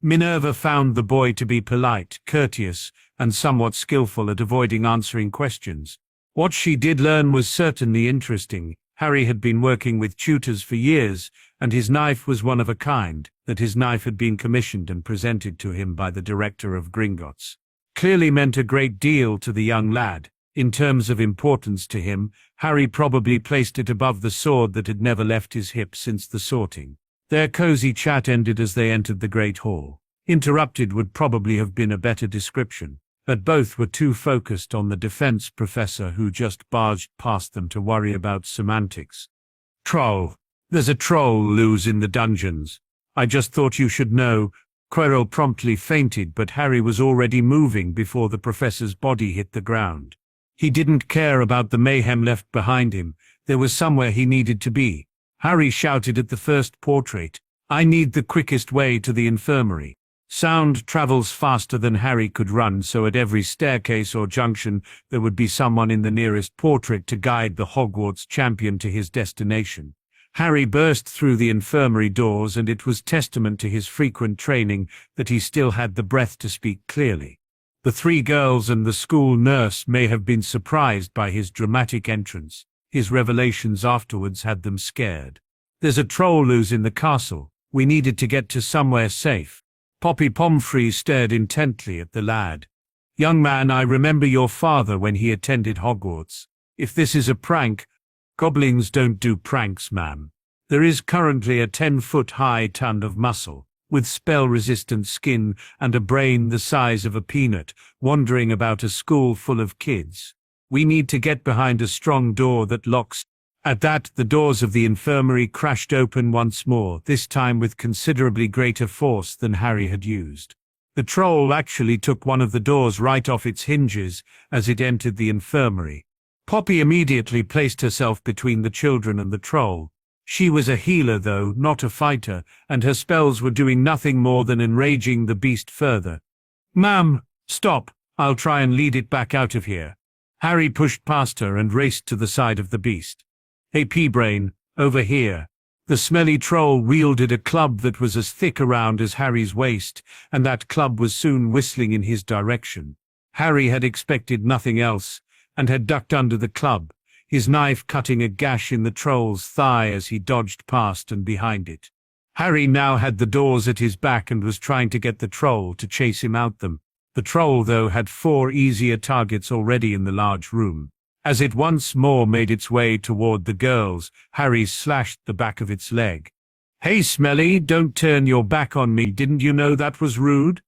Minerva found the boy to be polite, courteous, and somewhat skillful at avoiding answering questions. What she did learn was certainly interesting. Harry had been working with tutors for years, and his knife was one of a kind. That his knife had been commissioned and presented to him by the director of Gringotts clearly meant a great deal to the young lad. In terms of importance to him, Harry probably placed it above the sword that had never left his hip since the sorting. Their cozy chat ended as they entered the Great Hall. Interrupted would probably have been a better description, but both were too focused on the defense professor who just barged past them to worry about semantics. "Troll. There's a troll loose in the dungeons. I just thought you should know." Quirrell promptly fainted, but Harry was already moving before the professor's body hit the ground. He didn't care about the mayhem left behind him. There was somewhere he needed to be. Harry shouted at the first portrait, "I need the quickest way to the infirmary." Sound travels faster than Harry could run, so at every staircase or junction there would be someone in the nearest portrait to guide the Hogwarts champion to his destination. Harry burst through the infirmary doors, and it was testament to his frequent training that he still had the breath to speak clearly. The 3 girls and the school nurse may have been surprised by his dramatic entrance. His revelations afterwards had them scared. "There's a troll loose in the castle. We needed to get to somewhere safe." Poppy Pomfrey stared intently at the lad. "Young man, I remember your father when he attended Hogwarts. If this is a prank, goblins don't do pranks, ma'am. There is currently a 10-foot-high ton of muscle, with spell-resistant skin and a brain the size of a peanut, wandering about a school full of kids. We need to get behind a strong door that locks." At that, the doors of the infirmary crashed open once more, this time with considerably greater force than Harry had used. The troll actually took one of the doors right off its hinges as it entered the infirmary. Poppy immediately placed herself between the children and the troll. She was a healer, though, not a fighter, and her spells were doing nothing more than enraging the beast further. "Ma'am, stop. I'll try and lead it back out of here." Harry pushed past her and raced to the side of the beast. "Hey, P-Brain, over here." The smelly troll wielded a club that was as thick around as Harry's waist, and that club was soon whistling in his direction. Harry had expected nothing else, and had ducked under the club, his knife cutting a gash in the troll's thigh as he dodged past and behind it. Harry now had the doors at his back and was trying to get the troll to chase him out them. The troll, though, had 4 easier targets already in the large room. As it once more made its way toward the girls, Harry slashed the back of its leg. "Hey, Smelly, don't turn your back on me. Didn't you know that was rude?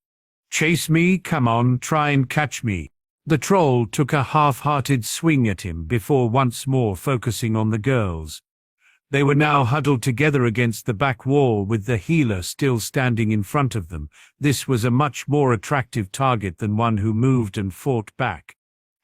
Chase me? Come on, try and catch me." The troll took a half-hearted swing at him before once more focusing on the girls. They were now huddled together against the back wall with the healer still standing in front of them. This was a much more attractive target than one who moved and fought back.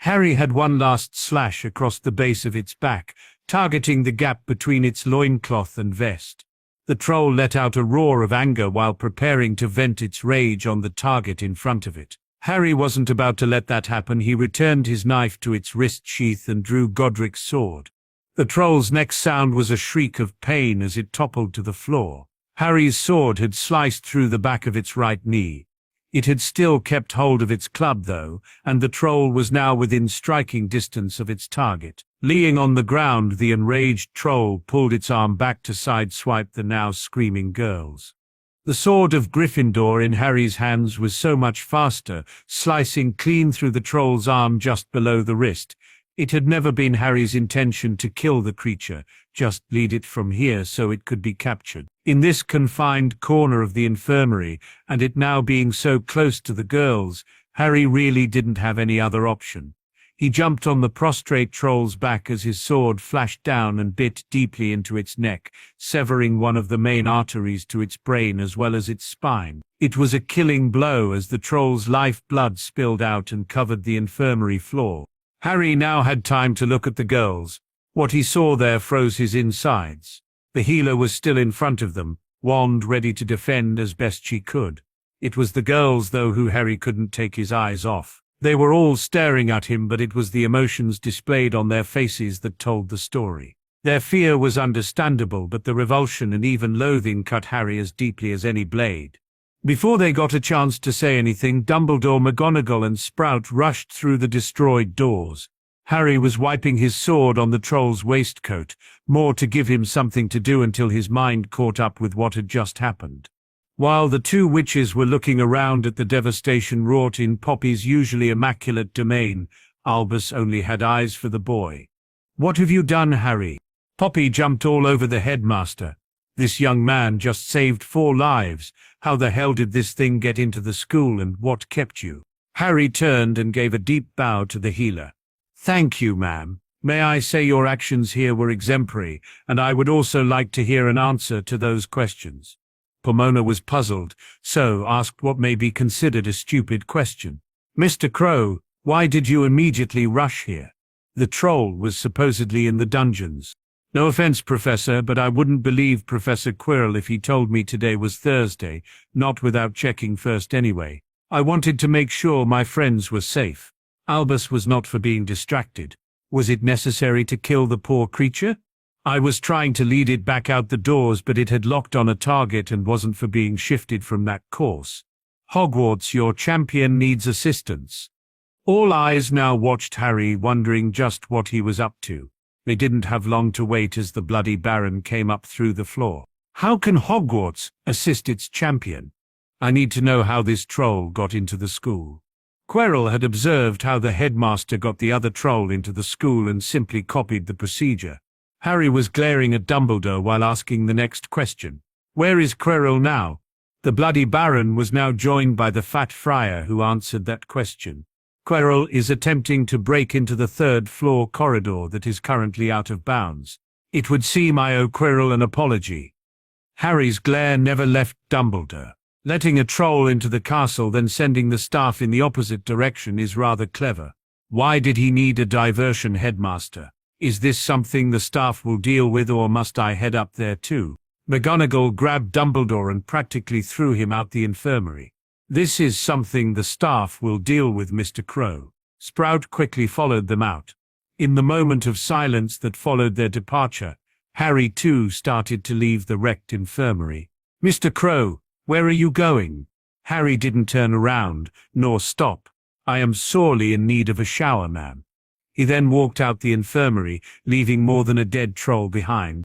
Harry had one last slash across the base of its back, targeting the gap between its loincloth and vest. The troll let out a roar of anger while preparing to vent its rage on the target in front of it. Harry wasn't about to let that happen. He returned his knife to its wrist sheath and drew Godric's sword. The troll's next sound was a shriek of pain as it toppled to the floor. Harry's sword had sliced through the back of its right knee. It had still kept hold of its club, though, and the troll was now within striking distance of its target. Leaning on the ground, the enraged troll pulled its arm back to sideswipe the now screaming girls. The sword of Gryffindor in Harry's hands was so much faster, slicing clean through the troll's arm just below the wrist. It had never been Harry's intention to kill the creature, just lead it from here so it could be captured. In this confined corner of the infirmary, and it now being so close to the girls, Harry really didn't have any other option. He jumped on the prostrate troll's back as his sword flashed down and bit deeply into its neck, severing one of the main arteries to its brain as well as its spine. It was a killing blow as the troll's life-blood spilled out and covered the infirmary floor. Harry now had time to look at the girls. What he saw there froze his insides. The healer was still in front of them, wand ready to defend as best she could. It was the girls, though, who Harry couldn't take his eyes off. They were all staring at him, but it was the emotions displayed on their faces that told the story. Their fear was understandable, but the revulsion and even loathing cut Harry as deeply as any blade. Before they got a chance to say anything, Dumbledore, McGonagall and Sprout rushed through the destroyed doors. Harry was wiping his sword on the troll's waistcoat, more to give him something to do until his mind caught up with what had just happened. While the 2 witches were looking around at the devastation wrought in Poppy's usually immaculate domain, Albus only had eyes for the boy. "What have you done, Harry?" Poppy jumped all over the headmaster. "This young man just saved 4 lives. How the hell did this thing get into the school, and what kept you?" Harry turned and gave a deep bow to the healer. "Thank you, ma'am. May I say your actions here were exemplary, and I would also like to hear an answer to those questions." Pomona was puzzled, so asked what may be considered a stupid question. "Mr. Crow, why did you immediately rush here? The troll was supposedly in the dungeons." "No offense, Professor, but I wouldn't believe Professor Quirrell if he told me today was Thursday, not without checking first anyway. I wanted to make sure my friends were safe." Albus was not for being distracted. "Was it necessary to kill the poor creature?" "I was trying to lead it back out the doors, but it had locked on a target and wasn't for being shifted from that course. Hogwarts, your champion needs assistance." All eyes now watched Harry, wondering just what he was up to. They didn't have long to wait as the bloody Baron came up through the floor. How can Hogwarts assist its champion? I need to know how this troll got into the school. Quirrell had observed how the headmaster got the other troll into the school and simply copied the procedure. Harry was glaring at Dumbledore while asking the next question. Where is Quirrell now? The bloody Baron was now joined by the fat friar who answered that question. Quirrell is attempting to break into the third-floor corridor that is currently out of bounds. It would seem I owe Quirrell an apology. Harry's glare never left Dumbledore. Letting a troll into the castle, then sending the staff in the opposite direction is rather clever. Why did he need a diversion, headmaster? Is this something the staff will deal with, or must I head up there too? McGonagall grabbed Dumbledore and practically threw him out the infirmary. This is something the staff will deal with, Mr. Crow. Sprout quickly followed them out. In the moment of silence that followed their departure, Harry too started to leave the wrecked infirmary. Mr. Crow, where are you going? Harry didn't turn around, nor stop. I am sorely in need of a shower, ma'am. He then walked out the infirmary, leaving more than a dead troll behind.